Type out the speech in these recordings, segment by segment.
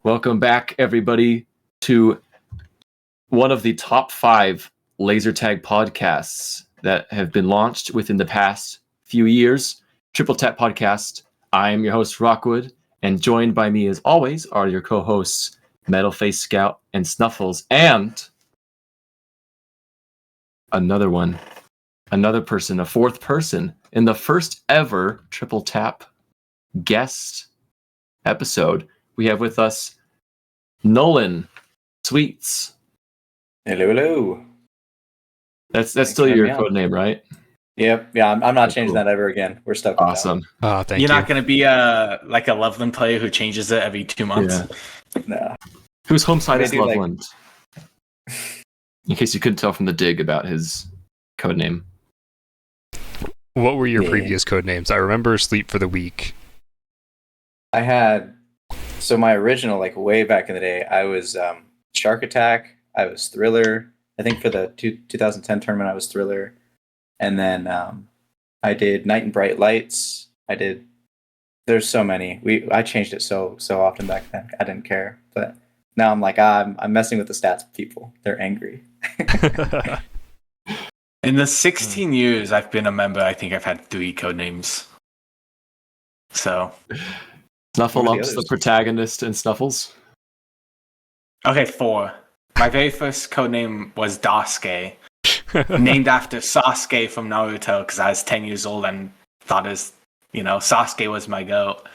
Welcome back, everybody, to one of the top 5 laser tag podcasts that have been launched within the past few years. Triple Tap Podcast. I am your host, Rockwood, and joined by me, as always, are your co-hosts, Metal Face Scout and Snuffles, and another person, a fourth person in the first ever Triple Tap guest episode. We have with us Nolan Sweets. Hello. That's still your code name, right? Yep. Yeah, I'm not changing that ever again. We're stuck with awesome. Oh, thank you. You're not going to be like a Loveland player who changes it every 2 months. Yeah. No. Whose home side is Loveland? In case you couldn't tell from the dig about his code name. What were your previous code names? I remember Sleep for the Week. I had, so my original, like way back in the day, I was Shark Attack. I was Thriller. I think for the 2010 tournament, I was Thriller. And then I did Night and Bright Lights. There's so many. I changed it so often back then. I didn't care. But now I'm like, I'm messing with the stats people. They're angry. In the 16 years I've been a member, I think I've had 3 code names. So Snuffleups, the protagonist in Snuffles. Okay, 4. My very first code name was Dasuke, named after Sasuke from Naruto, because I was 10 years old and thought Sasuke was my goat.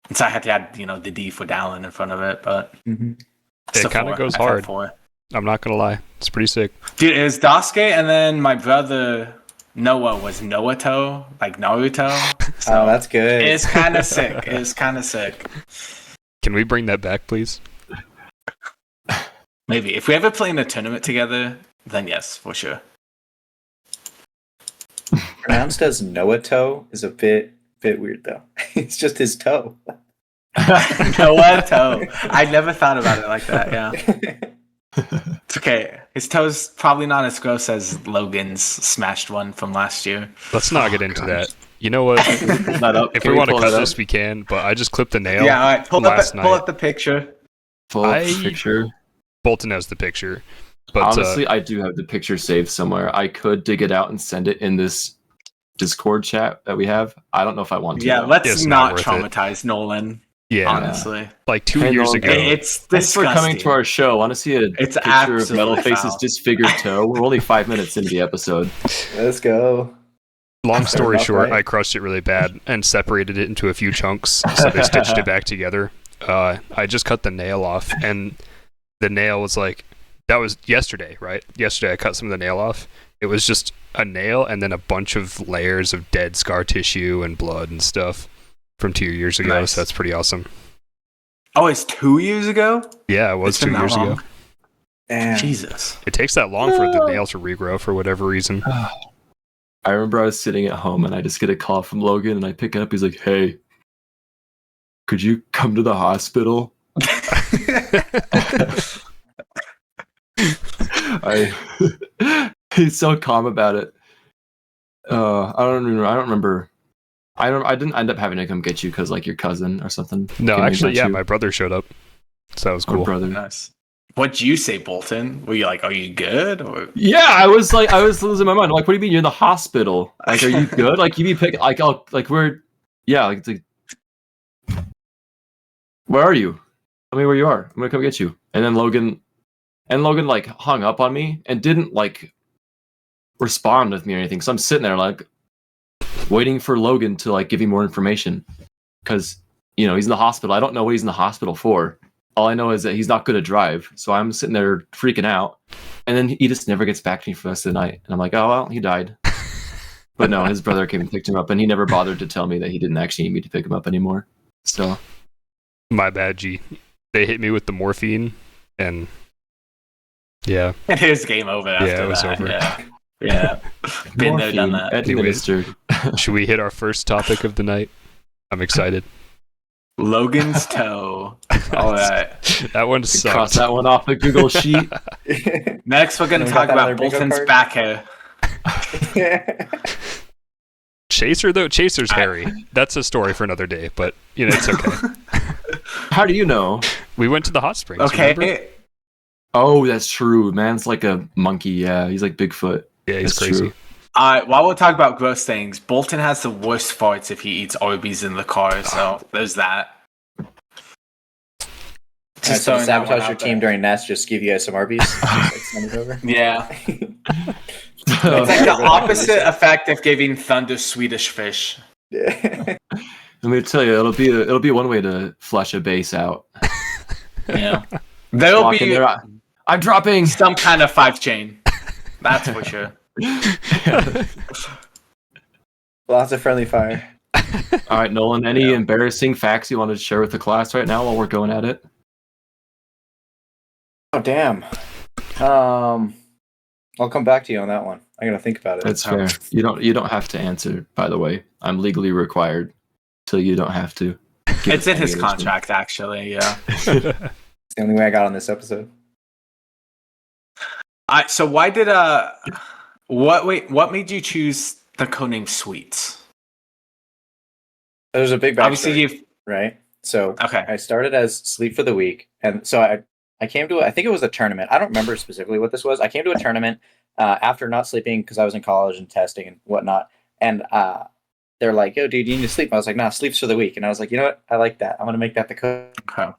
And so I had to add, the D for Dallin in front of it, but it kind of goes hard. I'm not gonna lie, it's pretty sick. Dude, it was Dasuke, and then my brother Noah was Noato, like Naruto. So oh, that's good. It's kind of sick. Can we bring that back, please? Maybe. If we ever play in a tournament together, then yes, for sure. Pronounced as Noato is a bit weird, though. It's just his toe. Noato. I never thought about it like that, yeah. It's okay. His toe's probably not as gross as Logan's smashed one from last year. Let's not get into that. You know what? If we want to cut this, we can, but I just clipped the nail. Yeah, all right. Pull up the picture. Picture. Bolton has the picture. But honestly, I do have the picture saved somewhere. I could dig it out and send it in this Discord chat that we have. I don't know if I want to. Yeah, let's not traumatize Nolan. Yeah, honestly. Like 2 years ago. It's Thanks for coming to our show. Want to see a picture of Metalface's disfigured toe? We're only 5 minutes into the episode. Let's go. Long story short, I crushed it really bad and separated it into a few chunks, so they stitched it back together. I just cut the nail off, and the nail was like, that was yesterday, right? Yesterday I cut some of the nail off. It was just a nail and then a bunch of layers of dead scar tissue and blood and stuff from 2 years ago. Nice. So that's pretty awesome. Oh, it's 2 years ago? Yeah, it was 2 years ago. Damn. Jesus. It takes that long for the nail to regrow for whatever reason. I remember I was sitting at home and I just get a call from Logan and I pick it up. He's like, "Hey, could you come to the hospital?" He's so calm about it. I don't remember. I didn't end up having to come get you because like your cousin or something. No, actually, yeah, my brother showed up, so that was cool. Brother, nice. What'd you say, Bolton? Were you like, "Are you good?" Or yeah, I was losing my mind. I'm like, what do you mean you're in the hospital? Like, are you good? Like, you be pick like, I'll like we're yeah, like where are you? Tell me where you are. I'm gonna come get you. And then Logan like hung up on me and didn't like respond with me or anything. So I'm sitting there like waiting for Logan to like give me more information because he's in the hospital. I don't know what he's in the hospital for. All I know is that he's not good to drive. So I'm sitting there freaking out, and then he just never gets back to me for the rest of the night. And I'm like, oh well, he died. But no, his brother came and picked him up, and he never bothered to tell me that he didn't actually need me to pick him up anymore. So my bad, G. They hit me with the morphine, and yeah, and it was game over. After it was that. over. Yeah. Been there, done that. Administered. Should we hit our first topic of the night? I'm excited. Logan's toe. All right. That one sucked. Cross that one off the Google sheet. Next, we're going to talk about Bolton's back hair. Chaser, though? Chaser's hairy. That's a story for another day, but it's okay. How do you know? We went to the hot springs. Okay. Remember? Oh, that's true. Man's like a monkey. Yeah, he's like Bigfoot. Yeah, he's That's crazy. true. While we're talking about gross things, Bolton has the worst farts if he eats Arby's in the car, so there's that. Just so sabotage your team during Nest, just give you guys some Arby's. Just, like, send it over. Yeah. It's like the opposite effect of giving Thunder Swedish fish. Yeah. Let me tell you, it'll be one way to flush a base out. Yeah. There'll Walk in be there, I'm dropping. some kind of 5-chain. That's for sure. Lots of friendly fire. All right, Nolan, any embarrassing facts you want to share with the class right now while we're going at it? Oh damn. I'll come back to you on that one. I gotta think about it. That's fair. You don't have to answer, by the way. I'm legally required, so you don't have to. It's in his contract, actually. Yeah. It's the only way I got on this episode. So why did what made you choose the codename Sweets? There's a big backstory, Obviously, right? So Okay. I started as Sleep for the Week, and so I came to I think it was a tournament. I don't remember specifically what this was. I came to a tournament after not sleeping because I was in college and testing and whatnot, and they're like, "Yo, dude, you need to sleep." I was like, "Nah, sleep's for the week," and I was like, "You know what? I like that. I'm gonna make that the code." Okay. I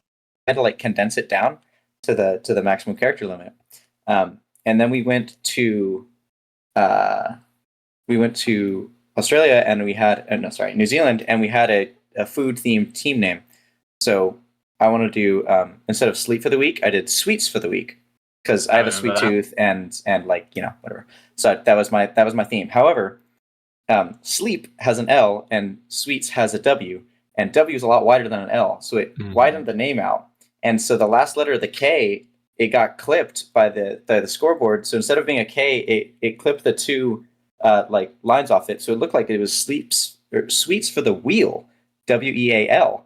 had to like condense it down to the maximum character limit, and then we went to Australia, and we had New Zealand, and we had a food themed team name. So I want to do instead of Sleep for the Week, I did Sweets for the Week because I have a sweet tooth and like whatever. So that was my theme. However, Sleep has an L and Sweets has a W, and W is a lot wider than an L, so it widened the name out. And so the last letter of the K, it got clipped by the scoreboard. So instead of being a K, it clipped the two like lines off it, so it looked like it was Sweets for the Wheel, WEAL.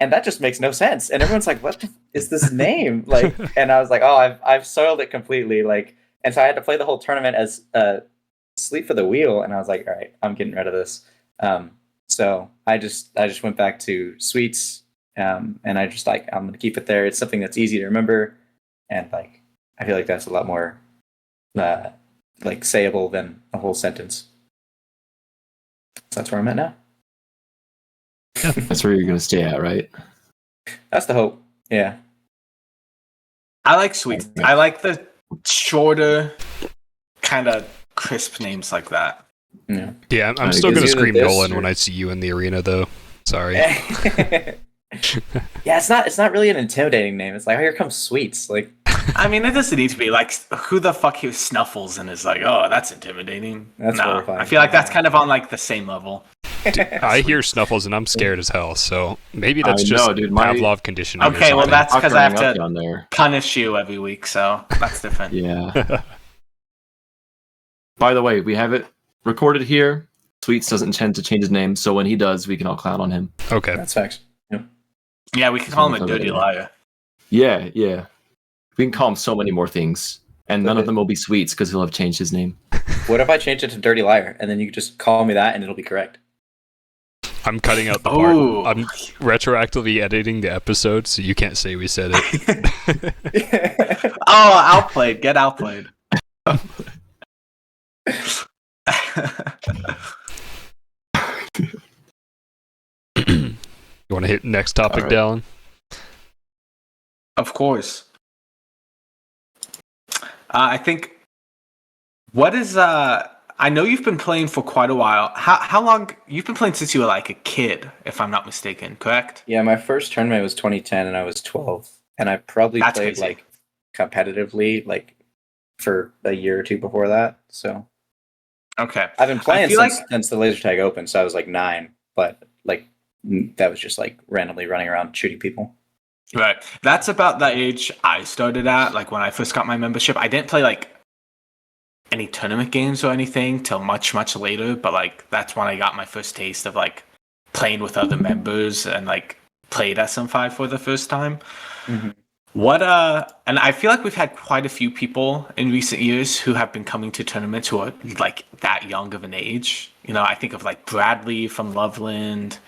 And that just makes no sense. And everyone's like, "What is this name?" Like, and I was like, "Oh, I've soiled it completely." Like, and so I had to play the whole tournament as Sleep for the Wheel. And I was like, "All right, I'm getting rid of this." So I just went back to Sweets, and I just like I'm gonna keep it there. It's something that's easy to remember, and like I feel like that's a lot more like sayable than a whole sentence. So that's where I'm at now. That's where you're gonna stay at, right? That's the hope. Yeah. I like Sweets. I like the shorter, kind of crisp names like that. Yeah. Yeah, I'm still gonna either scream this Nolan or- when I see you in the arena, though. Sorry. Yeah, it's not really an intimidating name. It's like, oh, here comes Sweets. Like, I mean, it doesn't need to be like, who the fuck hears Snuffles and is like, oh, that's intimidating. That's horrifying. I feel like that's kind of on like the same level. I hear Snuffles and I'm scared as hell, so maybe that's I just know, dude, Pavlov conditioning. or Okay, well, something. that's because I have Growing up to down there. punish you every week, so that's different. Yeah. By the way, we have it recorded here. Sweets doesn't intend to change his name, so when he does, we can all clown on him. Okay. that's facts. Yeah, we can call him a dirty liar. Yeah. We can call him so many more things, and none of them will be Sweets because he'll have changed his name. What if I change it to Dirty Liar, and then you could just call me that, and it'll be correct? I'm cutting out the Oh. part. I'm retroactively editing the episode, so you can't say we said it. Oh, outplayed. Get outplayed. You want to hit next topic, All right. Dallin? Of course. I think. What is I know you've been playing for quite a while. How long you've been playing since you were like a kid, if I'm not mistaken, correct? Yeah, my first tournament was 2010, and I was 12, and I probably That's played crazy. like competitively like for a year or two before that. So Okay. I've been playing feel since the laser tag opened. So I was like 9, but like that was just like randomly running around shooting people. Right. That's about the age I started at. Like when I first got my membership, I didn't play like any tournament games or anything till much, much later. But like that's when I got my first taste of like playing with other members and like played SM5 for the first time. Mhm. And I feel like we've had quite a few people in recent years who have been coming to tournaments who are like that young of an age. You know, I think of like Bradley from Loveland,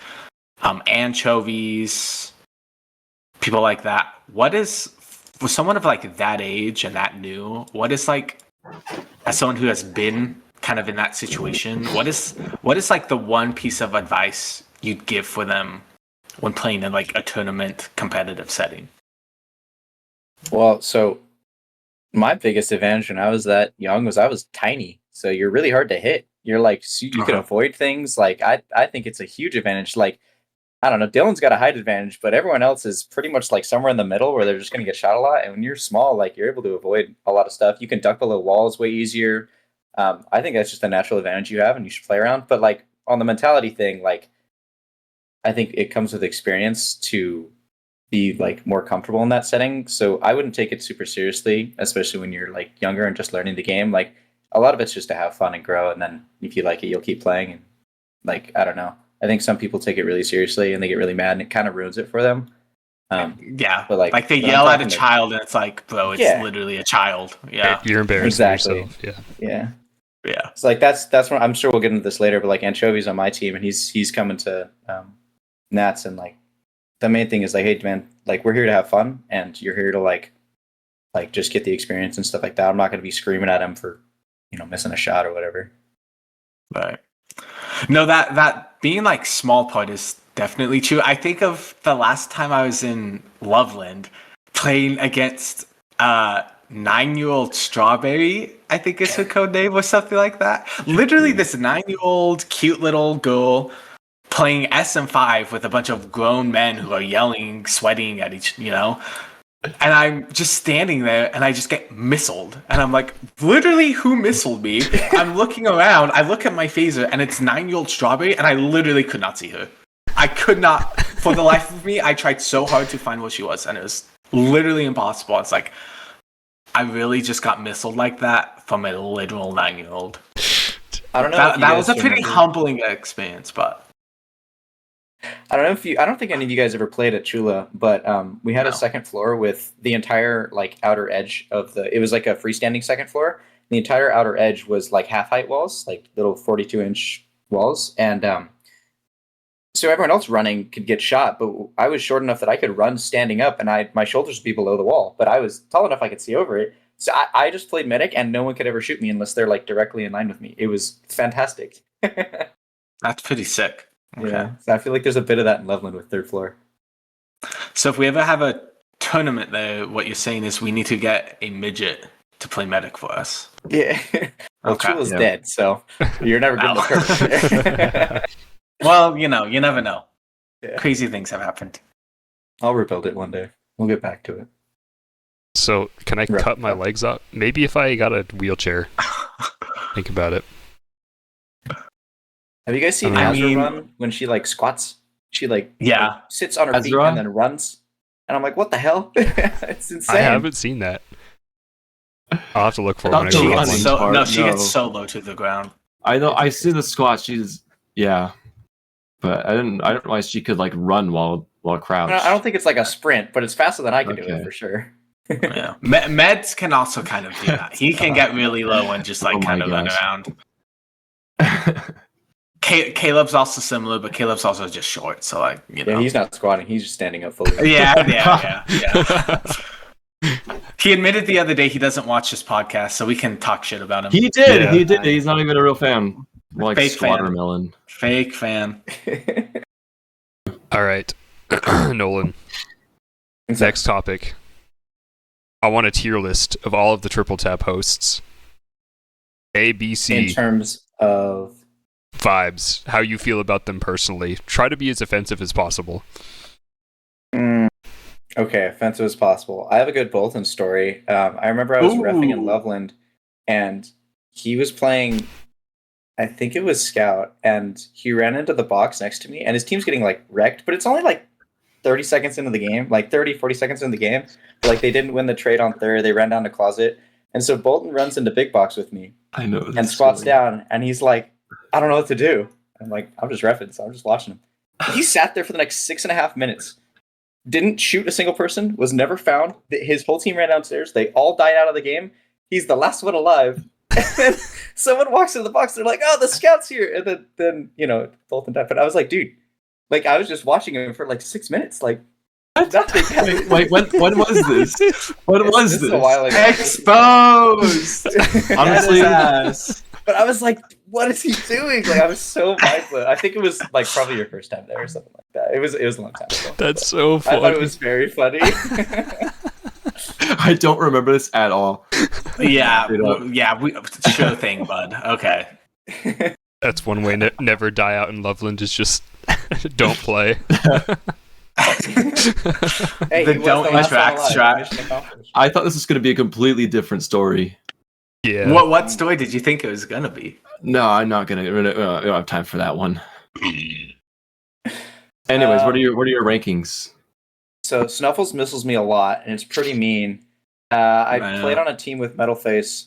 Anchovies, people like that, what is for someone of like that age and that new, what is like, as someone who has been kind of in that situation, what is like the one piece of advice you'd give for them when playing in like a tournament competitive setting? Well, so my biggest advantage when I was that young was I was tiny. So you're really hard to hit. You're like, so you can avoid things. Like, I think it's a huge advantage. Like, I don't know, Dylan's got a height advantage, but everyone else is pretty much like somewhere in the middle where they're just going to get shot a lot. And when you're small, like, you're able to avoid a lot of stuff. You can duck below walls way easier. I think that's just a natural advantage you have and you should play around. But like on the mentality thing, like, I think it comes with experience to be like more comfortable in that setting. So I wouldn't take it super seriously, especially when you're like younger and just learning the game. Like a lot of it's just to have fun and grow. And then if you like it, you'll keep playing. And like, I don't know. I think some people take it really seriously and they get really mad and it kind of ruins it for them. Yeah. But like they yell at a child and it's like, bro, it's literally a child. Yeah. You're embarrassing yourself. Yeah. Yeah. Yeah. It's like that's what I'm sure we'll get into this later, but like Anchovy's on my team and he's coming to Nats, and like the main thing is like, hey man, like we're here to have fun and you're here to like just get the experience and stuff like that. I'm not gonna be screaming at him for, missing a shot or whatever. Right. No, that being like small part is definitely true. I think of the last time I was in Loveland playing against 9-year-old Strawberry, I think is her code name or something like that. Literally this 9-year-old cute little girl playing SM5 with a bunch of grown men who are yelling, sweating at each, and I'm just standing there and I just get missiled. And I'm like, literally, who missiled me? I'm looking around, I look at my phaser and it's 9-year-old Strawberry and I literally could not see her. I could not, for the life of me, I tried so hard to find where she was and it was literally impossible. It's like, I really just got missiled like that from a literal 9-year-old. I don't know. That was a pretty humbling experience, but I don't think any of you guys ever played at Chula, but we had a second floor with the entire like outer edge of it was like a freestanding second floor. The entire outer edge was like half height walls, like little 42-inch walls. And so everyone else running could get shot, but I was short enough that I could run standing up and my shoulders would be below the wall, but I was tall enough I could see over it. So I just played medic and no one could ever shoot me unless they're like directly in line with me. It was fantastic. That's pretty sick. Okay. Yeah, so I feel like there's a bit of that in Loveland with third floor. So if we ever have a tournament there, what you're saying is we need to get a midget to play medic for us. Yeah. Well, Chula's dead, so you're never getting the curse. Well, you never know. Yeah. Crazy things have happened. I'll rebuild it one day. We'll get back to it. So can I cut my legs up? Maybe if I got a wheelchair. Think about it. Have you guys seen Azra run when she like squats? She like sits on her feet and then runs. And I'm like, what the hell? It's insane. I haven't seen that. I'll have to look for it when I go. She gets so low to the ground. I know. I see the squat. But I didn't realize she could like run while crouched. I don't think it's like a sprint, but it's faster than I can do it for sure. Yeah, Meds can also kind of do that. He can get really low and just like kind of run around. Caleb's also similar, but Caleb's also just short, so like Yeah, he's not squatting; he's just standing up fully. Yeah. He admitted the other day he doesn't watch this podcast, so we can talk shit about him. He did. Yeah. He did. He's not even a real fan. Like fake Watermelon. Fake fan. All right, Nolan. Next topic. I want a tier list of all of the Triple Tap hosts. A, B, C. In terms of vibes, how you feel about them personally. Try to be as offensive as possible. Okay, offensive as possible. I have a good Bolton story. I remember I was reffing in Loveland, and he was playing, I think it was Scout, and he ran into the box next to me, and his team's getting like wrecked, but it's only like 30 seconds into the game, like 30, 40 seconds into the game. Like they didn't win the trade on third, they ran down to closet. And so Bolton runs into big box with me. I know. And squats down, and he's like, I don't know what to do. I'm like, I'm just reffing, so I'm just watching him. He sat there for the next 6.5 minutes. Didn't shoot a single person, was never found. His whole team ran downstairs. They all died out of the game. He's the last one alive. And then someone walks into the box. They're like, oh, the scout's here. And then Bolton died. But I was like, dude, like I was just watching him for like 6 minutes. Like Nothing. Wait, when was this? When was This this? is a while ago. Exposed. Honestly, Yes. But I was like, what is he doing? Like I was so mind blown. I think it was like probably your first time there or something like that. It was a long time ago. That's so I funny. thought it was very funny. I don't remember this at all. Yeah, Straight up. sure thing, bud. Okay. That's one way never die out in Loveland is just don't play. Hey, The he was don't the last interact one alive. strat. Mission accomplished. I thought this was going to be a completely different story. Yeah. What story did you think it was gonna be? No, I'm not going to. We don't have time for that one. Anyways, what are your rankings? So Snuffles missiles me a lot, and it's pretty mean. I Man. played on a team with Metalface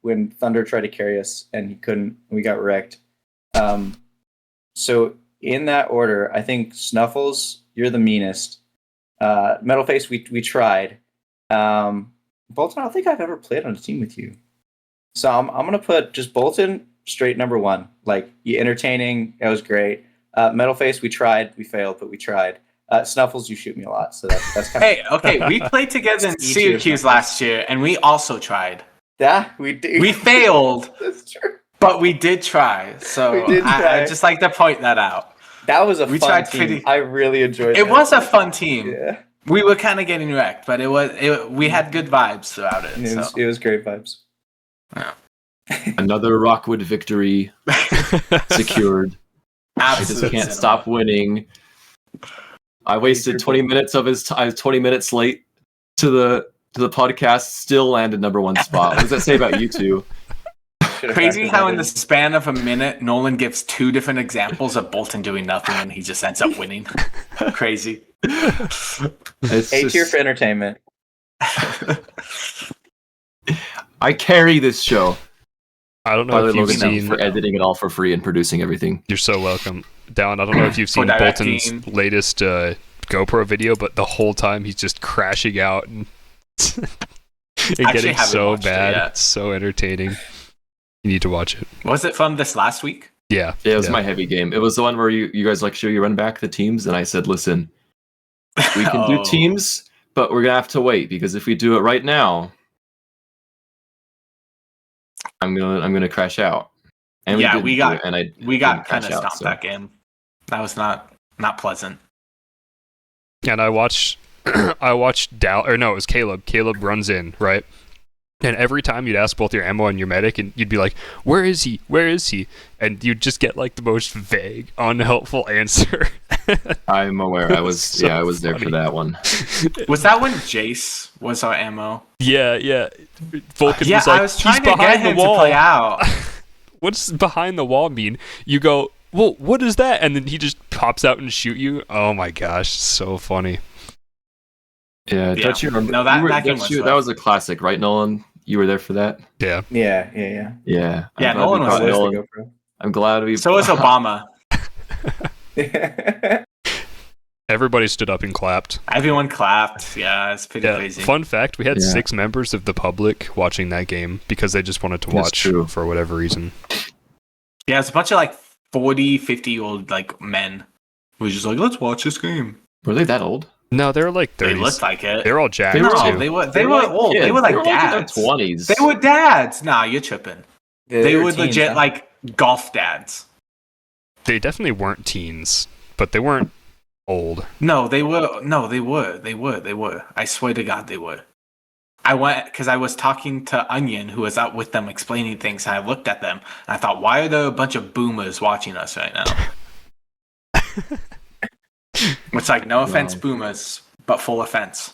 when Thunder tried to carry us, and he couldn't. We got wrecked. So in that order, I think Snuffles, you're the meanest. Metalface, we tried. Bolton, I don't think I've ever played on a team with you. So I'm gonna put just Bolton straight number one. Like you entertaining, that was great. Metalface, we tried, we failed, but we tried. Snuffles, you shoot me a lot, so that's kind Hey, okay, we played together in Each Syracuse year's last year, and we also tried. Yeah, we did. We failed, That's true. but we did try. So We did try. I just like to point that out. That was a We fun tried team. pretty- I really enjoyed it. It was a fun team. Yeah, We were kind of getting wrecked, but we had good vibes throughout it. it was great vibes. Another Rockwood victory secured. I just Absolute can't cinema. stop winning. I wasted 20 minutes of his time. 20 minutes late to the podcast. Still landed number one spot. What does that say about you two? Should've Crazy factored how that in the span of a minute, Nolan gives two different examples of Bolton doing nothing and he just ends up winning. Crazy. It's A tier just- for entertainment. I carry this show. I don't know By the if way, you've Logan, thank you seen. for editing it all for free and producing everything. You're so welcome, Dallin. I don't know if you've For seen Bolton's directing. latest GoPro video, but the whole time he's just crashing out and, and Actually getting haven't so watched it bad. yet. It's so entertaining. You need to watch it. Was it fun this last week? Yeah. Yeah, it was my heavy game. It was the one where you guys like show you run back the teams, and I said, listen, we can do Oh. teams, but we're gonna have to wait because if we do it right now, I'm gonna crash out. And Yeah, didn't we do got- it, and I We got didn't kind crash of out, stomped so. that game. That was not pleasant. And I watched it was Caleb. Caleb runs in, right? And every time you'd ask both your ammo and your medic, and you'd be like, "Where is he? Where is he?" And you'd just get like the most vague, unhelpful answer. I'm aware. I was So I was there for funny. that one. Was that when Jace was our ammo? Yeah. Vulcan Yeah, was like, I was trying "He's to get behind the him to wall." play out. What's behind the wall mean? You go, "Well, what is that?" And then he just pops out and shoot you. Oh my gosh, so funny. Yeah, Yeah. don't you remember? No, that- you were- that game don't was you- rough. that was a classic, right, Nolan? You were there for that. Yeah. Yeah. Yeah. Yeah, I'm glad Nolan we was caught there. Nolan. I'm glad we. So was Obama. Everybody stood up and clapped. Everyone clapped. Yeah, it's pretty Yeah. crazy. Fun fact: we had Yeah. 6 members of the public watching that game because they just wanted to That's watch true. for whatever reason. Yeah, it's a bunch of like 40, 50-year-old like men who were just like, let's watch this game. Were they that old? No, they were like 30s. They looked like it. They were all jacked They were no, too. they were old. They were like in dads. their 20s. They were dads. Nah, you're tripping. They were teens, legit huh? like golf dads. They definitely weren't teens, but they weren't old. No, they were. No, they were. They were. They were. I swear to God, they were. I went because I was talking to Onion, who was out with them explaining things, and I looked at them and I thought, why are there a bunch of boomers watching us right now? It's like, no offense, Wow. boomers, but full offense.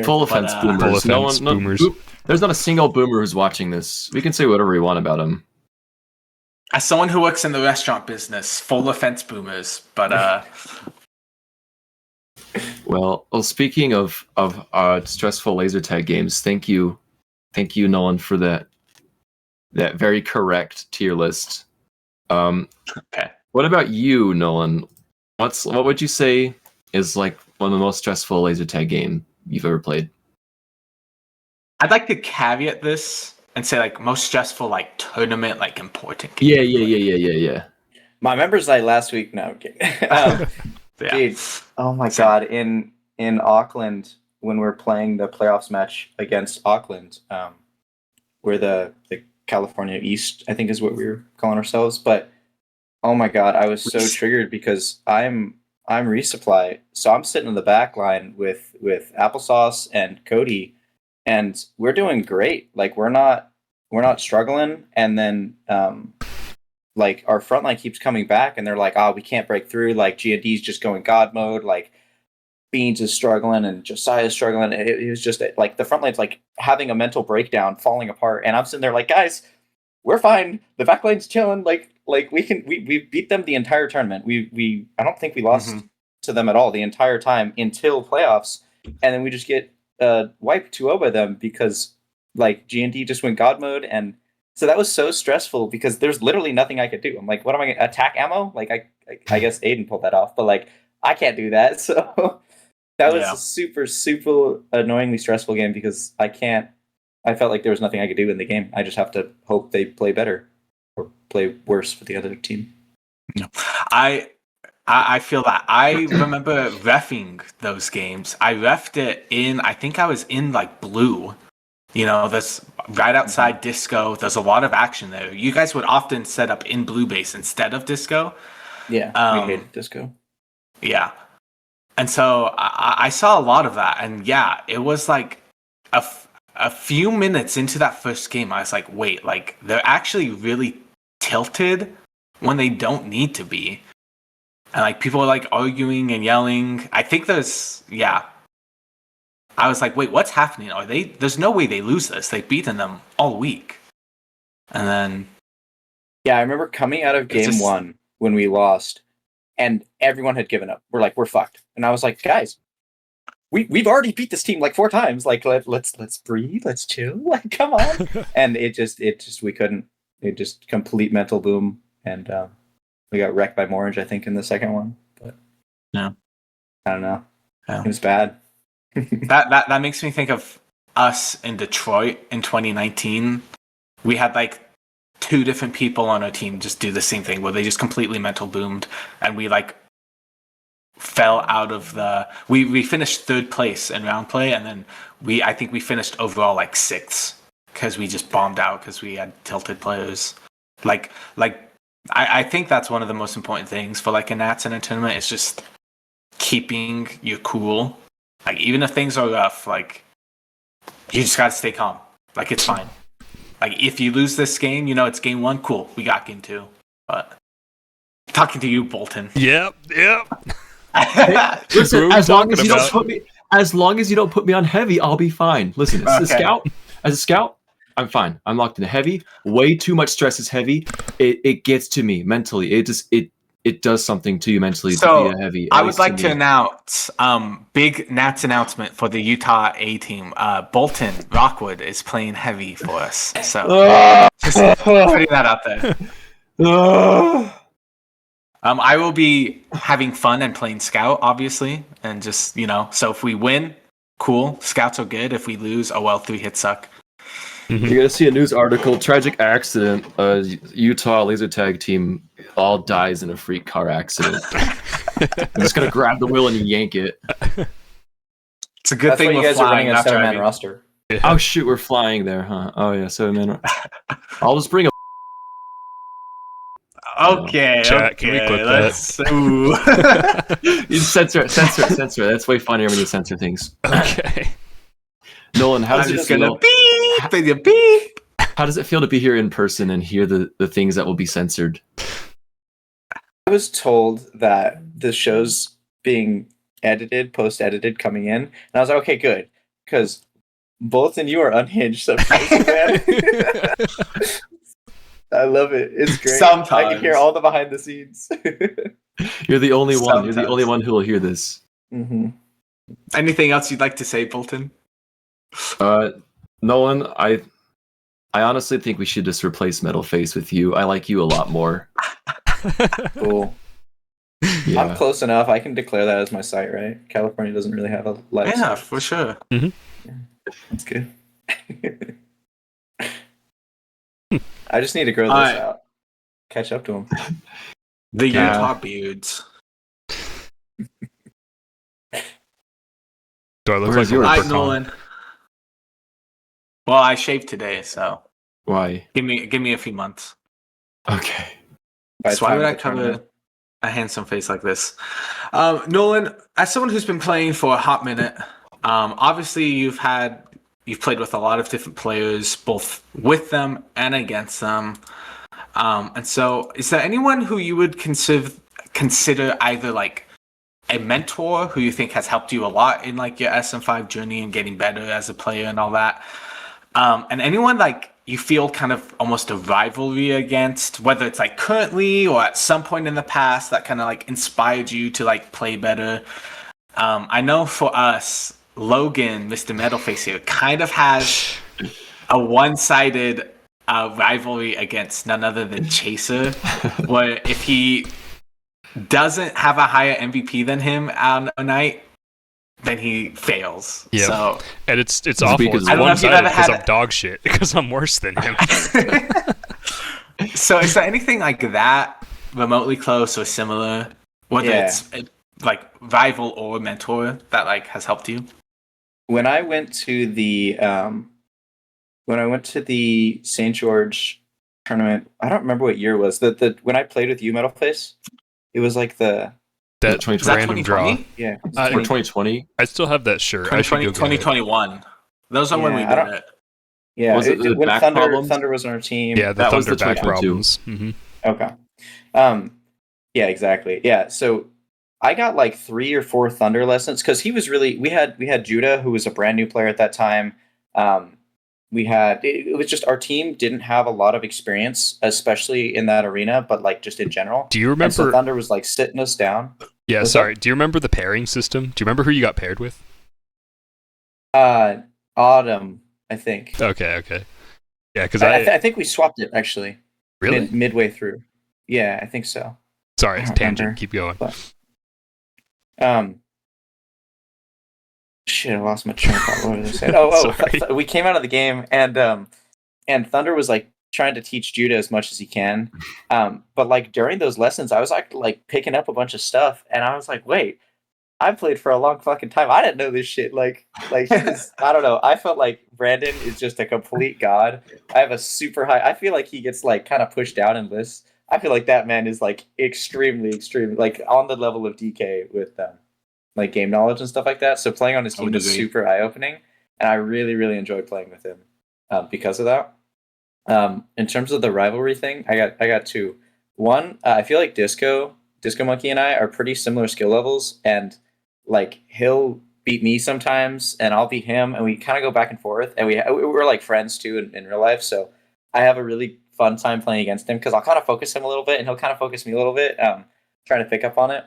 Full But, offense, boomers. Full no offense, one, boomers. There's not a single boomer who's watching this. We can say whatever we want about them. As someone who works in the restaurant business, full offense, boomers. But Well, speaking of stressful laser tag games, thank you, Nolan, for that very correct tier list. okay. What about you, Nolan? What would you say is like one of the most stressful laser tag game you've ever played? I'd like to caveat this and say like most stressful, like tournament, like important. game. Yeah. My members night last week. No, I'm kidding. Yeah. Dude, oh my god! in Auckland when we're playing the playoffs match against Auckland. We're the California East, I think is what we were calling ourselves. But oh my god, I was so triggered because I'm resupply, so I'm sitting in the back line with Applesauce and Cody, and we're doing great. Like we're not struggling, and then like our front line keeps coming back, and they're like, "Oh, we can't break through." Like G&D's just going God mode. Like Beans is struggling, and Josiah's struggling. It was just like the front line's like having a mental breakdown, falling apart. And I'm sitting there like, guys, we're fine. The back line's chilling. Like we beat them the entire tournament. We I don't think we lost to them at all the entire time until playoffs, and then we just get wiped 2-0 by them because like G&D just went God mode. And so that was so stressful because there's literally nothing I could do. I'm like, what am I gonna attack ammo? Like I guess Aiden pulled that off, but like I can't do that. So that was a super, super annoyingly stressful game because I felt like there was nothing I could do in the game. I just have to hope they play better or play worse for the other team. No. I feel that. I remember reffing those games. I reffed it in, I think I was in like blue. You know, that's right outside disco. There's a lot of action there. You guys would often set up in blue base instead of disco. Yeah, we hated disco. Yeah. And so I saw a lot of that. And yeah, it was like a few minutes into that first game, I was like, wait, like they're actually really tilted when they don't need to be. And like people are like arguing and yelling. I think I was like, wait, what's happening? There's no way they lose this. They've beaten them all week. And then yeah, I remember coming out of game one when we lost and everyone had given up. We're like, we're fucked. And I was like, guys, we've already beat this team like 4 times. Like let's breathe, let's chill. Like come on. And it just we couldn't. It just complete mental boom, and we got wrecked by Morange, I think, in the second one. But no, I don't know. Yeah. It was bad. that makes me think of us in Detroit in 2019. We had like 2 different people on our team just do the same thing where they just completely mental boomed, and we like fell out of the. We finished 3rd place in round play, and then I think we finished overall like 6th because we just bombed out because we had tilted players. Like I think that's one of the most important things for like a Nats in a tournament is just keeping your cool. Like even if things are rough, like you just gotta stay calm. Like it's fine. Like if you lose this game, you know it's game 1. Cool, we got game 2. But talking to you, Bolton. Yep. Hey, listen, as long as you don't put me on heavy, I'll be fine. Listen, as a scout, I'm fine. I'm locked in heavy. Way too much stress is heavy. It gets to me mentally. It does something to you mentally to be a heavy. I would like to announce big Nats announcement for the Utah A team. Bolton Rockwood is playing heavy for us. So just putting that out there. I will be having fun and playing scout, obviously, and just so if we win, cool. Scouts are good. If we lose, oh well, 3 hits suck. You're gonna see a news article: tragic accident. Utah laser tag team all dies in a freak car accident. I'm just gonna grab the wheel and yank it. It's a good That's thing why you we're guys are running flying a after 7-man roster. Yeah. Oh shoot, we're flying there, huh? Oh yeah, 7-man. I'll just bring a. Okay, Chat, can we clip that? You censor it. That's way funnier when you censor things. Okay. Nolan, how does I'm it just feel? gonna beep. How does it feel to be here in person and hear the things that will be censored? I was told that the show's being post-edited, coming in, and I was like, okay, good, because both of you are unhinged sometimes, man. I love it. It's great. Sometimes. I can hear all the behind the scenes. You're the only one. Sometimes. You're the only one who will hear this. Mm-hmm. Anything else you'd like to say, Bolton? Nolan, I honestly think we should just replace Metal Face with you. I like you a lot more. Cool. Yeah. I'm close enough. I can declare that as my site, right? California doesn't really have a live Yeah, site. for sure. Mm-hmm. Yeah, that's good. I just need to grow this out. Catch up to him. The Utah beards. Do I look Where's like a yours? Hi, leprechaun? Nolan. Well, I shaved today, so Why? give me a few months. Okay. By So why time would of I the cover tournament. a handsome face like this? Nolan, as someone who's been playing for a hot minute, obviously you've played with a lot of different players, both with them and against them. And so, is there anyone who you would consider either like a mentor who you think has helped you a lot in like your SM5 journey and getting better as a player and all that? And anyone like you feel kind of almost a rivalry against, whether it's like currently or at some point in the past that kind of like inspired you to like play better. I know for us, Logan, Mr. Metalface here, kind of has a one-sided rivalry against none other than Chaser, where if he doesn't have a higher MVP than him on a night, then he fails. Yeah. So, And it's awful. because- It's I don't know if you've one-sided ever because had I'm dog shit. Because I'm worse than him. so is there anything like that remotely close or similar, whether Yeah. it's like rival or mentor that like has helped you? When I went to the St. George tournament, I don't remember what year it was. The when I played with you, Metalface, it was like the That 2020. Is that random draw. 2020? yeah. Or 2020? I still have that shirt. I should 2020, go get it. 2021. Those are when we Yeah, I did don't- it. Yeah, Was it the when back Thunder problems? Thunder was on our team. Yeah, the That was Thunder the back 2022. problems. Mm-hmm. Okay. Yeah, exactly. Yeah, so I got like 3 or 4 Thunder lessons because he was really. We had Judah, who was a brand new player at that time. We had it was just our team didn't have a lot of experience, especially in that arena, but like just in general. Do you And so remember? Thunder was like sitting us down. Yeah, What's sorry. Do you remember the pairing system? Do you remember who you got paired with? Autumn, I think. Okay. Yeah, because I think we swapped it actually. really. Midway through. Yeah, I think so. Sorry, I don't tangent. remember. Keep going. Shit, I lost my train of thought. What was I saying? Oh, Sorry. we came out of the game and Thunder was like trying to teach Judah as much as he can. But like during those lessons, I was like picking up a bunch of stuff, and I was like, wait, I played for a long fucking time. I didn't know this shit. Like he was, I don't know. I felt like Brandon is just a complete god. I have a super high. I feel like he gets like kind of pushed down in lists. I feel like that man is like extremely like on the level of DK with like game knowledge and stuff like that. So playing on his team was super eye opening, and I really enjoyed playing with him because of that. In terms of the rivalry thing, I got 2. One, I feel like Disco Monkey and I are pretty similar skill levels, and like he'll beat me sometimes, and I'll beat him, and we kind of go back and forth, and we're like friends too in real life. So I have a really fun time playing against him because I'll kind of focus him a little bit, and he'll kind of focus me a little bit, trying to pick up on it.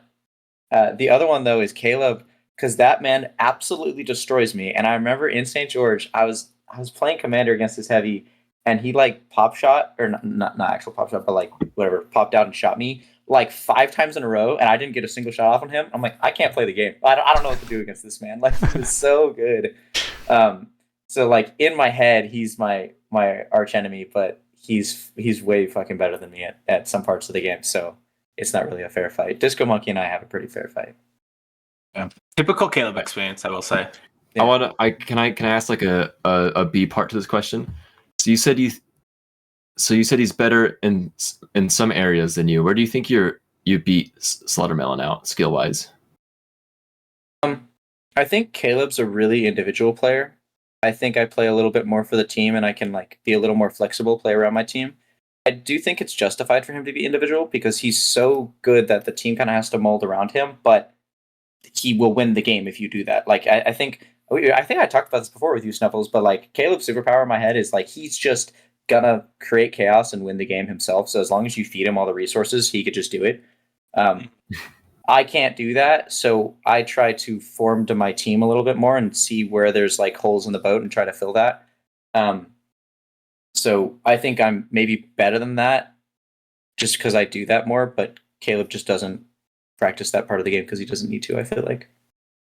The other one though is Caleb, because that man absolutely destroys me. And I remember in St. George, I was playing Commander against this heavy, and he like pop shot, or not actual pop shot, but like whatever, popped out and shot me like 5 times in a row, and I didn't get a single shot off on him. I'm like, I can't play the game. I don't know what to do against this man. Like he's so good. So like in my head, he's my arch enemy, but he's way fucking better than me at some parts of the game. So it's not really a fair fight. Disco Monkey and I have a pretty fair fight. Yeah. Typical Caleb experience, I will say. Yeah. Can I ask like a B part to this question? So you said he's better in some areas than you. Where do you think you beat Slaughtermelon out skill wise? I think Caleb's a really individual player. I think I play a little bit more for the team, and I can like be a little more flexible, play around my team. I do think it's justified for him to be individual because he's so good that the team kind of has to mold around him, but he will win the game if you do that. Like I think I talked about this before with you, Snuffles, but like Caleb's superpower in my head is like he's just gonna create chaos and win the game himself. So as long as you feed him all the resources, he could just do it. I can't do that, so I try to form to my team a little bit more and see where there's like holes in the boat and try to fill that. So I think I'm maybe better than that just because I do that more, but Caleb just doesn't practice that part of the game because he doesn't need to, I feel like.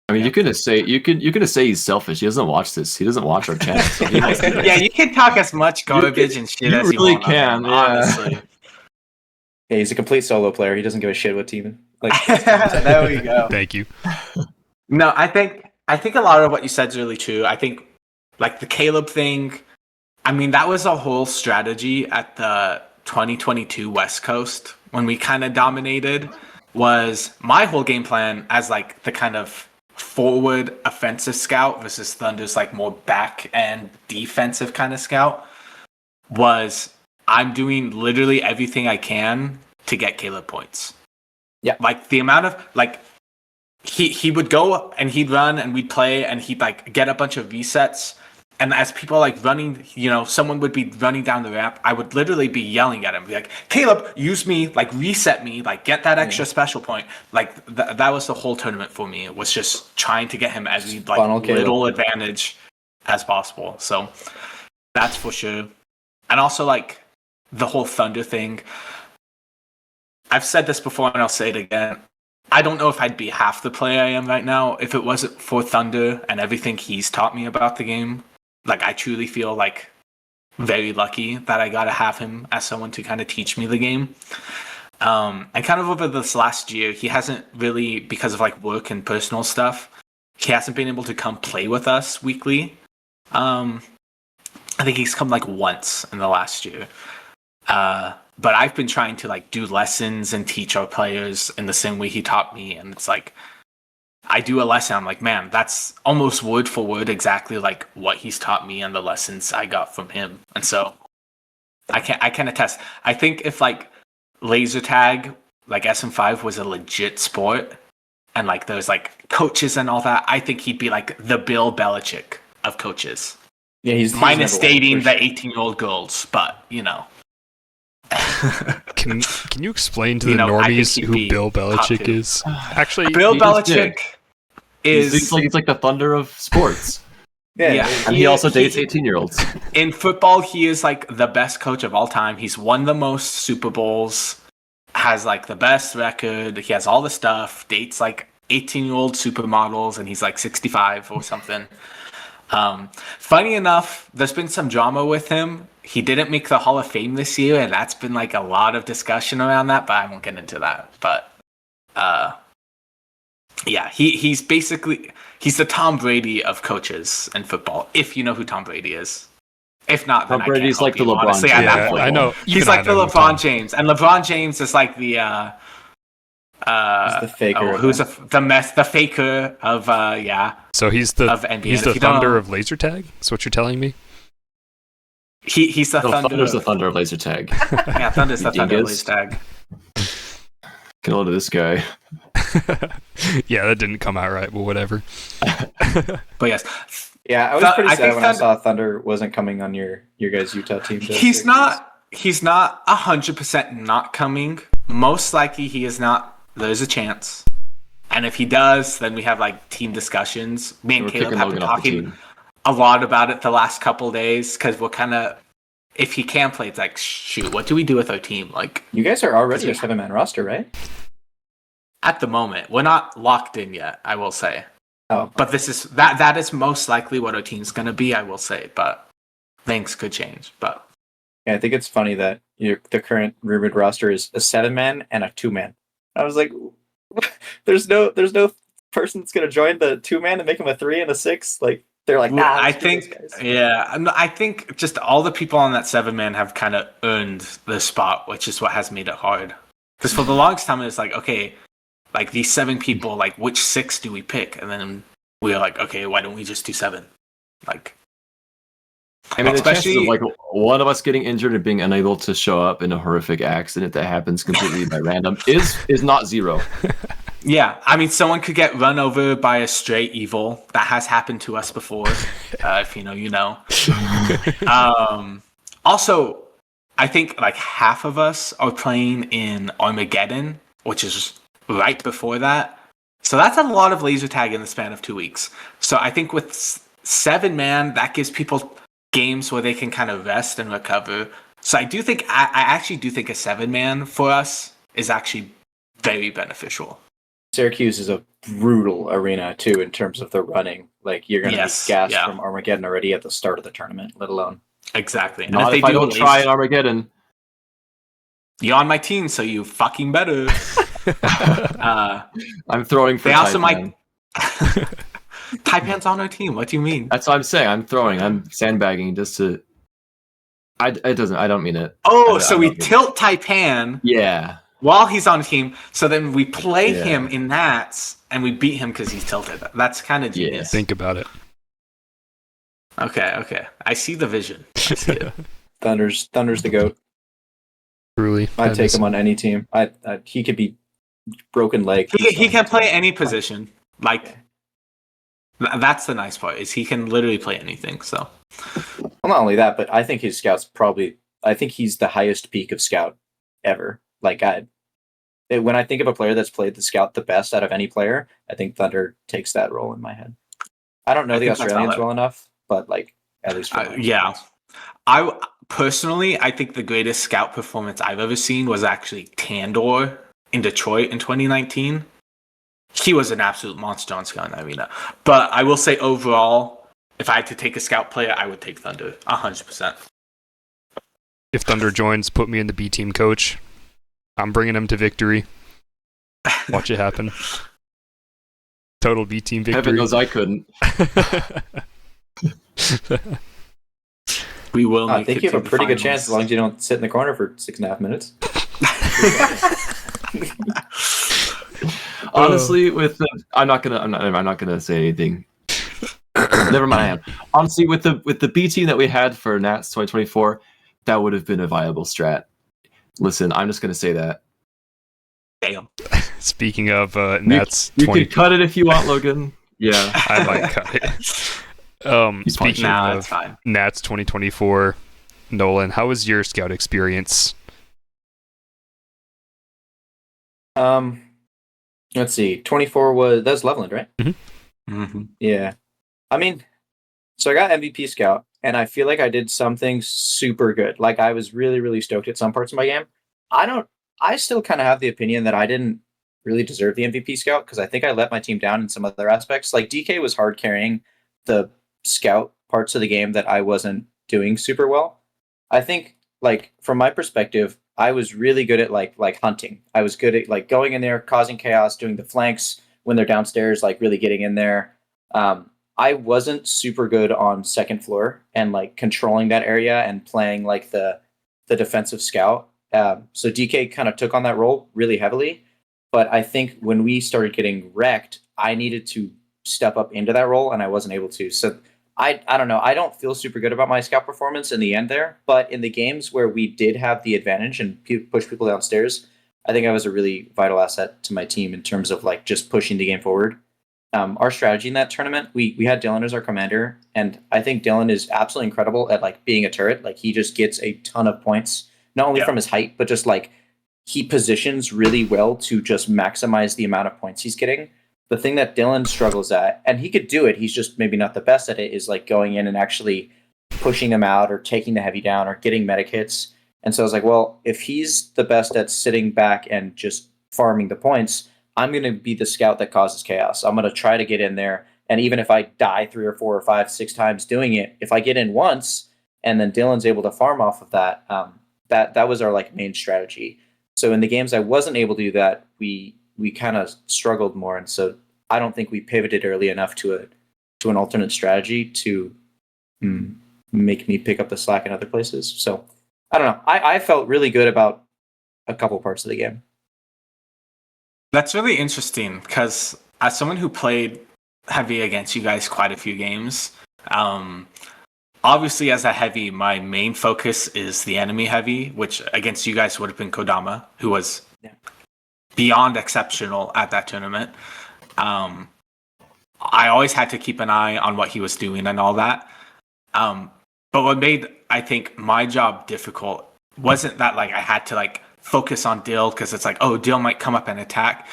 I mean, you're gonna say he's selfish. He doesn't watch this. He doesn't watch our channel. So he must be- Yeah, you can talk as much garbage and shit you as you really want. can, yeah. Honestly. Yeah, he's a complete solo player. He doesn't give a shit what team. Like There we go. Thank you. No, I think I think a lot of what you said is really true. I think like the Caleb thing, I mean, that was a whole strategy at the 2022 West Coast when we kind of dominated. Was my whole game plan as like the kind of forward offensive scout versus Thunder's like more back end defensive kind of scout, was I'm doing literally everything I can to get Caleb points. Yeah. Like the amount of like he would go and he'd run and we'd play and he'd like get a bunch of resets. And as people like running, someone would be running down the ramp, I would literally be yelling at him, be like, Caleb, use me, like reset me, like get that extra special point. Like that was the whole tournament for me. It was just trying to get him as like little advantage as possible. So that's for sure. And also like the whole Thunder thing. I've said this before and I'll say it again. I don't know if I'd be half the player I am right now if it wasn't for Thunder and everything he's taught me about the game. Like, I truly feel like very lucky that I got to have him as someone to kind of teach me the game. And kind of over this last year, he hasn't really, because of like work and personal stuff, he hasn't been able to come play with us weekly. I think he's come like once in the last year. But I've been trying to like do lessons and teach our players in the same way he taught me. And it's like, I do a lesson, I'm like, man, that's almost word for word exactly like what he's taught me and the lessons I got from him. And so I can attest. I think if like laser tag, like SM5 was a legit sport and like there's like coaches and all that, I think he'd be like the Bill Belichick of coaches. Yeah, he's minus dating the 18-year-old girls, but Can you explain to the normies who Bill Belichick is? Actually, Bill Belichick is... He's like the Thunder of sports. Yeah. And he also dates 18-year-olds. In football, he is like the best coach of all time. He's won the most Super Bowls, has like the best record. He has all the stuff, dates like 18-year-old supermodels, and he's like 65 or something. Funny enough, there's been some drama with him. He didn't make the Hall of Fame this year, and that's been like a lot of discussion around that, but I won't get into that. But yeah, he's basically the Tom Brady of coaches in football, if you know who Tom Brady is. If not, then Tom Brady's I can't like the help you, LeBron honestly, James. at that point. I know. He's like the LeBron James, and LeBron James is like the he's the faker. The faker of So he's the NBA. He's the Thunder of laser tag. That's what you're telling me. He's the Thunder. Thunder's the Thunder of laser tag. Yeah, Thunder's the Thunder of laser tag. Get hold of this guy. Yeah, that didn't come out right, but whatever. But yes. Yeah, I was pretty sad when I saw Thunder wasn't coming on your guys' Utah team. He's not 100% not coming. Most likely he is not. There's a chance. And if he does, then we have like team discussions. Me and Caleb have been talking a lot about it the last couple days because we're kind of, if he can play, it's like, shoot, what do we do with our team? Like, you guys are already a 7-man roster, right? At the moment, we're not locked in yet, I will say. Oh, but this is that is most likely what our team's going to be, I will say. But things could change. But yeah, I think it's funny that the current rumored roster is a 7-man and a 2-man. I was like, there's no person that's going to join the 2-man and make him a 3 and a 6. Like, they're like, nah. I think just all the people on that 7-man have kind of earned the spot, which is what has made it hard. Because for the longest time, it's like, okay, like these 7 people, like which 6 do we pick? And then we were like, okay, why don't we just do 7? Like, I mean, especially the chances of like one of us getting injured and being unable to show up in a horrific accident that happens completely by random is not 0. Yeah, I mean, someone could get run over by a stray evil. That has happened to us before. If you know. Also, I think like half of us are playing in Armageddon, which is right before that. So that's a lot of laser tag in the span of 2 weeks. So I think with 7-man, that gives people games where they can kind of rest and recover. So I do think, I actually do think a 7-man for us is actually very beneficial. Syracuse is a brutal arena too in terms of the running. Like, you're going to be gassed from Armageddon already at the start of the tournament, let alone. Exactly. And Not if I don't try an Armageddon. You're on my team, so you fucking better. I'm throwing for they also might. Taipan's on our team. What do you mean? That's what I'm saying. I'm sandbagging just to. It doesn't. I don't mean it. Oh, I so we don't mean it. tilt Taipan Yeah. while he's on the team. So then we play Yeah. him in Nats and we beat him because he's tilted. That's kind of genius. Think about it. Okay. I see the vision. I see it. Thunder's the GOAT. Truly. I'd take him on any team. He could be broken leg. He can play any position. Like, that's the nice part, is he can literally play anything. So, Well, not only that, but I think his scout's I think he's the highest peak of scout ever. Like, when I think of a player that's played the scout the best out of any player, I think Thunder takes that role in my head. I don't know the Australians well enough, but like, at least yeah. I personally, I think the greatest scout performance I've ever seen was actually Tandor in Detroit in 2019. He was an absolute monster on Scout Arena. But I will say overall, if I had to take a scout player, I would take Thunder 100%. If Thunder joins, put me in the B team, coach. I'm bringing them to victory. Watch it happen. Total B team victory. Heaven knows I couldn't. We will. I think you have a pretty good chance as long as you don't sit in the corner for 6.5 minutes. Honestly, I'm not gonna say anything. Never mind. I am. Honestly, with the B team that we had for Nats 2024, that would have been a viable strat. Listen, I'm just gonna say that. Damn. Speaking of Nats, you could cut it if you want, Logan. Yeah, I might cut it. Speaking of Nats 2024, Nolan, how was your scout experience? Let's see. 24 that's Loveland, right? Mm-hmm. Mm-hmm. Yeah. I mean, so I got MVP scout, and I feel like I did something super good. Like, I was really, really stoked at some parts of my game. I still kind of have the opinion that I didn't really deserve the MVP scout because I think I let my team down in some other aspects. Like, DK was hard carrying the scout parts of the game that I wasn't doing super well. I think, like, from my perspective, I was really good at like hunting. I was good at like going in there, causing chaos, doing the flanks when they're downstairs, like really getting in there. I wasn't super good on second floor and like controlling that area and playing like the defensive scout. So DK kind of took on that role really heavily. But I think when we started getting wrecked, I needed to step up into that role, and I wasn't able to. So I don't know. I don't feel super good about my scout performance in the end there. But in the games where we did have the advantage and push people downstairs, I think I was a really vital asset to my team in terms of like just pushing the game forward. Our strategy in that tournament, we had Dylan as our commander, and I think Dylan is absolutely incredible at like being a turret. Like, he just gets a ton of points, not only from his height, but just like he positions really well to just maximize the amount of points he's getting. The thing that Dylan struggles at, and he could do it, he's just maybe not the best at it, is like going in and actually pushing them out or taking the heavy down or getting medic hits. And so I was like, well, if he's the best at sitting back and just farming the points, I'm going to be the scout that causes chaos. I'm going to try to get in there. And even if I die 3 or 4 or 5, 6 times doing it, if I get in once and then Dylan's able to farm off of that, that was our like main strategy. So in the games I wasn't able to do that, we kind of struggled more. And so I don't think we pivoted early enough to an alternate strategy to make me pick up the slack in other places. So I don't know. I felt really good about a couple parts of the game. That's really interesting because as someone who played heavy against you guys quite a few games, obviously as a heavy, my main focus is the enemy heavy, which against you guys would have been Kodama, who was beyond exceptional at that tournament. I always had to keep an eye on what he was doing and all that. But what made, I think, my job difficult wasn't that like I had to like focus on Dill because it's like, oh, Dill might come up and attack.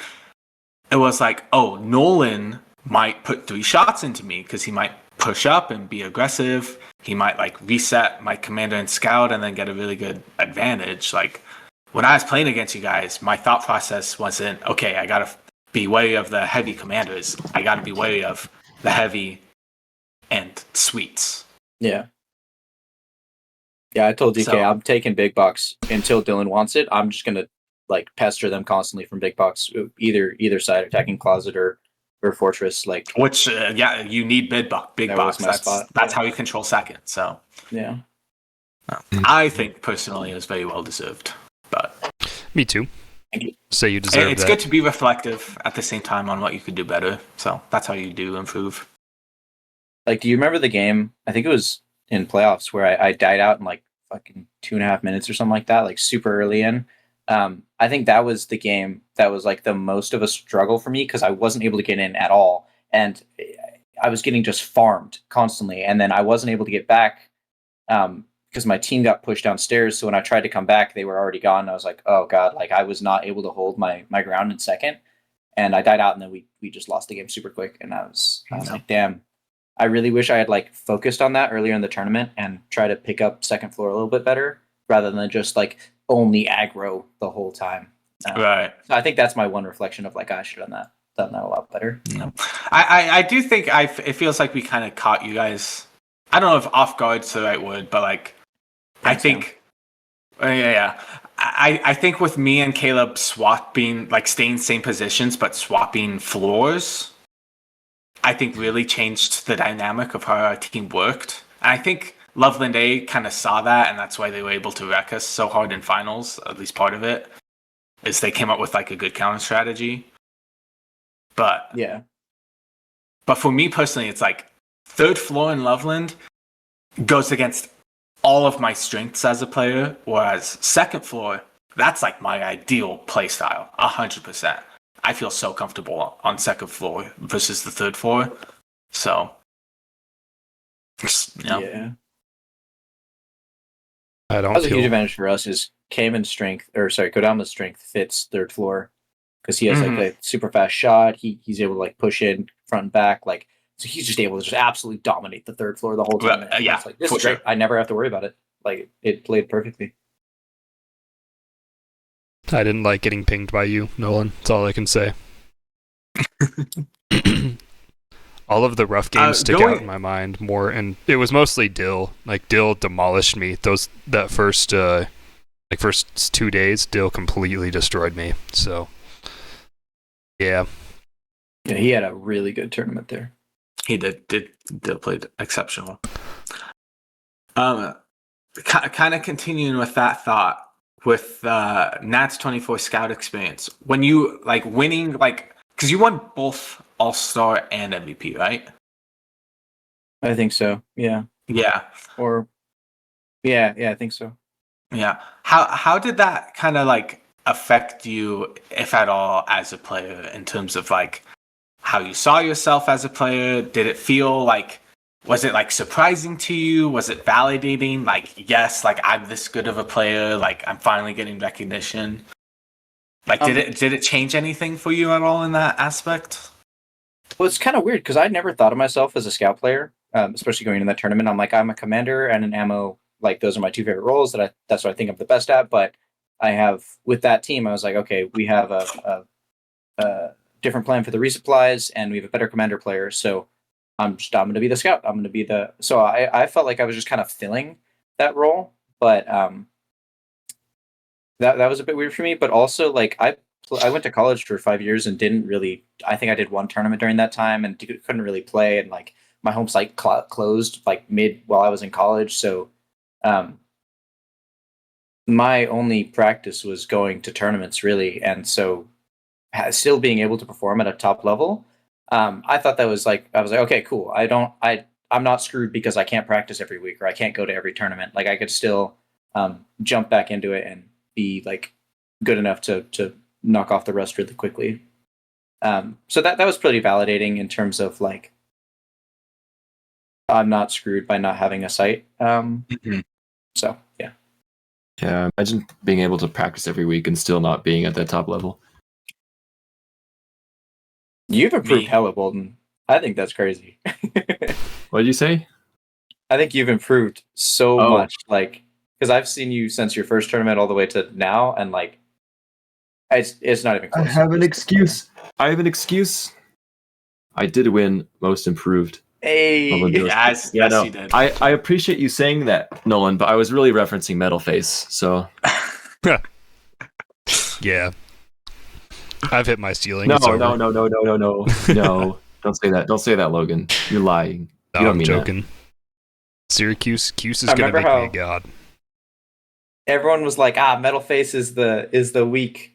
It was like, oh, Nolan might put 3 shots into me because he might push up and be aggressive. He might like reset my commander and scout and then get a really good advantage. Like, when I was playing against you guys, my thought process wasn't, okay, I got to be wary of the heavy commanders. I got to be wary of the heavy and sweets. Yeah. Yeah, I told DK I'm taking big box until Dylan wants it. I'm just going to like pester them constantly from big box, either side, attacking closet or or Fortress. Like, which you need big That box. was my spot. That's how you control second. So yeah, I think personally it was very well deserved. But Me too. Thank you. So you deserve it's that. good to be reflective at the same time on what you could do better. So that's how you do improve. like, do you remember the game? I think it was in playoffs where I died out in like fucking 2.5 minutes or something like that, like super early in. I think that was the game that was like the most of a struggle for me because I wasn't able to get in at all, and I was getting just farmed constantly, and then I wasn't able to get back because my team got pushed downstairs. So when I tried to come back, they were already gone. And I was like, oh god, like I was not able to hold my ground in second, and I died out, and then we just lost the game super quick, and I was like, damn. I really wish I had like focused on that earlier in the tournament and try to pick up second floor a little bit better rather than just like only aggro the whole time. Right. So I think that's my one reflection of like I should have done that a lot better. No. I do think it feels like we kind of caught you guys. I don't know if off guard's the right word, but like I think I think with me and Caleb swapping, like staying same positions but swapping floors, I think really changed the dynamic of how our team worked. And I think Loveland A kind of saw that, and that's why they were able to wreck us so hard in finals. At least part of it is they came up with like a good counter strategy. But for me personally, it's like third floor in Loveland goes against all of my strengths as a player, whereas second floor, that's like my ideal play style, 100%. I feel so comfortable on second floor versus the third floor. So, Yeah. I don't That was a feel huge advantage for us is Cayman's strength, or sorry, Kodama's strength fits third floor because he has like a super fast shot. He's able to like push in front and back, like so he's just able to just absolutely dominate the third floor the whole time. Yeah, it's like this for is great. sure. I never have to worry about it. Like it played perfectly. I didn't like getting pinged by you, Nolan. That's all I can say. All of the rough games stick out in my mind more, and it was mostly Dill. Like Dill demolished me. That first 2 days, Dill completely destroyed me. So, yeah. Yeah, he had a really good tournament there. He did played exceptional. Kind of continuing with that thought with Nats 24 Scout experience. When you like winning, like because you won both All-Star and MVP, right? I think so. Yeah. Yeah. Or yeah, I think so. Yeah. How did that kind of like affect you, if at all, as a player in terms of like how you saw yourself as a player? Did it feel like, was it like surprising to you? Was it validating? Like, yes, like I'm this good of a player. Like I'm finally getting recognition. Like, did it change anything for you at all in that aspect? Well, it's kind of weird because I never thought of myself as a scout player, especially going into that tournament. I'm like, I'm a commander and an ammo. Like those are my two favorite roles. That's what I think I'm the best at. But I have with that team, I was like, okay, we have a different plan for the resupplies, and we have a better commander player. So I'm going to be the scout. I'm going to be so I felt like I was just kind of filling that role, but that was a bit weird for me. But also like I went to college for 5 years and didn't really. I think I did one tournament during that time and couldn't really play. And like my home site closed like mid while I was in college, so my only practice was going to tournaments really, and so still being able to perform at a top level. I thought that was like I was like, okay, cool. I'm not screwed because I can't practice every week or I can't go to every tournament. Like I could still jump back into it and be like good enough to knock off the rust really quickly. So that was pretty validating in terms of like I'm not screwed by not having a site. So yeah. Yeah, imagine being able to practice every week and still not being at that top level. You've improved hella, Bolden. I think that's crazy. What did you say? I think you've improved so much, like because I've seen you since your first tournament all the way to now, and like it's not even close. I have an excuse. I did win most improved. Hey, yes, you did. I appreciate you saying that, Nolan, but I was really referencing Metal Face, so yeah. I've hit my ceiling. No, It's over. no. No. Don't say that. Don't say that, Logan. You're lying. No, You don't I'm mean joking. Syracuse is I going to remember make me a god. Everyone was like, Metal Face is the weak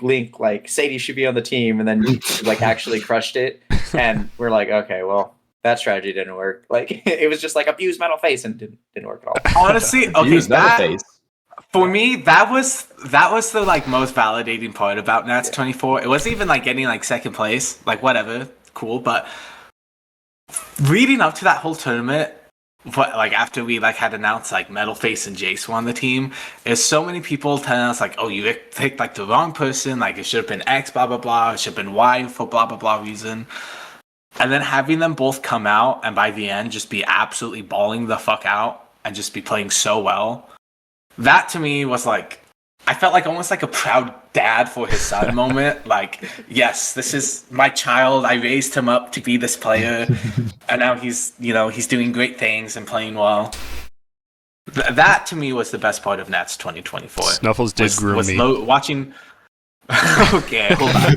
link. Like Sadie should be on the team, and then like actually crushed it. And we're like, okay, well, that strategy didn't work. Like it was just like abuse Metal Face and didn't work at all. Honestly, okay, Use that face. for me, that was the like most validating part about Nats 24. It wasn't even like getting like second place, like whatever, cool. But leading up to that whole tournament, like after we like had announced like Metal Face and Jace were on the team, there's so many people telling us like, oh, you picked like the wrong person, like it should have been X, blah blah blah, it should have been Y for blah blah blah reason. And then having them both come out and by the end just be absolutely balling the fuck out and just be playing so well. That to me was like, I felt like almost like a proud dad for his son moment. Like, yes, this is my child. I raised him up to be this player. And now he's doing great things and playing well. That to me was the best part of Nats 2024. Snuffles did groom me. Watching. Okay, hold on.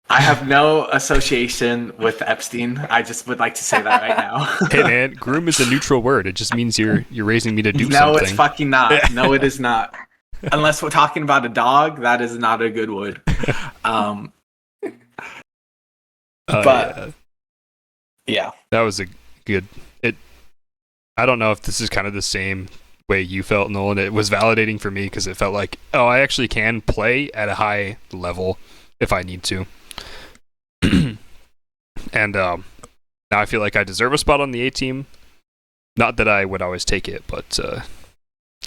I have no association with Epstein. I just would like to say that right now. Hey man, groom is a neutral word. It just means you're raising me to do something. No, it's fucking not. No, it is not. Unless we're talking about a dog, that is not a good word. But yeah, that was a good. I don't know if this is kind of the same way you felt, Nolan. It was validating for me because it felt like, oh, I actually can play at a high level if I need to. And now I feel like I deserve a spot on the A team. Not that I would always take it, but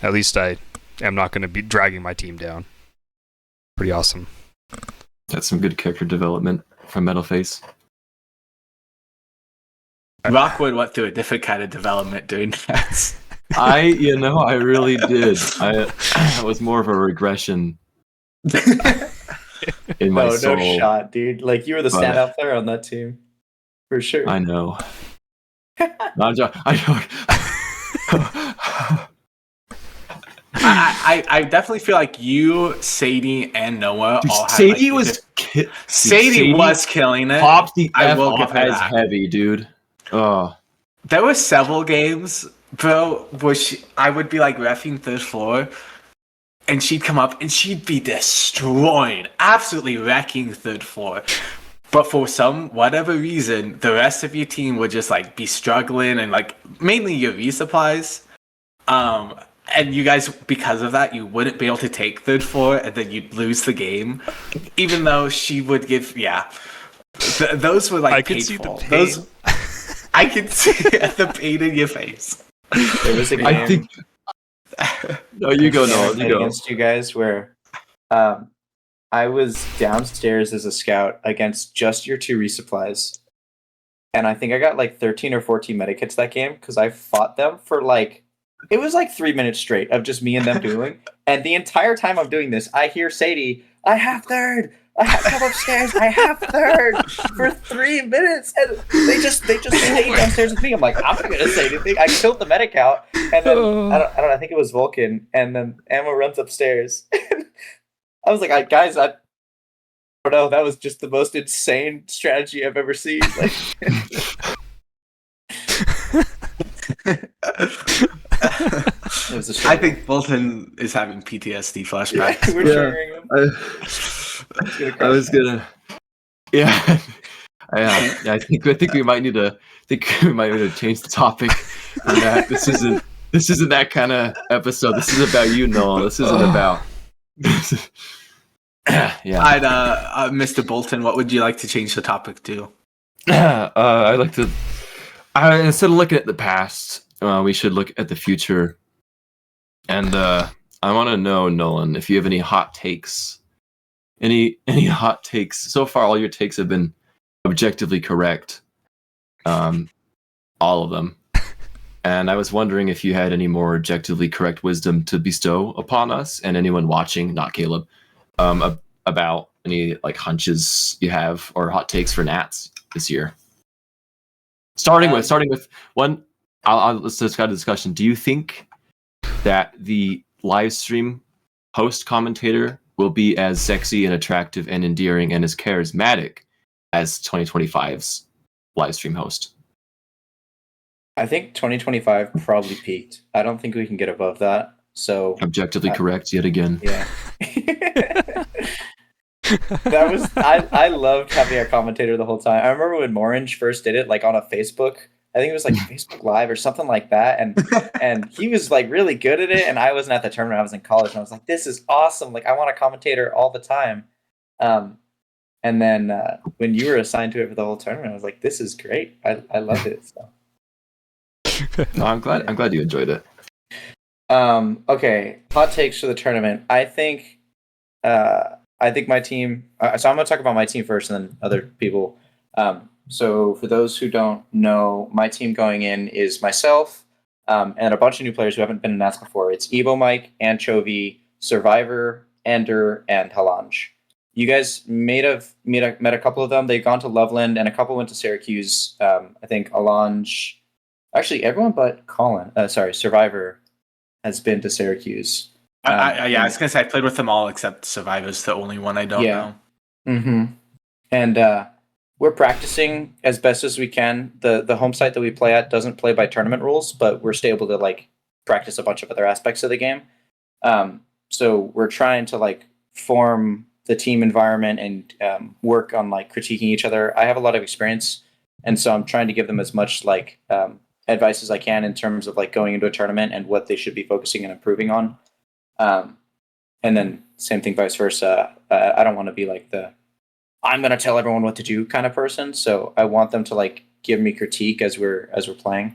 at least I am not going to be dragging my team down. Pretty awesome. That's some good character development from Metal Face. Rockwood went through a different kind of development doing that. I really did. I was more of a regression in my soul. No shot, dude. Like you were the standout player on that team, for sure. I know. I definitely feel like you, Sadie, and Noah all had Sadie like, was Sadie was killing it. Pops the I F will give off her as that. heavy, dude. Oh. There were several games, bro, where I would be like reffing third floor, and she'd come up and she'd be destroying, absolutely wrecking third floor. But for whatever reason, the rest of your team would just like be struggling and like mainly your resupplies. And you guys, because of that, you wouldn't be able to take third floor, and then you'd lose the game. Even though she would give, those were like I could see the pain. Those, I could see the pain in your face. There was a game. I think. No, you go, Nolan. You go. Against you guys, where I was downstairs as a scout against just your 2 resupplies, and I think I got like 13 or 14 medikits that game because I fought them for like. It was like 3 minutes straight of just me and them dueling. And the entire time I'm doing this, I hear Sadie, I have third. I have come upstairs. I have third for 3 minutes. And they just stayed downstairs with me. I'm like, I'm not going to say anything. I killed the medic out. And then, I don't know, I think it was Vulcan. And then Emma runs upstairs. I was like, guys, I don't know. That was just the most insane strategy I've ever seen. Like, I think Bolton is having PTSD flashbacks. we're sharing him. I was gonna. Yeah. I think we might need to. Change the topic. On that. This isn't that kind of episode. This is about you, Noel. This isn't about. Yeah. Mr. Bolton, what would you like to change the topic to? I'd like to. Instead of looking at the past, we should look at the future. And I want to know, Nolan, if you have any hot takes. Any hot takes? So far, all your takes have been objectively correct. All of them. And I was wondering if you had any more objectively correct wisdom to bestow upon us and anyone watching, not Caleb, about any like hunches you have or hot takes for Nats this year. Starting with one, let's just have a discussion. Do you think that the live stream host commentator will be as sexy and attractive and endearing and as charismatic as 2025's live stream host? I think 2025 probably peaked. I don't think we can get above that. So Objectively correct yet again. yeah. That was I loved having a commentator the whole time. I remember when Morange first did it, like on a Facebook. I think it was like Facebook Live or something like that, and he was like really good at it. And I wasn't at the tournament; I was in college, and I was like, "This is awesome! Like, I want a commentator all the time." And then when you were assigned to it for the whole tournament, I was like, "This is great! I love it." So. No, I'm glad you enjoyed it. Okay, hot takes for the tournament. I think my team. So I'm gonna talk about my team first, and then other people. So for those who don't know, my team going in is myself, and a bunch of new players who haven't been announced before. It's Evo Mike, Anchovy, Survivor, Ender, and Halange. You guys met a couple of them. They've gone to Loveland, and a couple went to Syracuse. I think Halange, actually everyone but Colin. Survivor has been to Syracuse. I was gonna say I played with them all except Survivor's the only one I don't know. Mm-hmm. And we're practicing as best as we can. The home site that we play at doesn't play by tournament rules, but we're still able to like practice a bunch of other aspects of the game. So we're trying to like form the team environment and work on like critiquing each other. I have a lot of experience, and so I'm trying to give them as much like advice as I can in terms of like going into a tournament and what they should be focusing and improving on. And then same thing vice versa. I don't want to be like I'm going to tell everyone what to do kind of person. So I want them to like give me critique as we're playing.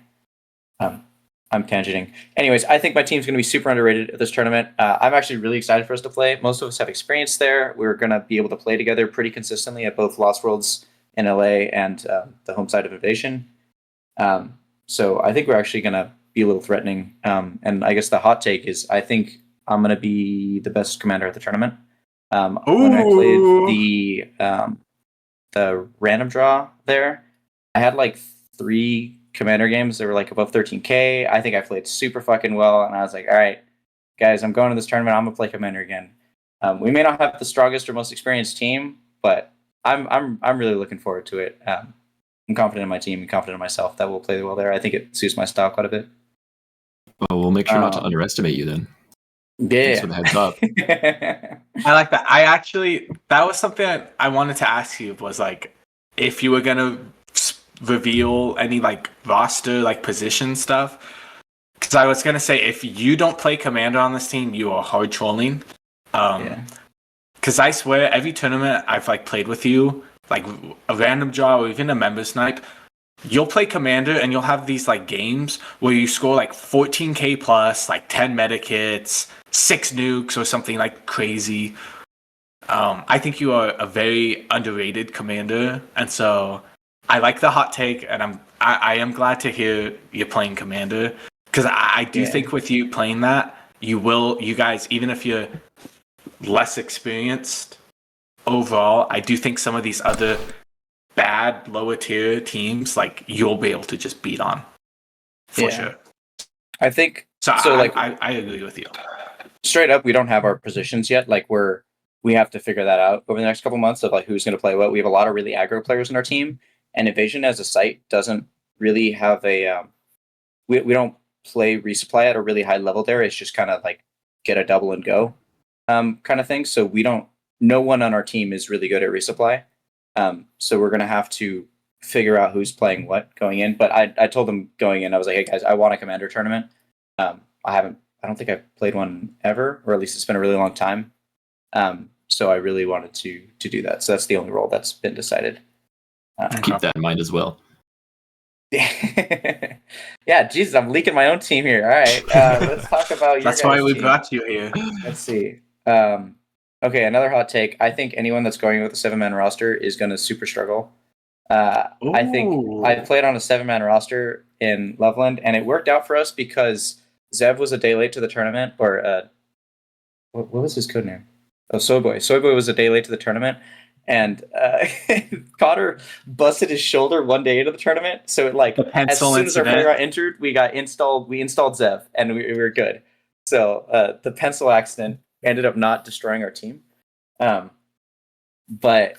I'm tangenting. Anyways, I think my team's going to be super underrated at this tournament. I'm actually really excited for us to play. Most of us have experience there. We're going to be able to play together pretty consistently at both Lost Worlds in LA and the home side of Invasion. So I think we're actually going to be a little threatening. And I guess the hot take is I think I'm going to be the best commander at the tournament. When I played the random draw there, I had like 3 commander games that were like above 13K. I think I played super fucking well, and I was like, all right, guys, I'm going to this tournament. I'm gonna play commander again. We may not have the strongest or most experienced team, but I'm really looking forward to it. I'm confident in my team and confident in myself that we'll play well there. I think it suits my style quite a bit. Well, we'll make sure not to underestimate you then. Yeah. Thanks for the heads up. I like that. That was something I wanted to ask you was like, if you were going to reveal any like roster, like position stuff. Because I was going to say, if you don't play commander on this team, you are hard trolling. Because I swear, every tournament I've like played with you, like a random draw or even a member snipe, you'll play commander and you'll have these like games where you score like 14k plus, like 10 meta kits, 6 nukes or something like crazy. I think you are a very underrated commander, and so I like the hot take, and I am glad to hear you're playing commander, because I do think with you playing that, you guys, even if you're less experienced overall, I do think some of these other bad lower tier teams, like, you'll be able to just beat on for sure. I think so. I agree with you. Straight up, we don't have our positions yet. Like we have to figure that out over the next couple months of like who's going to play what. We have a lot of really aggro players in our team, and Invasion as a site doesn't really have a. We don't play resupply at a really high level there. It's just kind of like get a double and go, kind of thing. So we don't. No one on our team is really good at resupply. So we're gonna have to figure out who's playing what going in. But I told them going in, I was like, hey guys, I want a commander tournament. I don't think I've played one ever, or at least it's been a really long time. So I really wanted to do that. So that's the only role that's been decided. Keep that in mind as well. Yeah, Jesus, I'm leaking my own team here. All right, let's talk about your That's why we team. brought you here. Let's see. Okay, another hot take. I think anyone that's going with a 7-man roster is going to super struggle. I think I played on a 7-man roster in Loveland, and it worked out for us because Zev was a day late to the tournament, or what was his code name? Oh, Soyboy. Soyboy was a day late to the tournament, and Cotter busted his shoulder one day into the tournament. So it like as soon as our player got injured, we installed Zev, and we were good. So the pencil accident ended up not destroying our team. But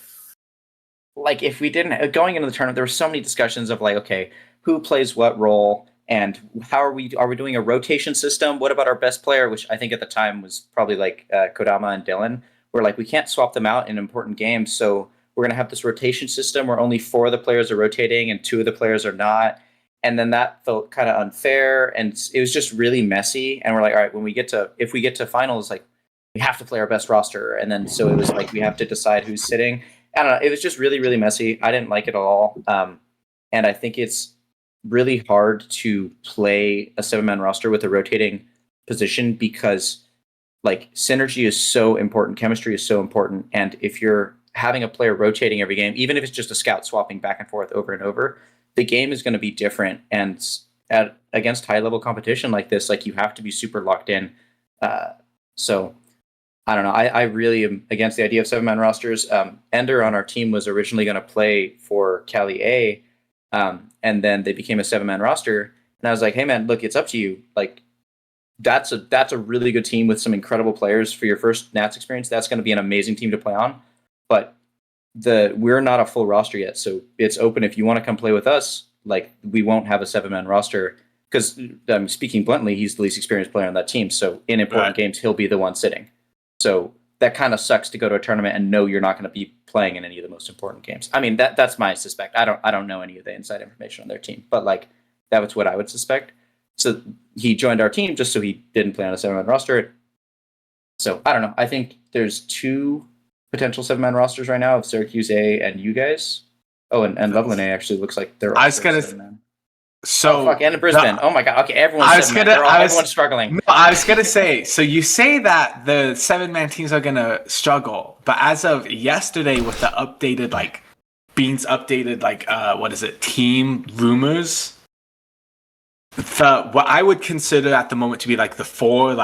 like, if we didn't going into the tournament, there were so many discussions of like, okay, who plays what role, and how are we doing a rotation system? What about our best player, which I think at the time was probably like Kodama and Dylan. We're like, we can't swap them out in important games, so we're going to have this rotation system where only 4 of the players are rotating and 2 of the players are not. And then that felt kind of unfair, and it was just really messy. And we're like, all right, if we get to finals, like, we have to play our best roster. And then so it was like, we have to decide who's sitting. I don't know. It was just really, really messy. I didn't like it at all. And I think it's really hard to play a 7-man roster with a rotating position because like synergy is so important. Chemistry is so important. And if you're having a player rotating every game, even if it's just a scout swapping back and forth over and over, the game is going to be different. And against high level competition like this, like, you have to be super locked in. So I don't know. I really am against the idea of 7-man rosters. Ender on our team was originally going to play for Cali A, and then they became a 7-man roster. And I was like, hey man, look, it's up to you. Like, that's a really good team with some incredible players for your first Nats experience. That's going to be an amazing team to play on. But we're not a full roster yet, so it's open. If you want to come play with us, like, we won't have a 7-man roster because, speaking bluntly, he's the least experienced player on that team. So in important games, he'll be the one sitting. So that kind of sucks to go to a tournament and know you're not going to be playing in any of the most important games. I mean, that's my suspect. I don't know any of the inside information on their team, but like, that was what I would suspect. So he joined our team just so he didn't play on a 7-man roster. So I don't know. I think there's 2 potential 7-man rosters right now of Syracuse A and you guys. Oh, and Loveland A actually looks like they're. I was gonna. 7-man. So and Brisbane. Oh my god. Okay, everyone's everyone's struggling. No, I was gonna say. So you say that the 7-man teams are gonna struggle, but as of yesterday, with the updated Beans updated what is it? Team rumors. What I would consider at the moment to be like the 4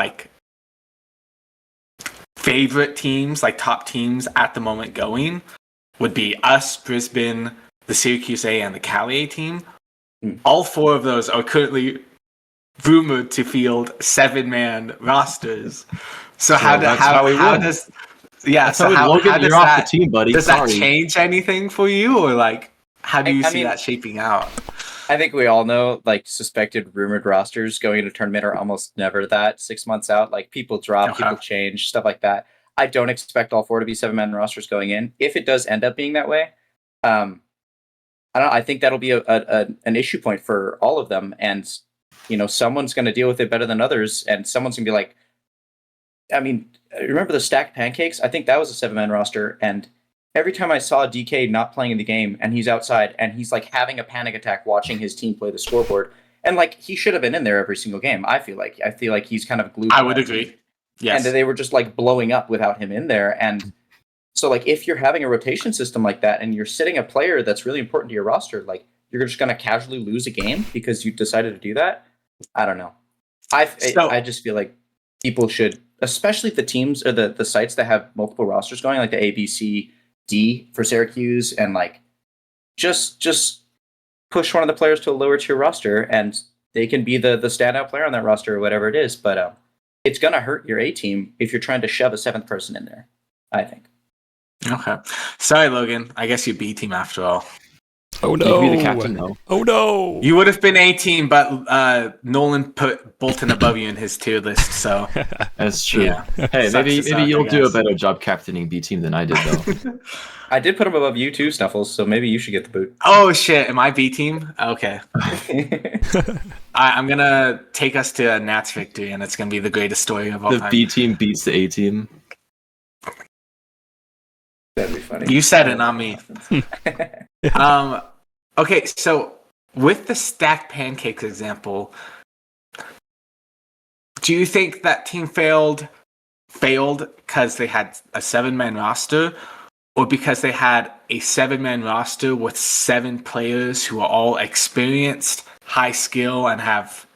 favorite teams, like top teams at the moment going, would be us, Brisbane, the Syracuse A, and the Cali A team. All 4 of those are currently rumored to field 7-man rosters. So how does the team, buddy. Does that change anything for you, or like, how do you see that shaping out? I think we all know, like, suspected rumored rosters going into tournament are almost never that 6 months out. Like, people drop, people change, stuff like that. I don't expect all 4 to be 7-man rosters going in. If it does end up being that way, I think that'll be an issue point for all of them. And, someone's going to deal with it better than others. And someone's going to be like, I mean, remember the stacked pancakes? I think that was a 7-man roster. And every time I saw DK not playing in the game and he's outside and he's like having a panic attack watching his team play the scoreboard, and like, he should have been in there every single game. I feel like he's kind of glued. I would agree. Yes. And they were just like blowing up without him in there. And so like, if you're having a rotation system like that and you're sitting a player that's really important to your roster, like, you're just going to casually lose a game because you decided to do that. I don't know. I just feel like people should, especially the teams or the sites that have multiple rosters going, like the A, B, C, D for Syracuse, and like, just push one of the players to a lower tier roster and they can be the standout player on that roster or whatever it is. But it's going to hurt your A team if you're trying to shove a 7th person in there, I think. Okay. Sorry, Logan. I guess you B team after all. Oh no! You'd be the captain, though. Oh no! You would have been A team, but Nolan put Bolton above you in his tier list, so that's true. Yeah. Hey, maybe you'll do a better job captaining B team than I did, though. I did put him above you too, Snuffles. So maybe you should get the boot. Oh shit! Am I B team? Okay. I'm gonna take us to a Nats victory, and it's gonna be the greatest story of all time. The B team beats the A team. That'd be funny. You said it, not me. Okay, so with the stacked pancakes example, do you think that team failed because they had a 7-man roster, or because they had a 7-man roster with 7 players who are all experienced, high skill, and have,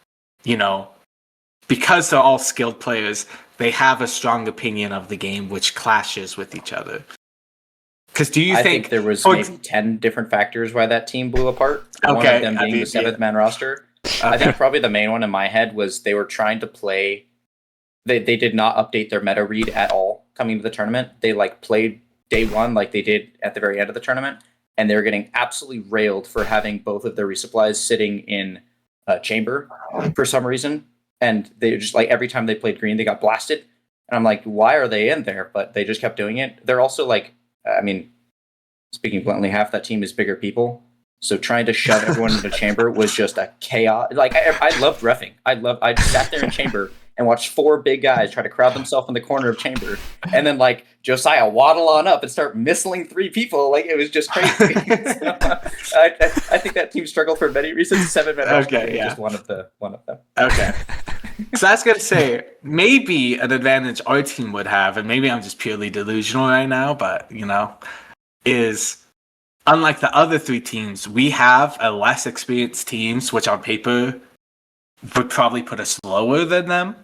because they're all skilled players, they have a strong opinion of the game which clashes with each other? Because do you think there was maybe 10 different factors why that team blew apart? One of them being the 7th-man roster. I think probably the main one in my head was they were trying to play. They did not update their meta read at all. coming to the tournament, they like played day one like they did at the very end of the tournament, and they're getting absolutely railed for having both of their resupplies sitting in a chamber for some reason. And they just like every time they played green, they got blasted. And I'm like, why are they in there? But they just kept doing it. They're also like, I mean, speaking bluntly, half that team is bigger people. So trying to shove everyone into the chamber was just a chaos. Like I loved reffing. I sat there in chamber and watched 4 big guys try to crowd themselves in the corner of chamber, and then like Josiah waddle on up and start missling 3 people. Like it was just crazy. So, I think that team struggled for many reasons. 7-man Okay, yeah. just one of them. Okay. So I was going to say, maybe an advantage our team would have, and maybe I'm just purely delusional right now, but, is unlike the other 3 teams, we have a less experienced teams, which on paper would probably put us lower than them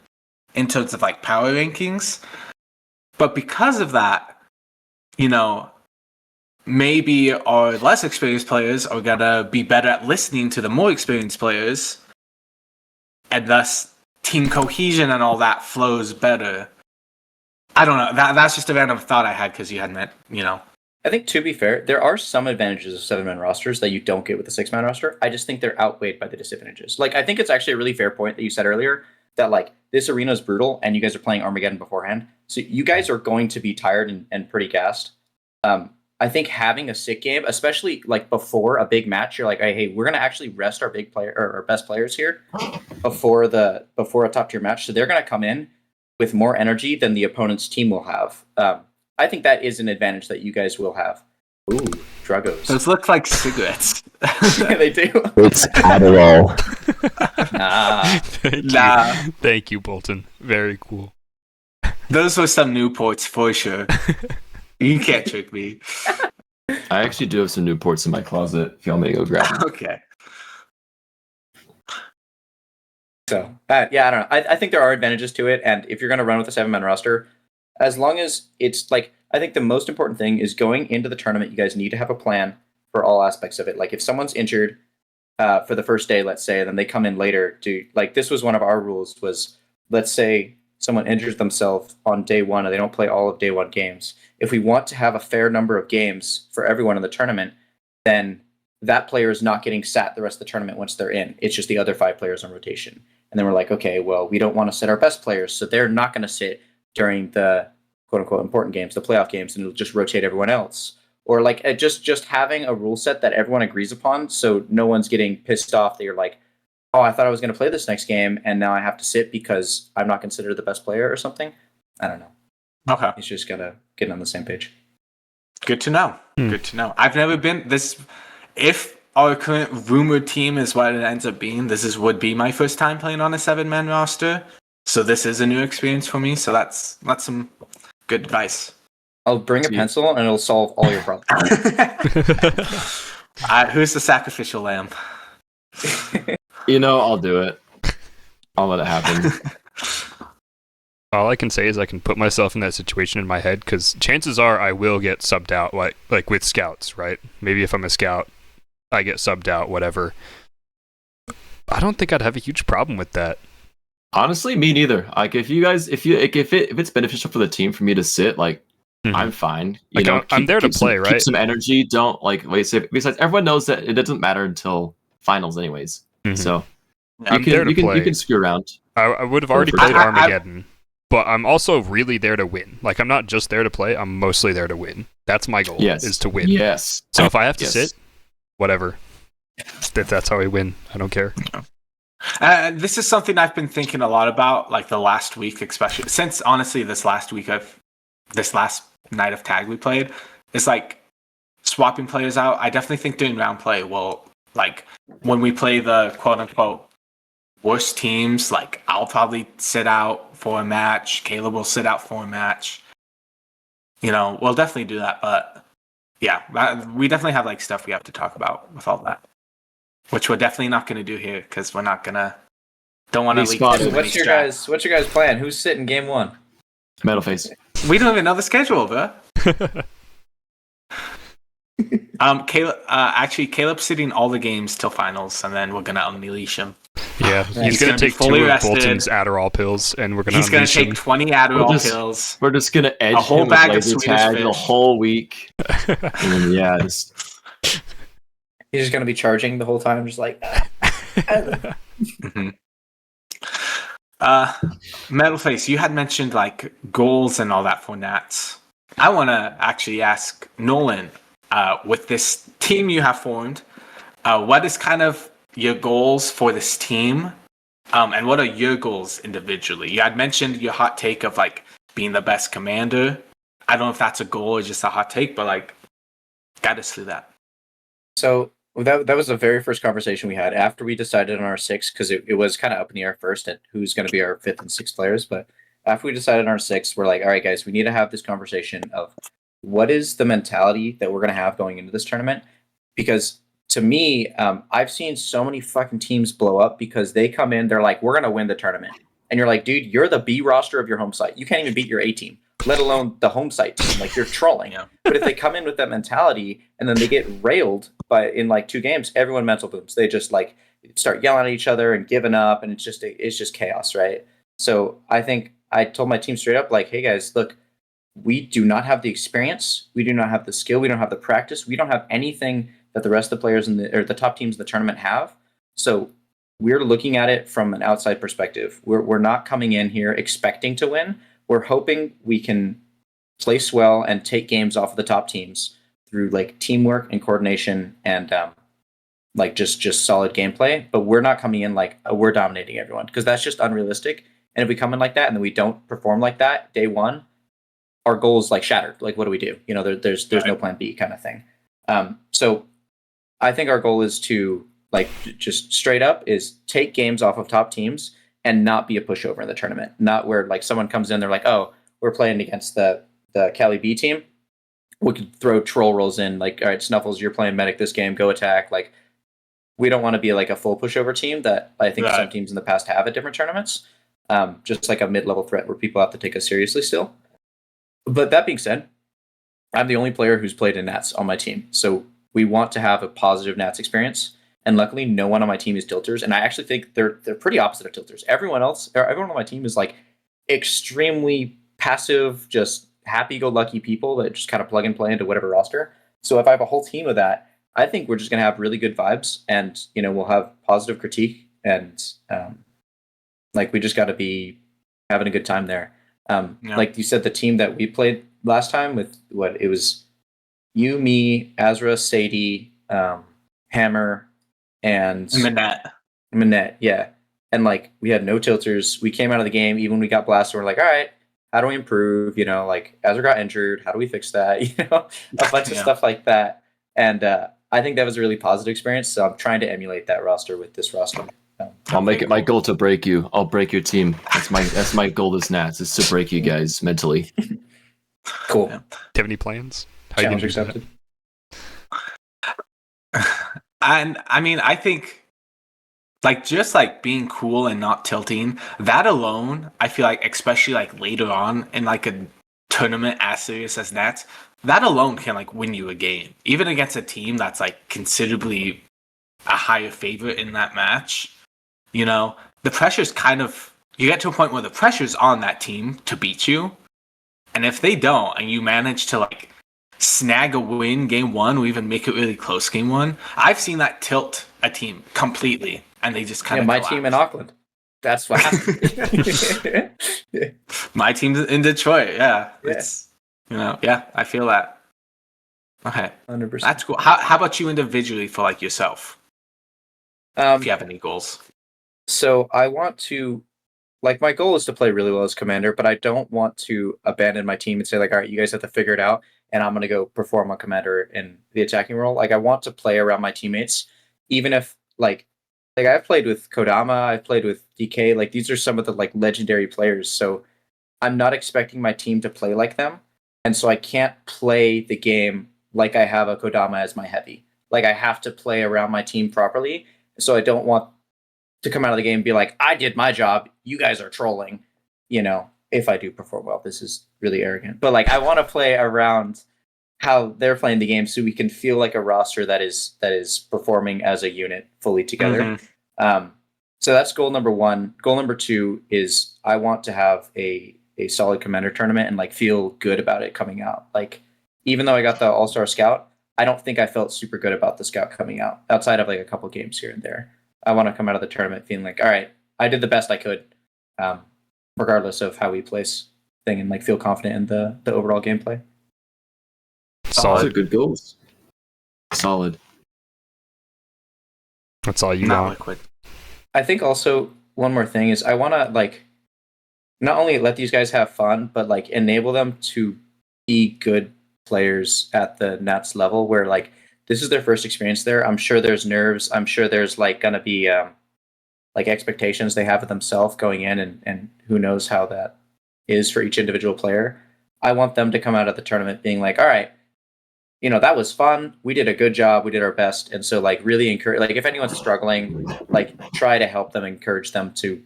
in terms of like power rankings. But because of that, maybe our less experienced players are going to be better at listening to the more experienced players, and thus team cohesion and all that flows better. I don't know. That's just a random thought I had because you hadn't, I think, to be fair, there are some advantages of 7-man rosters that you don't get with the 6-man roster. I just think they're outweighed by the disadvantages. Like, I think it's actually a really fair point that you said earlier that, like, this arena is brutal and you guys are playing Armageddon beforehand. So you guys are going to be tired and pretty gassed. I think having a sick game, especially, like, before a big match, you're like, hey, we're going to actually rest our big player or our best players here before a top-tier match. So they're going to come in with more energy than the opponent's team will have. I think that is an advantage that you guys will have. Ooh, druggos. Those look like cigarettes. Yeah, they do. It's Adderall. Thank you, Bolton. Very cool. Those were some Newports for sure. You can't trick me. I actually do have some Newports in my closet if y'all may go grab them. Okay. So, yeah, I don't know. I think there are advantages to it, and if you're going to run with a 7-man roster, as long as it's like, I think the most important thing is going into the tournament, you guys need to have a plan for all aspects of it. Like if someone's injured for the first day, let's say, and then they come in later to, like, this was one of our rules was, let's say someone injures themselves on day 1 and they don't play all of day 1 games. If we want to have a fair number of games for everyone in the tournament, then that player is not getting sat the rest of the tournament once they're in. It's just the other 5 players on rotation. And then we're like, okay, well, we don't want to sit our best players, so they're not going to sit during the quote-unquote important games, the playoff games, and it'll just rotate everyone else. Or like just having a rule set that everyone agrees upon, so no one's getting pissed off that you're like, oh, I thought I was going to play this next game, and now I have to sit because I'm not considered the best player or something. I don't know. Okay. It's just got to get on the same page. Good to know. Good to know. I've never been this. If our current rumored team is what it ends up being, would be my first time playing on a 7-man roster. So this is a new experience for me. So that's some good advice. I'll bring a pencil and it'll solve all your problems. Who's the sacrificial lamb? I'll do it. I'll let it happen. All I can say is I can put myself in that situation in my head because chances are I will get subbed out, like with scouts, right? Maybe if I'm a scout, I get subbed out, whatever. I don't think I'd have a huge problem with that. Honestly, me neither. Like, if it's beneficial for the team for me to sit, like, I'm fine. I'm there to play, right? Keep some energy. Don't besides, everyone knows that it doesn't matter until finals, anyways. Mm-hmm. So I'm there to play. You can screw around. I would have already played Armageddon, but I'm also really there to win. Like, I'm not just there to play. I'm mostly there to win. That's my goal. Yes. Is to win. Yes. So if I have to sit, whatever. If that's how we win, I don't care. This is something I've been thinking a lot about, like the last week, especially since honestly this last night of tag we played, is like swapping players out. I definitely think during round play, like when we play the quote unquote worst teams, like I'll probably sit out for a match. Caleb will sit out for a match. We'll definitely do that. But yeah, we definitely have like stuff we have to talk about with all that. Which we're definitely not going to do here because we're not gonna. Don't want to leak. What's your guys' plan? Who's sitting game 1? Metal face. We don't even know the schedule, bro. Caleb's sitting all the games till finals, and then we're gonna unleash him. Yeah, he's gonna take 2 of Bolton's Adderall pills, and we're gonna. He's gonna take 20 Adderall pills. We're just gonna edge a whole him bag with of laser Swedish tag fish the whole week. And then, yeah, he's just gonna be charging the whole time, just like. Mm-hmm. Metalface, you had mentioned like goals and all that for Nats. I want to actually ask Nolan, with this team you have formed, what is kind of your goals for this team, and what are your goals individually? You had mentioned your hot take of like being the best commander. I don't know if that's a goal or just a hot take, but like, guide us through that. So that was the very first conversation we had after we decided on our 6, because it was kind of up in the air first at who's going to be our 5th and 6th players. But after we decided on our 6, we're like, all right, guys, we need to have this conversation of what is the mentality that we're going to have going into this tournament. Because to me, I've seen so many fucking teams blow up because they come in, they're like, we're going to win the tournament. And you're like, dude, you're the B roster of your home site. You can't even beat your A team, let alone the home site team. Like, you're trolling. Yeah. But if they come in with that mentality and then they get railed in like 2 games, everyone mental booms. They just like start yelling at each other and giving up, and it's just chaos, right? So I think I told my team straight up, like, hey guys, look, we do not have the experience, we do not have the skill, we don't have the practice, we don't have anything that the rest of the players or the top teams in the tournament have. So we're looking at it from an outside perspective. We're not coming in here expecting to win. We're hoping we can place well and take games off of the top teams through like teamwork and coordination and like just solid gameplay. But we're not coming in like we're dominating everyone, because that's just unrealistic. And if we come in like that and then we don't perform like that day one, our goal is like shattered. Like, what do we do? You know, there's right. No plan B kind of thing. So I think our goal is to like just straight up is take games off of top teams and not be a pushover in the tournament. Not where like someone comes in, they're like, oh, we're playing against the Cali B team. We could throw troll rolls in, like, all right, Snuffles, you're playing medic this game, go attack. Like, we don't want to be like a full pushover team that I think some teams in the past have at different tournaments. Just like a mid-level threat where people have to take us seriously still. But that being said, I'm the only player who's played in Nats on my team. So we want to have a positive Nats experience. And luckily, no one on my team is tilters. And I actually think they're pretty opposite of tilters. Everyone on my team is like extremely passive, just happy-go-lucky people that just kind of plug and play into whatever roster. So if I have a whole team of that, I think we're just going to have really good vibes, and you know, we'll have positive critique, and like we just got to be having a good time there. Like you said, the team that we played last time with it was you, me, Azra, Sadie, Hammer, and Manette, yeah. And like we had no tilters. We came out of the game, even when we got blasted, we're like, all right, how do we improve? You know, like Azra got injured, how do we fix that? You know, a bunch of stuff like that. And I think that was a really positive experience. So I'm trying to emulate that roster with this roster. I'll make it my goal to break you. I'll break your team. That's my goal this Nats, is to break you guys mentally. Cool. Do you have any plans? How Challenge accepted. And I mean, I think like just like being cool and not tilting, that alone, I feel like, especially like later on in like a tournament as serious as Nats, that alone can like win you a game, even against a team that's like considerably a higher favorite in that match. You know, the pressure's kind of, you get to a point where the pressure's on that team to beat you. And if they don't, and you manage to like snag a win game one, or even make it really close game one, I've seen that tilt a team completely, and they just kind of my team in Auckland. That's what happened. My team's in Detroit. Yeah. It's, you know, yeah, I feel that. Okay. 100%. That's cool. How about you individually for like yourself? If you have any goals. So I want to, like, my goal is to play really well as commander, but I don't want to abandon my team and say like, all right, you guys have to figure it out, and I'm going to go perform on commander in the attacking role. Like, I want to play around my teammates, even if like I've played with Kodama, I've played with DK, like these are some of the like legendary players. So I'm not expecting my team to play like them. And so I can't play the game like I have a Kodama as my heavy. Like, I have to play around my team properly. So I don't want to come out of the game and be like, I did my job, you guys are trolling, you know, if I do perform well. This is really arrogant. But like, I want to play around how they're playing the game so we can feel like a roster that is performing as a unit fully together. So that's goal number 1. Goal number 2 is I want to have a solid commander tournament and like feel good about it coming out. Like even though I got the All-Star Scout, I don't think I felt super good about the Scout coming out outside of like a couple games here and there. I want to come out of the tournament feeling like, all right, I did the best I could, regardless of how we place thing, and like feel confident in the overall gameplay. Those are good goals. Solid. That's all you Not want. liquid. I think also one more thing is I want to like not only let these guys have fun, but like enable them to be good players at the Nats level where like this is their first experience there. I'm sure there's nerves. I'm sure there's like going to be like expectations they have of themselves going in, and who knows how that is for each individual player. I want them to come out of the tournament being like, all right, you know, that was fun. We did a good job. We did our best. And so like really encourage, like if anyone's struggling, like try to help them, encourage them to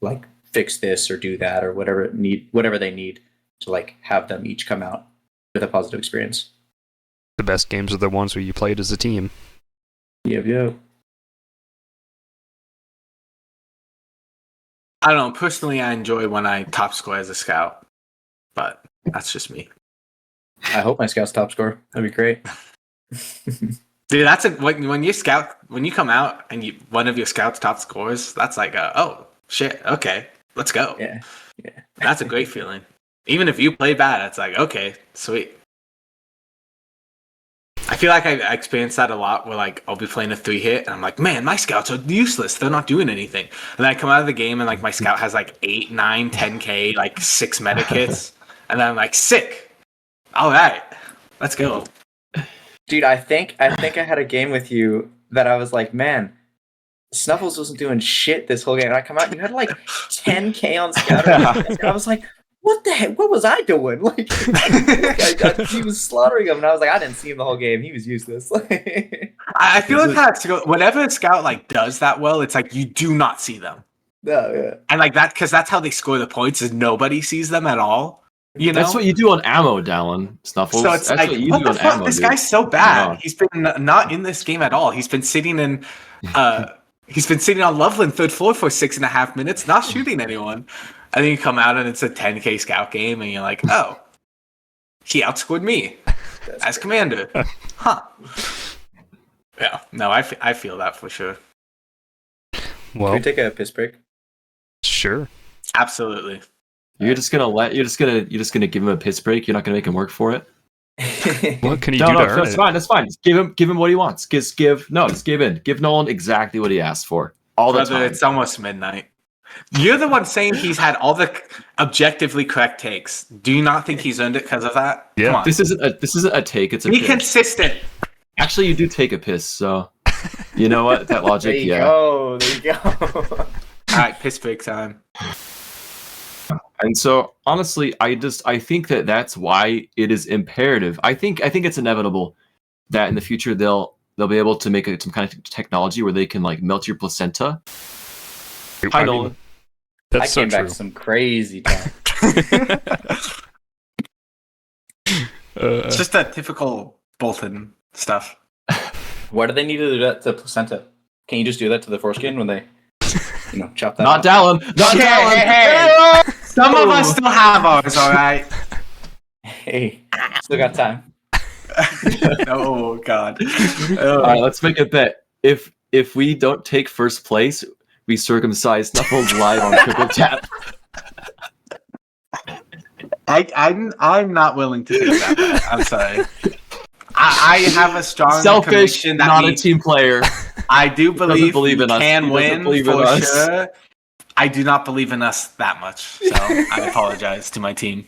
like fix this or do that or whatever they need to like have them each come out with a positive experience. The best games are the ones where you played as a team. Yep. I don't know. Personally, I enjoy when I top score as a scout, but that's just me. I hope my scout's top score. That'd be great. Dude, that's when you come out and one of your scouts top scores, that's like oh shit, okay, let's go. Yeah. That's a great feeling. Even if you play bad, it's like, okay, sweet. I feel like I experienced that a lot where like I'll be playing a 3-hit and I'm like, man, my scouts are useless. They're not doing anything. And then I come out of the game and like my scout has like 8, 9, 10k, like 6 meta kits. And then I'm like, sick. All right, let's go. Dude, I think I had a game with you that I was like, man, Snuffles wasn't doing shit this whole game. And I come out and you had like 10k on scout. And I was like, what the heck? What was I doing? Like, he was slaughtering him, and I was like, I didn't see him the whole game. He was useless. I feel like that's whenever a scout like does that well, it's like you do not see them. No, yeah. And like that, because that's how they score the points, is nobody sees them at all. You know? That's what you do on ammo, Dallin. Snuffles. So it's that's like, what the fuck? ammo, This dude. guy's so bad. No. He's been not in this game at all. He's been sitting in he's been sitting on Loveland 3rd floor for 6.5 minutes, not shooting anyone. And then you come out and it's a 10k scout game, and you're like, oh, he outscored me as commander. Huh. Yeah, no, I feel that for sure. Can Well, we take a piss break? sure. Absolutely. You're just gonna give him a piss break. You're not gonna make him work for it. What can you No, do no, to earn that's it? fine. That's fine. Just give him what he wants. Just give in. Give Nolan exactly what he asked for all the Brother, time. it's almost midnight. You're the one saying he's had all the objectively correct takes. Do you not think he's earned it because of that? Yeah. Come on. This isn't a take. It's a Be piss. consistent. Actually, you do take a piss, so you know what? That logic, There you yeah. go. There you go. All right, piss break time. And so, honestly, I think that's why it is imperative. I think it's inevitable that in the future they'll be able to make some kind of technology where they can like melt your placenta. Hi, I mean, Nolan. that's I so came back true. some crazy time. It's just that typical Bolton stuff. Why do they need to do that to placenta? Can you just do that to the foreskin when they, chop that Not off? Dallin. Not Okay, Dallin. hey. Some of us still have ours, all right? Hey, still got time. Oh, God. All right, let's make a bet. If we don't take first place, we circumcise Snuffles live on Triple Tap. I'm not willing to take that bet. I'm sorry. I have a strong Selfish, conviction that not a team player. I do believe, believe we in us. can He doesn't win believe in for us. sure. I do not believe in us that much, so I apologize to my team.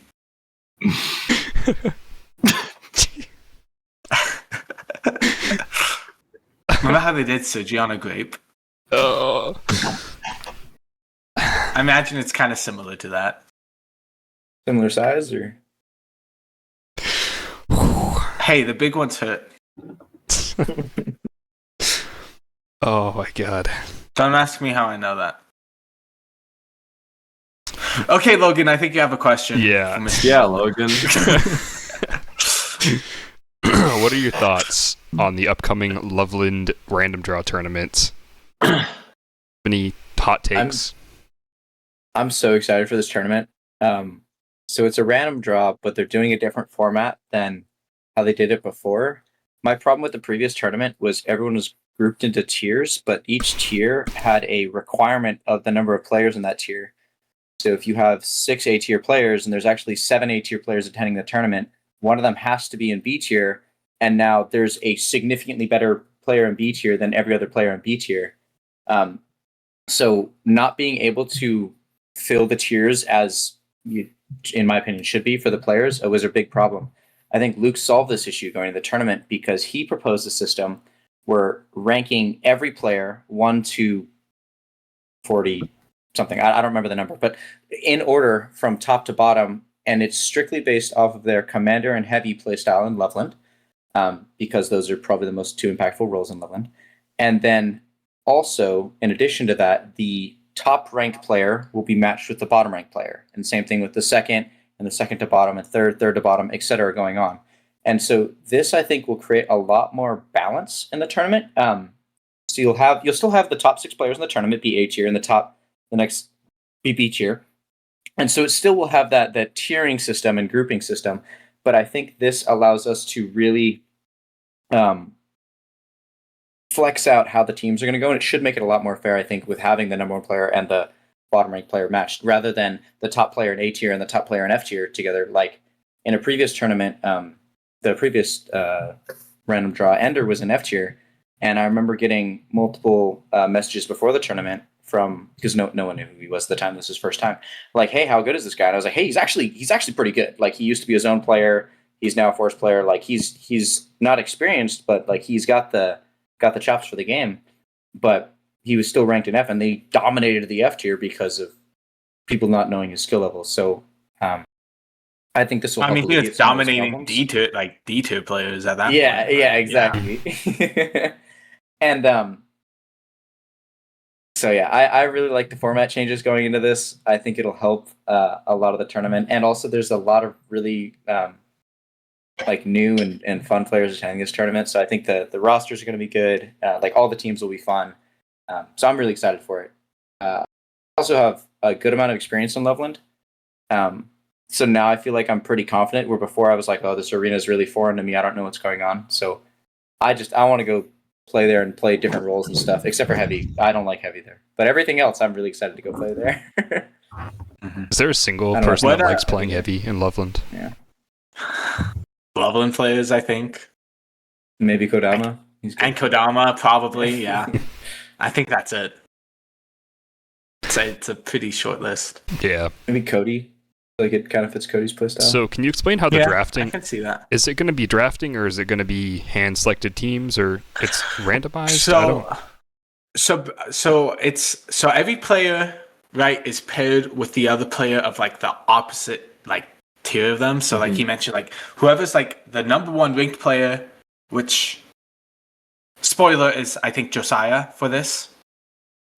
Remember how they did Sergiana Grape? Oh. I imagine it's kind of similar to that. Similar size or? Hey, the big ones hurt. Oh my god. Don't ask me how I know that. Okay, Logan, I think you have a question. Yeah. for Mr. Yeah, Logan. What are your thoughts on the upcoming Loveland random draw tournament? Any hot takes. I'm so excited for this tournament. So it's a random draw, but they're doing a different format than how they did it before. My problem with the previous tournament was everyone was grouped into tiers, but each tier had a requirement of the number of players in that tier. So if you have 6 A tier players and there's actually 7 A tier players attending the tournament, one of them has to be in B tier, and now there's a significantly better player in B tier than every other player in B tier. So not being able to fill the tiers as you, in my opinion, should be for the players, it was a big problem. I think Luke solved this issue going to the tournament because he proposed a system where ranking every player 1 to 40 something. I don't remember the number, but in order from top to bottom, and it's strictly based off of their commander and heavy playstyle in Loveland, because those are probably the most 2 impactful roles in Loveland. And then also, in addition to that, the top ranked player will be matched with the bottom ranked player, and same thing with the second and the second to bottom and third to bottom, etc. going on. And so this, I think, will create a lot more balance in the tournament. So you'll still have the top 6 players in the tournament be A tier, and the next be B tier, and so it still will have that tiering system and grouping system. But I think this allows us to really flex out how the teams are going to go, and it should make it a lot more fair, I think, with having the number 1 player and the bottom ranked player matched, rather than the top player in A tier and the top player in F tier together. Like in a previous tournament, the previous random draw, Ender was in F tier, and I remember getting multiple messages before the tournament from, because no one knew who he was at the time. This was his first time. Like, hey, how good is this guy? And I was like, hey, he's actually pretty good. Like, he used to be a zone player. He's now a force player. Like, he's not experienced, but like he's got the chops for the game. But he was still ranked in F, and they dominated the F tier because of people not knowing his skill level. So I think this will. I mean, he was dominating D tier players at that point. Yeah, exactly. Yeah. And so yeah, I really like the format changes going into this. I think it'll help a lot of the tournament, and also there's a lot of really like new and fun players attending this tournament. So I think the rosters are going to be good. Like all the teams will be fun. So I'm really excited for it. I also have a good amount of experience in Loveland. So now I feel like I'm pretty confident, where before I was like, oh, this arena is really foreign to me. I don't know what's going on. So I want to go play there and play different roles and stuff, except for heavy. I don't like heavy there. But everything else, I'm really excited to go play there. Is there a single person that likes playing heavy in Loveland? Yeah. Loveland players, I think. Maybe Kodama. And Kodama, probably, yeah. I think that's it. It's a pretty short list. Yeah. Maybe Cody. Like it kind of fits Cody's playstyle. So can you explain how the drafting... I can see that. Is it going to be drafting, or is it going to be hand-selected teams, or it's randomized? So every player, right, is paired with the other player of like the opposite like tier of them. So like he mentioned, like whoever's like the number 1 ranked player, which spoiler is I think Josiah for this.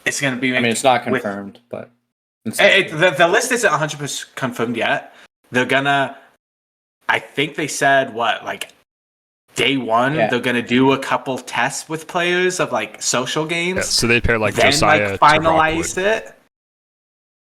It's going to be. I mean, it's not confirmed, but the list isn't 100% confirmed yet. They're gonna. I think they said like day 1 they're gonna do a couple tests with players of like social games. Yeah, so they pair like then, Josiah like finalize it.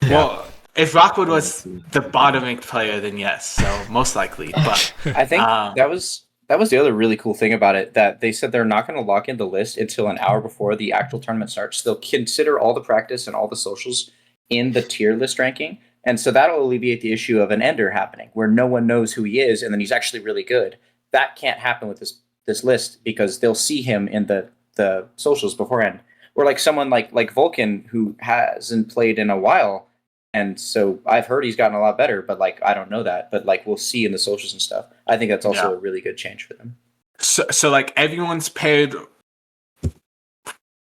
Yeah. Well, if Rockwood was the bottom ranked player, then yes, so most likely. But I think that was the other really cool thing about it, that they said they're not going to lock in the list until an hour before the actual tournament starts. They'll consider all the practice and all the socials in the tier list ranking. And so that'll alleviate the issue of an Ender happening, where no one knows who he is and then he's actually really good. That can't happen with this list, because they'll see him in the socials beforehand. Or like someone like Vulcan, who hasn't played in a while, and so I've heard he's gotten a lot better, but like I don't know that. But like we'll see in the socials and stuff. I think that's also a really good change for them. So like everyone's paired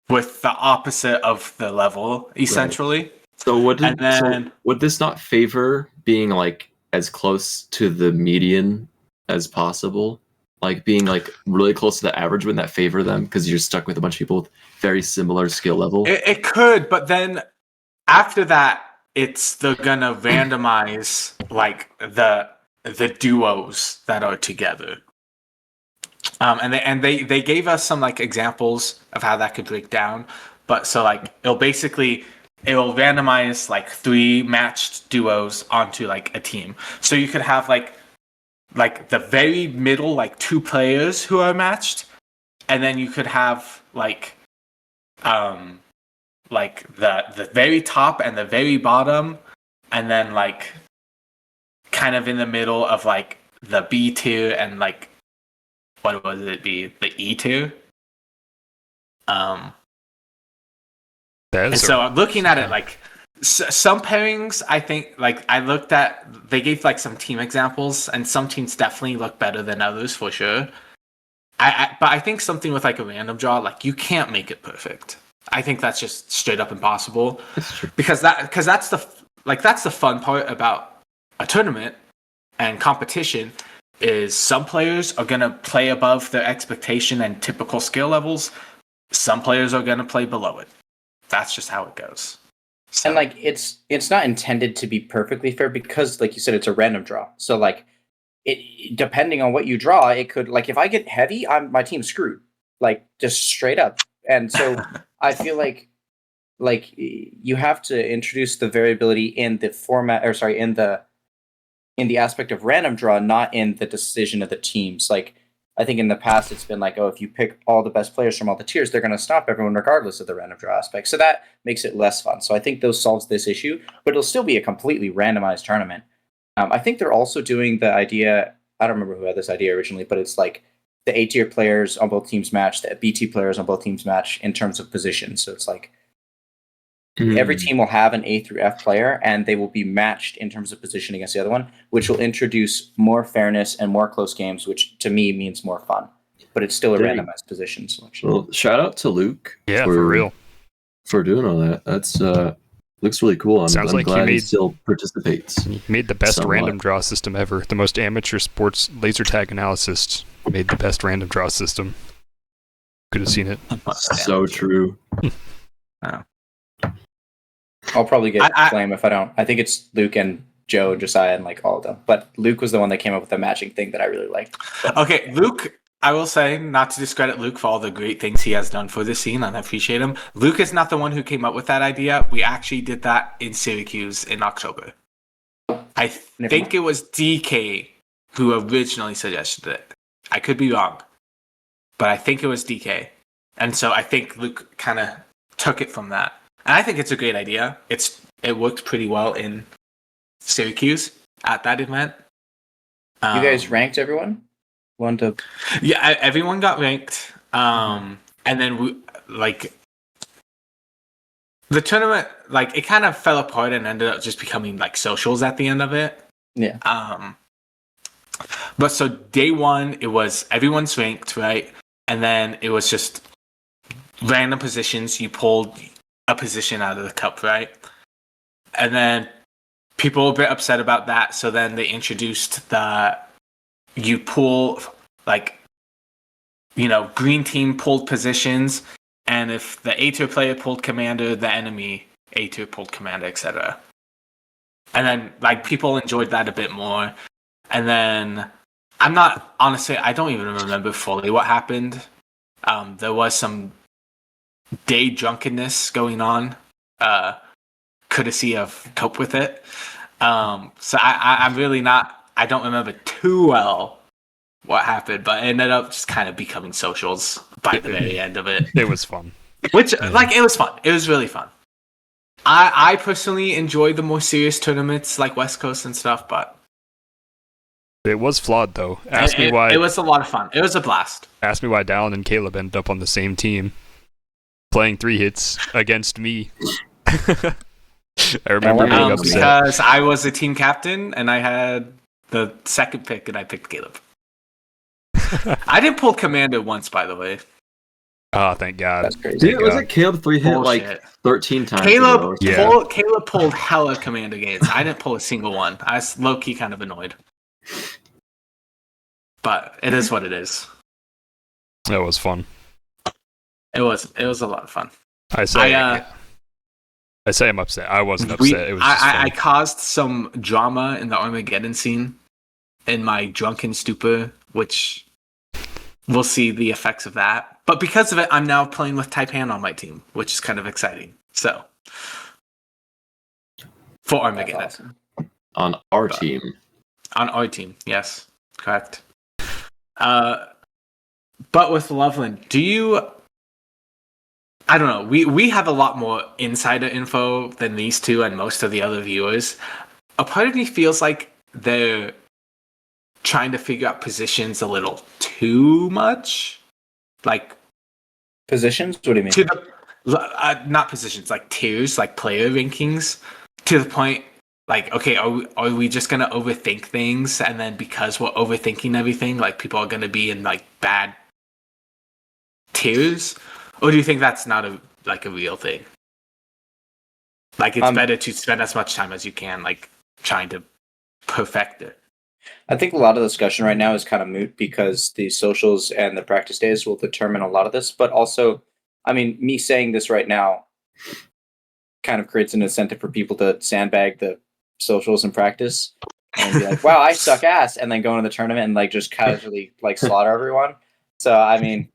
with the opposite of the level, essentially. Right. So would this not favor being like as close to the median as possible? Like being like really close to the average, wouldn't that favor them because you're stuck with a bunch of people with very similar skill level? It could, but then after that, they're gonna randomize like the duos that are together. And they gave us some like examples of how that could break down. But so like it'll basically it will randomize like 3 matched duos onto like a team. So you could have like the very middle, like 2 players who are matched, and then you could have like the very top and the very bottom, and then like kind of in the middle of like the B tier and like what would it be, the E tier. And so I'm looking at it like some pairings. I think like I looked at, they gave like some team examples, and some teams definitely look better than others for sure. But I think something with like a random draw, like you can't make it perfect. I think that's just straight up impossible. That's true. Because that's the fun part about a tournament and competition, is some players are gonna play above their expectation and typical skill levels. Some players are gonna play below it. That's just how it goes. So. And like it's not intended to be perfectly fair, because like you said, it's a random draw. So like it, depending on what you draw, it could, like, if I get heavy, my team's screwed, like just straight up. And so I feel like you have to introduce the variability in the format, or sorry, in the aspect of random draw, not in the decision of the teams. Like, I think in the past it's been like, oh, if you pick all the best players from all the tiers, they're going to stop everyone regardless of the random draw aspect. So that makes it less fun. So I think those solves this issue, but it'll still be a completely randomized tournament. I think they're also doing the idea, I don't remember who had this idea originally, but it's like the A tier players on both teams match, the B tier players on both teams match in terms of position. So it's like every team will have an A through F player, and they will be matched in terms of position against the other one, which will introduce more fairness and more close games, which to me means more fun. But it's still a randomized position selection. Well, shout out to Luke. Yeah, for real. For doing all that. That's looks really cool. Sounds like glad he still participates. He made the best random draw system ever. The most amateur sports laser tag analyst made the best random draw system. Could have seen it. So true. I'll probably get flame if I don't. I think it's Luke and Joe, Josiah, and like all of them. But Luke was the one that came up with the matching thing that I really liked. Okay, Luke, I will say, not to discredit Luke for all the great things he has done for this scene, and I appreciate him. Luke is not the one who came up with that idea. We actually did that in Syracuse in October. I think it was DK who originally suggested it. I could be wrong, but I think it was DK. And so I think Luke kind of took it from that. And I think it's a great idea. It worked pretty well in Syracuse at that event. You guys ranked everyone? Yeah, everyone got ranked. And then we, like, the tournament, like, it kind of fell apart and ended up just becoming like socials at the end of it. Yeah. But so day one, it was everyone's ranked, right? And then it was just random positions. You pulled a position out of the cup, right? And then people were a bit upset about that. So then they introduced you pull, like, you know, green team pulled positions, and if the A tier player pulled commander, the enemy A tier pulled commander, etc. And then, like, people enjoyed that a bit more. And then I don't even remember fully what happened. There was some day drunkenness going on, courtesy of Cope With It. So I'm really I don't remember too well what happened, but it ended up just kind of becoming socials by the very end of it. It was fun. Like, it was fun. It was really fun. I personally enjoy the more serious tournaments like West Coast and stuff, but it was flawed, though. Ask me why. It was a lot of fun. It was a blast. Ask me why Dallin and Caleb ended up on the same team, playing 3 hits against me. I remember being upset. Because I was a team captain, and I had the second pick, and I picked Caleb. I did pull commander once, by the way. Oh, thank God. That's crazy. Was it Caleb 3-hit like 13 times? Caleb pulled hella commander games. I didn't pull a single one. I was low-key kind of annoyed. But it is what it is. It was fun. It was a lot of fun. I say I'm upset. I wasn't upset. It was just fun. I caused some drama in the Armageddon scene in my drunken stupor, which we'll see the effects of that. But because of it, I'm now playing with Taipan on my team, which is kind of exciting. So for That's Armageddon. awesome. On our team. On our team, yes, correct. But with Loveland, I don't know. We have a lot more insider info than these two and most of the other viewers. A part of me feels like they're trying to figure out positions a little too much. Like Positions? What do you mean? to the not positions, like tiers, like player rankings, to the point. Like, okay, are we just gonna overthink things, and then because we're overthinking everything, like people are gonna be in like bad tiers, or do you think that's not a real thing? Like, it's better to spend as much time as you can, like trying to perfect it. I think a lot of the discussion right now is kind of moot because the socials and the practice days will determine a lot of this. But also, I mean, me saying this right now kind of creates an incentive for people to sandbag the socials and practice and be like, wow, I suck ass, and then go into the tournament and like just casually like slaughter everyone. So I mean,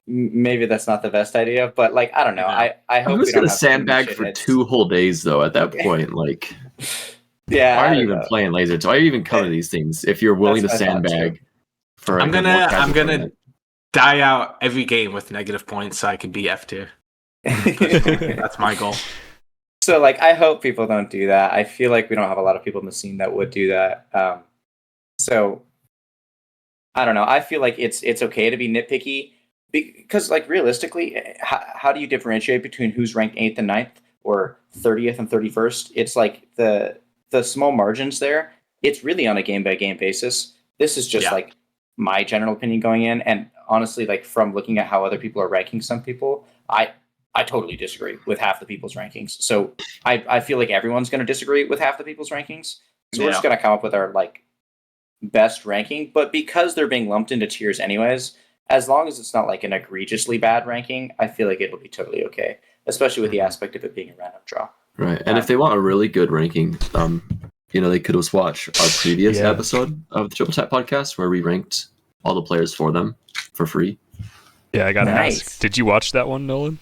maybe that's not the best idea, but like I don't know. I hope Who's we don't gonna have sandbag for 2 whole days though? At that point, like, yeah, why I are you don't even know. playing laser? Why are you even coming to these things if you're willing to That's what I thought, sandbag for? I'm a more gonna casual tournament? die out every game with negative points so I can be F tier. That's my goal. So like I hope people don't do that. I feel like we don't have a lot of people in the scene that would do that. So I don't know. I feel like it's okay to be nitpicky because like realistically, how do you differentiate between who's ranked 8th and 9th or 30th and 31st? It's like the small margins there. It's really on a game by game basis. This is just like my general opinion going in, and honestly, like from looking at how other people are ranking some people, I totally disagree with half the people's rankings. So I feel like everyone's going to disagree with half the people's rankings. So we're just going to come up with our like best ranking. But because they're being lumped into tiers anyways, as long as it's not like an egregiously bad ranking, I feel like it'll be totally okay. Especially with the aspect of it being a random draw. Right, and if they want a really good ranking, they could just watch our previous episode of the Triple Tap podcast where we ranked all the players for them for free. Yeah, I gotta ask. Did you watch that one, Nolan?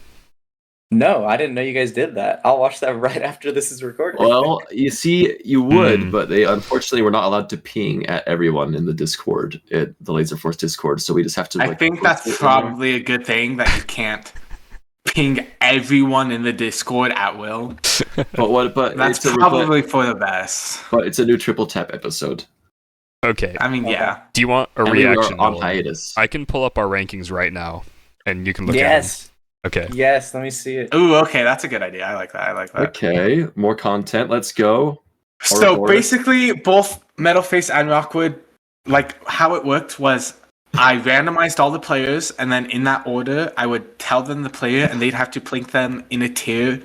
No, I didn't know you guys did that. I'll watch that right after this is recorded. Well, you see, you would, but they unfortunately were not allowed to ping at everyone in the Discord, the Laser Force Discord. So we just have to. I think that's probably a good thing that you can't ping everyone in the Discord at will. But that's probably for the best. But it's a new Triple Tap episode. Okay. I mean, yeah. Do you want a reaction? We are on hiatus. I can pull up our rankings right now, and you can look at them. Okay. Yes, let me see it. Ooh, okay, that's a good idea. I like that. Okay, more content. Let's go. So basically, both Metalface and Rockwood, like how it worked was I randomized all the players, and then in that order, I would tell them the player, and they'd have to plink them in a tier,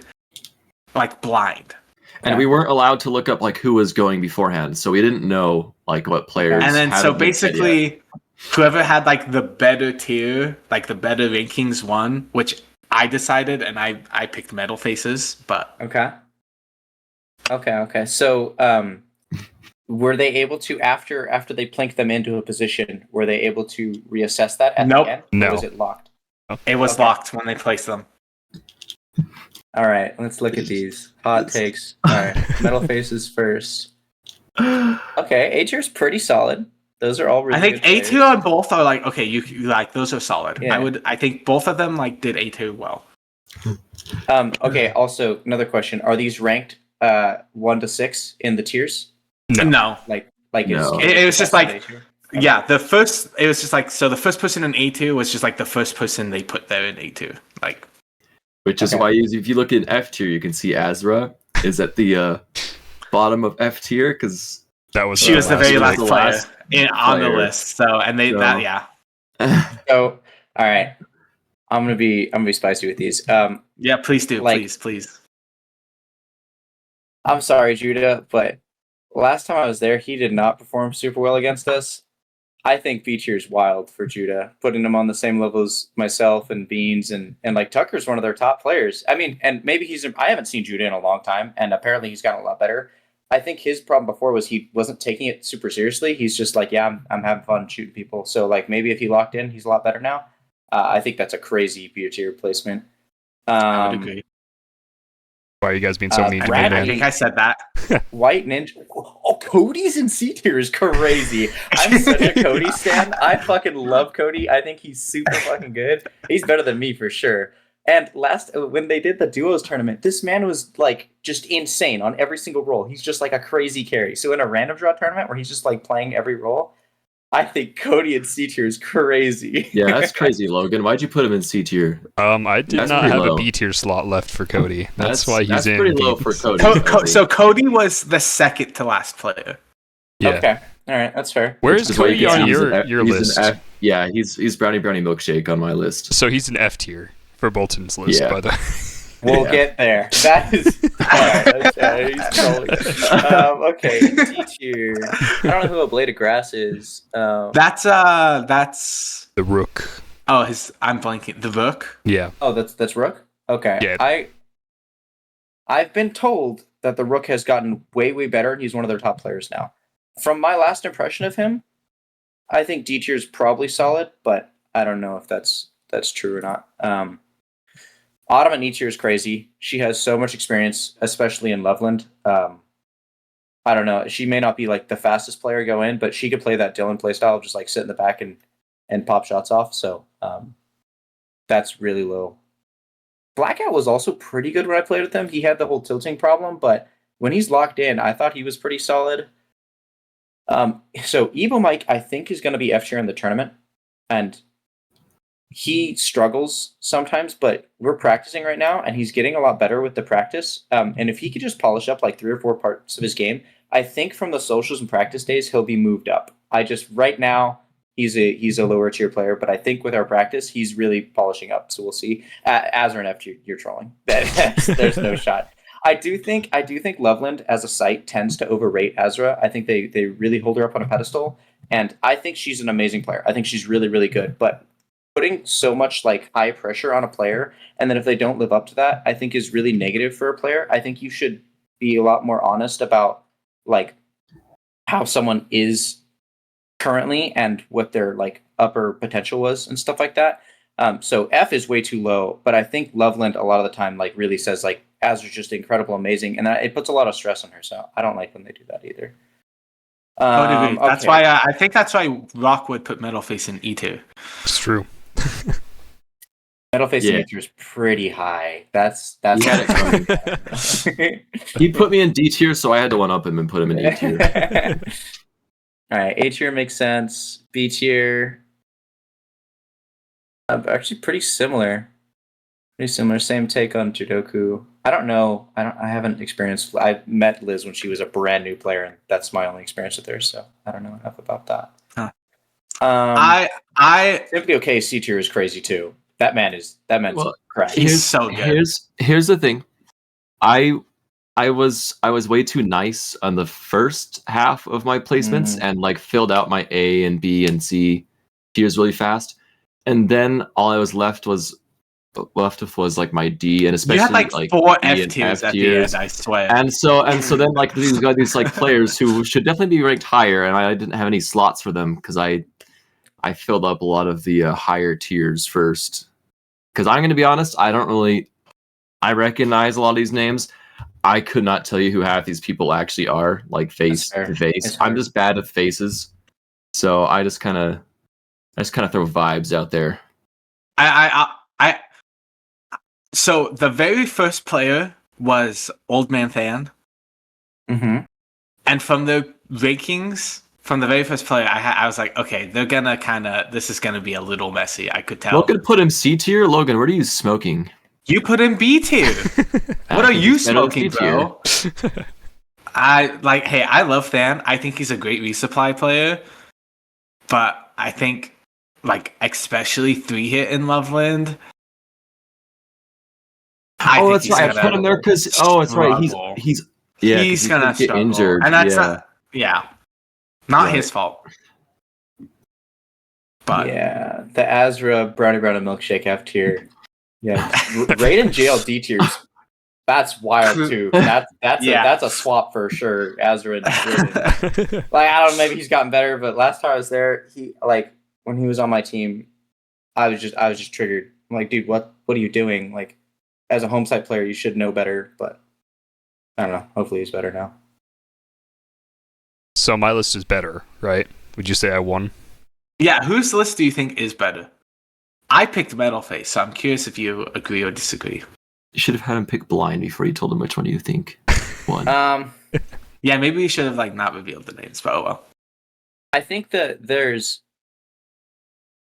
like blind. And we weren't allowed to look up like who was going beforehand, so we didn't know like what players. And then so basically, whoever had like the better tier, like the better rankings won, which I decided, and I picked Metal Faces, but okay. So, were they able to after they plinked them into a position? Were they able to reassess that at the end? No. Or was it locked? It was locked when they placed them. All right, let's look at these hot takes. All right, Metal Faces first. Okay, A tier's pretty solid. Those are all really. I think A tier on both are like okay. You like those are solid. Yeah. I think both of them like did A tier well. Okay. Also, another question: are these ranked 1 to 6 in the tiers? No. Like No. It was just like the first. It was just like so. The first person in A tier was just like the first person they put there in A tier. Like, which is why if you look in F tier, you can see Azra is at the bottom of F tier because. She was the very last player on the list. So So, all right, I'm gonna be spicy with these. Yeah, please do, please. I'm sorry, Judah, but last time I was there, he did not perform super well against us. I think B tier's wild for Judah, putting him on the same level as myself and Beans and like Tucker's one of their top players. I mean, and maybe I haven't seen Judah in a long time, and apparently he's gotten a lot better. I think his problem before was he wasn't taking it super seriously. He's just like, yeah, I'm having fun shooting people. So like maybe if he locked in, he's a lot better now. I think that's a crazy B tier placement. I would agree. Why are you guys being so mean to me, Brad, I man? think I said that. White Ninja. Oh, Cody's in C tier is crazy. I'm such a Cody stan. I fucking love Cody. I think he's super fucking good. He's better than me for sure. And when they did the duos tournament, this man was like just insane on every single role. He's just like a crazy carry. So in a random draw tournament where he's just like playing every role, I think Cody in C tier is crazy. Yeah, that's crazy, Logan. Why'd you put him in C tier? I did That's not pretty have low. a B tier slot left for Cody. That's why he's that's in pretty B. low for Cody. So Cody was the second to last player. Yeah. Okay. All right. That's fair. Where's Is why you Cody can see on he's an your F- he's list? an F- yeah, he's Brownie Milkshake on my list. So he's an F tier for Bolton's list, Yeah. by the way. We'll Yeah. get there. That is okay. He's trolling. Okay, D tier. I don't know who a Blade of Grass is. That's The Rook. oh I'm blanking. The Rook. Yeah. Oh, that's Rook. Okay. Yeah. I've been told that the Rook has gotten way better, and he's one of their top players now. From my last impression of him, I think D tier is probably solid, but I don't know if that's true or not. Autumn at E tier is crazy. She has so much experience, especially in Loveland. I don't know. She may not be like the fastest player to go in, but she could play that Dylan playstyle of just like sit in the back and pop shots off. So that's really low. Blackout was also pretty good when I played with him. He had the whole tilting problem, but when he's locked in, I thought he was pretty solid. So Evo Mike, I think, is going to be F tier in the tournament, and he struggles sometimes, but we're practicing right now, and he's getting a lot better with the practice. And if he could just polish up like 3 or 4 parts of his game, I think from the socials and practice days, he'll be moved up. Right now, he's a lower tier player, but I think with our practice, he's really polishing up. So we'll see. Azra and F tier, you're trolling. There's no shot. I do think Loveland as a site tends to overrate Azra. I think they really hold her up on a pedestal, and I think she's an amazing player. I think she's really, really good, but putting so much like high pressure on a player, and then if they don't live up to that, I think is really negative for a player. I think you should be a lot more honest about like how someone is currently and what their like upper potential was and stuff like that. So F is way too low, but I think Loveland a lot of the time like really says like Azra's just incredible, amazing, and it puts a lot of stress on her. So I don't like when they do that either. Totally agree. That's okay. why I think that's why Rock would put Metalface in E2. It's true. Metalface Yeah. in is pretty high. That's He had it coming. He put me in D tier, so I had to one up him and put him in E tier. All right, A tier makes sense. B tier, actually pretty similar. Same take on Judoku. I don't know. I haven't experienced. I met Liz when she was a brand new player, and that's my only experience with her. So I don't know enough about that. Huh. I Simply Okay C tier is crazy too. That man's Well, crazy. He's so good. Here's the thing. I was way too nice on the first half of my placements and like filled out my A and B and C tiers really fast, and then all I was left with was like my D, and especially You had like 4 F tiers at the end, I swear. And so then like these like players who should definitely be ranked higher, and I didn't have any slots for them because I filled up a lot of the higher tiers first. Because I'm going to be honest, I recognize a lot of these names. I could not tell you who half these people actually are, like face to face. I'm just bad with faces, so I just kind of throw vibes out there. So the very first player was Old Man Than, and from the rankings, from the very first player, I was like, okay, they're gonna this is gonna be a little messy. I could tell. Logan put him C tier. Logan, what are you smoking? You put in B tier. What are you smoking, bro? I love Than. I think he's a great resupply player, but I think like especially 3-hit in Loveland. That's right. I put him there because it's right. He's gonna get struggle. injured, and that's not his fault. But yeah, the Azra Brownie Brown and Milkshake F tier. Yeah, Raiden JL D tiers. That's wild too. That's a swap for sure. Azra and Raiden. Like I don't know, maybe he's gotten better, but last time I was there, he like when he was on my team, I was just triggered. I'm like, dude, what are you doing? Like as a home site player, you should know better, but I don't know. Hopefully he's better now. So my list is better, right? Would you say I won? Yeah, whose list do you think is better? I picked Metalface, so I'm curious if you agree or disagree. You should have had him pick blind before you told him which one you think won. Yeah, maybe we should have not revealed the names, but oh well. I think that there's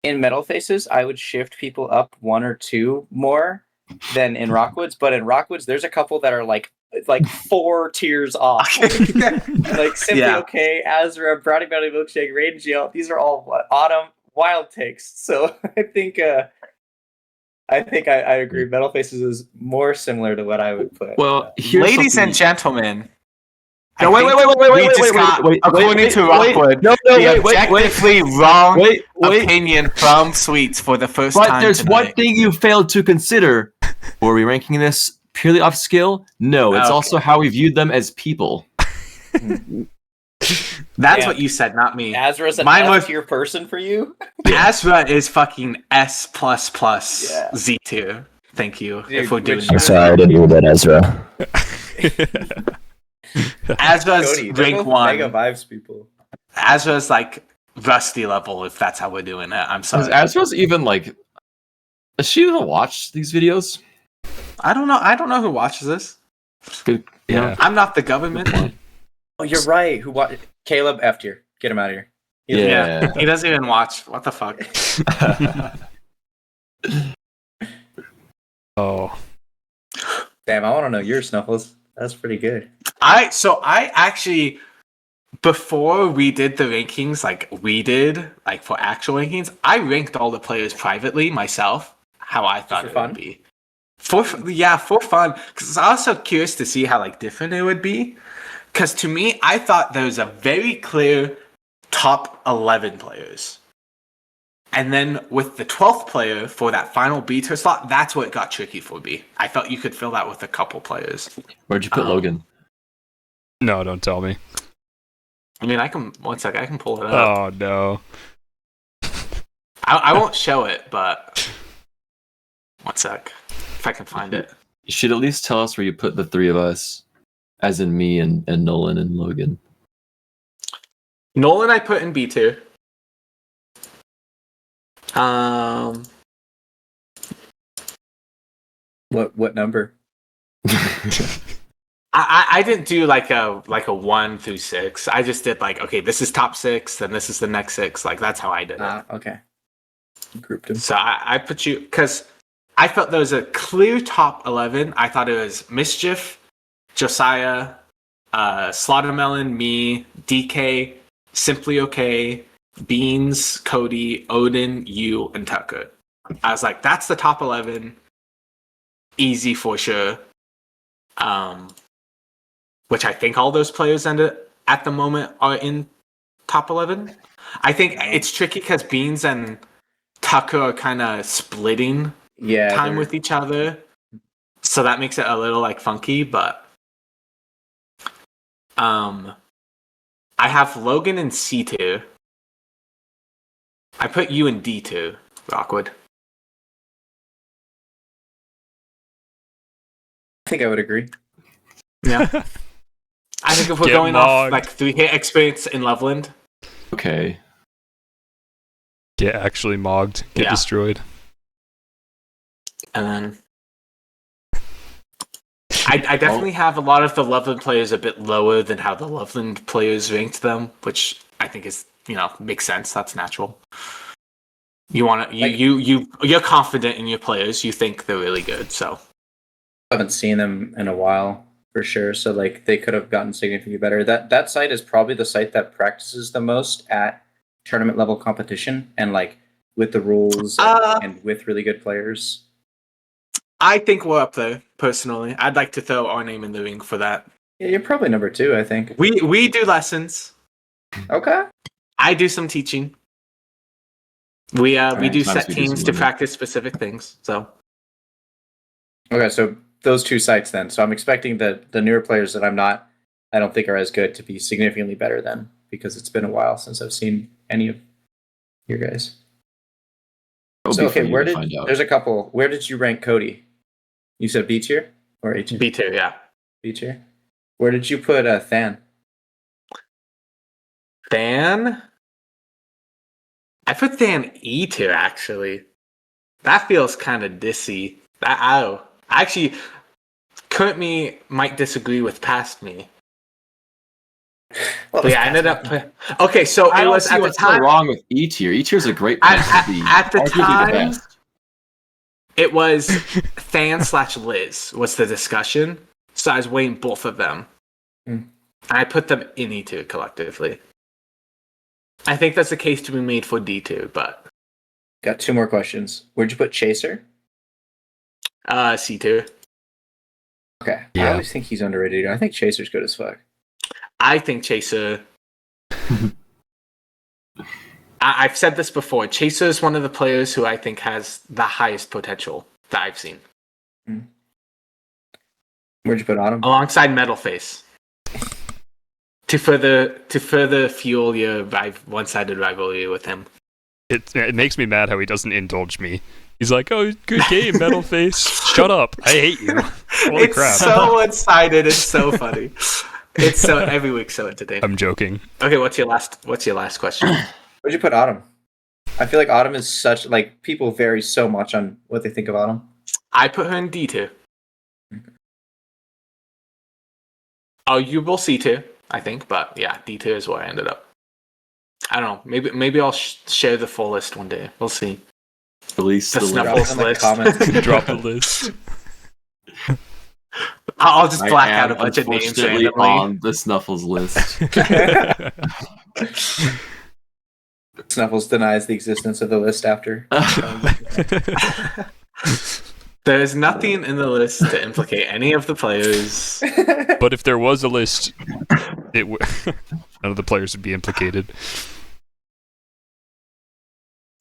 in Metal Faces, I would shift people up 1 or 2 more than in Rockwoods, but in Rockwoods, there's a couple that are like 4 tiers off. Like Simply Okay, Azra, Brownie Bounty Milkshake, Raiden GL. These are all Autumn wild takes. So I think I agree. Metal Faces is more similar to what I would put. Well, ladies and gentlemen. No, wait, According to Rockwood, the objectively wrong opinion from Sweets for the first time. But there's one thing you failed to consider. Were we ranking this purely off skill? No, it's also how we viewed them as people. That's what you said, not me. Azra's an S tier person for you? Azra is fucking S++ Z tier. Thank you. Dude, if we're doing I'm sorry, I didn't do that, Ezra. Azra's Cody, rank 1. Mega vibes people. Azra's like Rusty level, if that's how we're doing it. I'm sorry. Is Azra's even like... Does she even watch these videos? I don't know. I don't know who watches this. Good. Yeah. I'm not the government. Oh, you're right. Who watched Caleb F tier? Get him out of here. Yeah. He doesn't even watch. What the fuck? Oh. Damn, I want to know your Snuffles. That's pretty good. I actually, before we did the rankings, for actual rankings, I ranked all the players privately myself, how I thought it would be. For fun. Because I was also curious to see how different it would be. Because to me, I thought there was a very clear top 11 players. And then with the 12th player for that final B-tier slot, that's what got tricky for me. I felt you could fill that with a couple players. Where'd you put Logan? No, don't tell me. I mean, I can pull it up. Oh, no. I won't show it, but one sec. If I can find it. You should at least tell us where you put the 3 of us, as in me and Nolan and Logan. Nolan I put in B-tier. What number? I didn't do like a 1 through 6. I just did okay, this is top 6, then this is the next 6. That's how I did it. Okay. Grouped them. So I put you because I felt there was a clear top 11. I thought it was Mischief, Josiah, Slaughtermelon, me, DK, Simply Okay, Beans, Cody, Odin, you, and Tucker. I was like, that's the top 11. Easy for sure. Which I think all those players at the moment are in top 11. I think it's tricky because Beans and Tucker are kind of splitting time with each other. So that makes it a little funky, but I have Logan in C tier. I put you in D tier, Rockwood. I think I would agree. Yeah. I think if we're going off 3-hit experience in Loveland. Okay. Get actually mogged. Get destroyed. And then I definitely have a lot of the Loveland players a bit lower than how the Loveland players ranked them, which I think is makes sense. That's natural. You want to you're confident in your players. You think they're really good. So I haven't seen them in a while for sure. So they could have gotten significantly better. That site is probably the site that practices the most at tournament level competition and with the rules and with really good players. I think we're up there personally. I'd like to throw our name in the ring for that. Yeah, you're probably number 2, I think. We do lessons. Okay. I do some teaching. We do set teams to practice specific things. So okay, so those 2 sites then. So I'm expecting the newer players that I don't think are as good to be significantly better then, because it's been a while since I've seen any of your guys. So okay, there's a couple. Where did you rank Cody? You said B tier or A tier? B tier, yeah. B tier. Where did you put Than? Than? I put Than E tier, actually. That feels kind of dissy. Actually, current me might disagree with past me. Well, But yeah, I ended up. Okay, so I it don't was see at the what's so time. wrong with E tier. E tier is a great place to be. At the Arguably time, best. it was Than/Liz was the discussion. So I was weighing both of them. Mm. And I put them in E2 collectively. I think that's a case to be made for D2, but got 2 more questions. Where'd you put Chaser? C2. Okay. I Yeah. always think he's underrated. I think Chaser's good as fuck. I think Chaser. I've said this before. Chaser is one of the players who I think has the highest potential that I've seen. Where'd you put Autumn? Alongside Metalface. To further fuel your one-sided rivalry with him. It makes me mad how he doesn't indulge me. He's like, "Oh, good game, Metal Face. Shut up. I hate you." Holy It's crap. so one-sided. It's so funny. It's so every week so entertaining. I'm joking. Okay, what's your last question? Where'd you put Autumn? I feel like Autumn is such like people vary so much on what they think of Autumn. I put her in D2. Oh, you will C2, I think, but yeah, D2 is where I ended up. I don't know. Maybe I'll share the full list one day. We'll see. Release The the Snuffles list. Drop it in the list. comments. Drop the list. I'll just I black am out a bunch of names unfortunately randomly. on the Snuffles list. Snuffles denies the existence of the list after. There's nothing in the list to implicate any of the players. But if there was a list, none of the players would be implicated.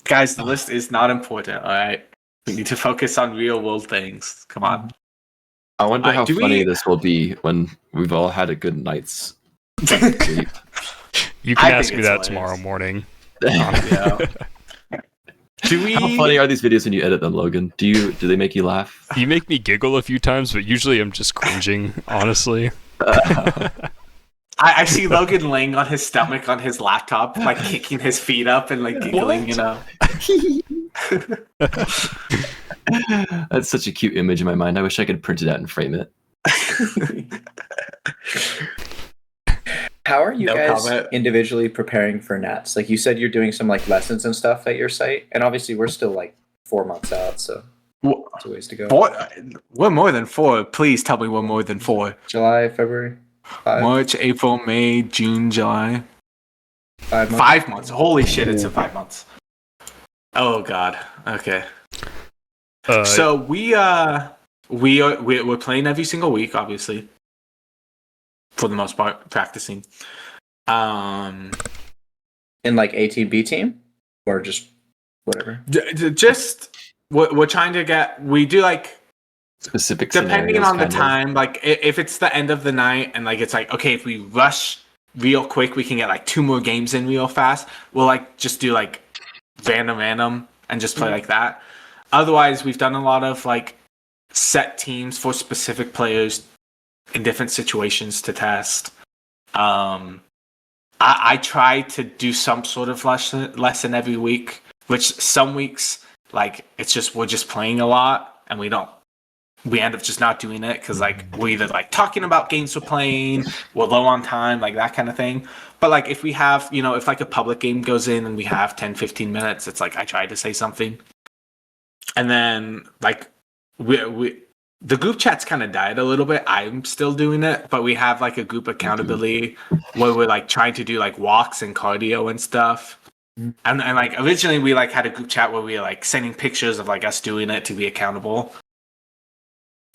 Guys, the list is not important, alright? We need to focus on real world things. Come on. I wonder how do funny we- this will be when we've all had a good night's sleep. You I can think ask me it's that hilarious. tomorrow morning. Yeah. Do we? How funny are these videos when you edit them, Logan? Do they make you laugh? You make me giggle a few times, but usually I'm just cringing, honestly. I see Logan laying on his stomach on his laptop, like kicking his feet up and like giggling, you know. That's such a cute image in my mind. I wish I could print it out and frame it. How are you No guys comment. individually preparing for Nats? Like you said, you're doing some like lessons and stuff at your site, and obviously we're still like 4 months out, so it's a ways to go. We're more than 4. Please tell me we're more than 4. July, February, 5, March, April, May, June, July. 5 months. 5 months. Holy shit, it's in 5 months. Oh god. Okay. So we're playing every single week, obviously. For the most part, practicing. In like A team, B team, or just whatever. Just we're trying to get. We do like Specific depending scenarios, on the kind of. time. Like if it's the end of the night and like it's like okay, if we rush real quick, we can get like 2 more games in real fast. We'll like just do like random and just play like that. Otherwise, we've done a lot of like set teams for specific players in different situations to test. I try to do some sort of lesson every week, which some weeks like it's just we're just playing a lot and we end up just not doing it because like we're either like talking about games we're playing, we're low on time, like that kind of thing. But like if we have, you know, if like a public game goes in and we have 10-15 minutes, it's like I try to say something. And then like we the group chat's kind of died a little bit. I'm still doing it, but we have like a group accountability where we're like trying to do like walks and cardio and stuff. And like originally we like had a group chat where we were like sending pictures of like us doing it to be accountable.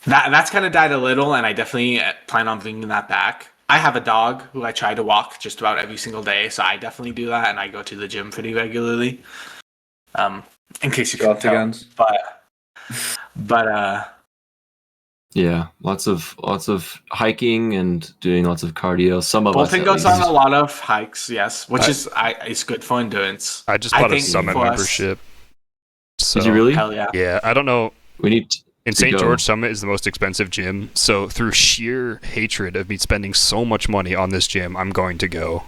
That's kind of died a little, and I definitely plan on bringing that back. I have a dog who I try to walk just about every single day, so I definitely do that, and I go to the gym pretty regularly. In case you Go can off the tell, guns. but Yeah, lots of hiking and doing lots of cardio. Some of us Bolton at goes least. on a lot of hikes, yes, which is it's good for endurance. I just bought a think Summit for us- membership. So, Did you really? Hell yeah! Yeah, I don't know. We need And St. George Summit is the most expensive gym, so through sheer hatred of me spending so much money on this gym, I'm going to go.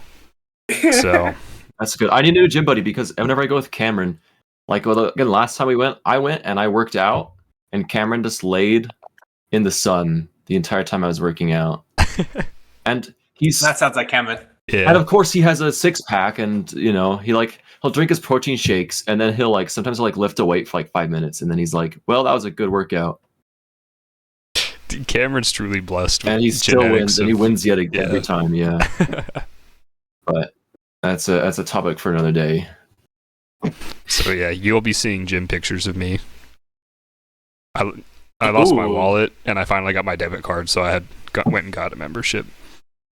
So that's good. I need a new gym buddy because whenever I go with Cameron, like again, last time I went and I worked out, and Cameron just laid in the sun the entire time I was working out. And that sounds like Cameron. Yeah. And of course he has a 6-pack, and he'll drink his protein shakes, and then sometimes he'll lift a weight for 5 minutes, and then he's like, well, that was a good workout. Dude, Cameron's truly blessed with and he still wins, and he wins yet again every time, yeah. But that's a topic for another day. So yeah, you'll be seeing gym pictures of me. I lost my wallet, and I finally got my debit card, so I went and got a membership.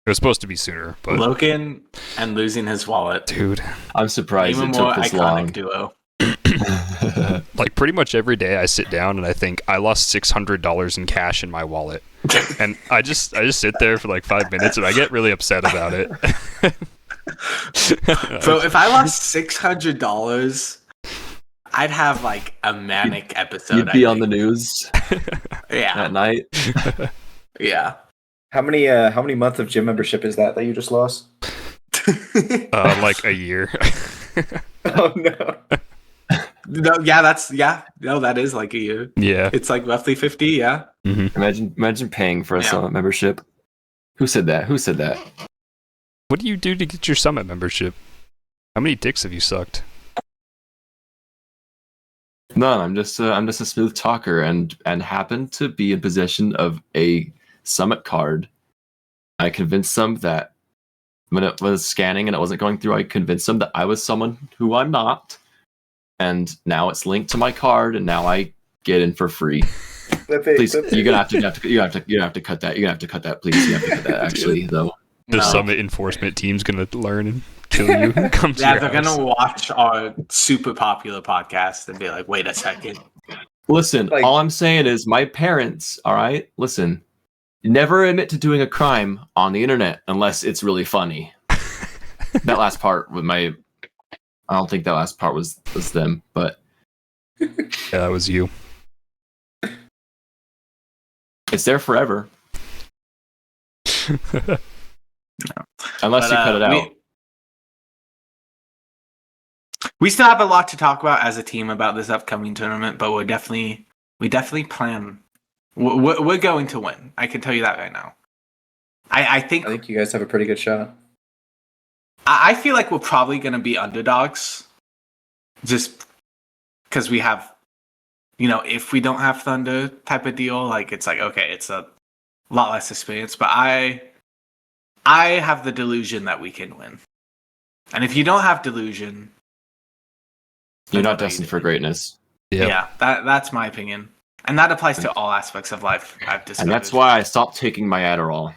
It was supposed to be sooner, but Logan and losing his wallet, dude, I'm surprised even it took more this iconic long. duo. Pretty much every day I sit down and I think I lost $600 in cash in my wallet, and I just sit there for 5 minutes and I get really upset about it. So if I lost $600, I'd have a manic episode. You'd be on the news yeah, at night. yeah. How many months of gym membership is that you just lost? A year. Oh no. No, yeah, that is a year. Yeah, it's roughly 50. Yeah. Mm-hmm. Imagine paying for a Summit membership. Who said that? What do you do to get your Summit membership? How many dicks have you sucked? None. I'm just a smooth talker, and happened to be in possession of a Summit card. I convinced them that when it was scanning and it wasn't going through, I convinced them that I was someone who I'm not. And now it's linked to my card, and now I get in for free. Please, you're gonna have to cut that. You're gonna have to cut that, please. You have to cut that. Actually, though, the Summit enforcement team's gonna learn and kill you. Yeah, they're gonna watch our super popular podcast and be like, "Wait a second." Listen, all I'm saying is, my parents. All right, listen. Never admit to doing a crime on the internet unless it's really funny. That last part with my. I don't think that last part was them, but yeah, that was you. It's there forever. Unless you cut it out. We still have a lot to talk about as a team about this upcoming tournament, but we definitely plan. We're going to win. I can tell you that right now. I think you guys have a pretty good shot. I feel like we're probably going to be underdogs, just because we have, if we don't have Thunder type of deal, it's okay, it's a lot less experience. But I have the delusion that we can win, and if you don't have delusion, you're not destined for greatness. Yep. Yeah, that's my opinion, and that applies to all aspects of life. I've discovered. And that's why I stopped taking my Adderall.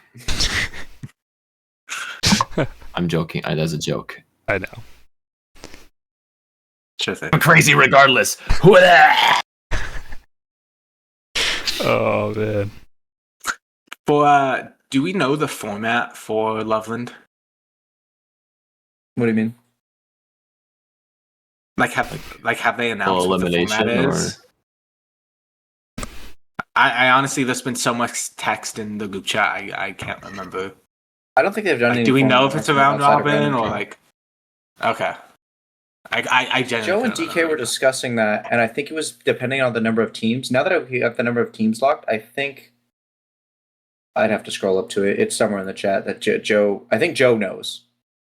I'm joking. That's a joke. I know. Sure thing. I'm crazy regardless. Oh man. Do we know the format for Loveland? What do you mean? Have they announced what the format is? I honestly, there's been so much text in the group chat. I can't remember. I don't think they've done any. Do we know if it's a round robin or okay? I genuinely Joe and DK were discussing that, and I think it was depending on the number of teams. Now that we have the number of teams locked, I think I'd have to scroll up to it. It's somewhere in the chat that Joe. I think Joe knows.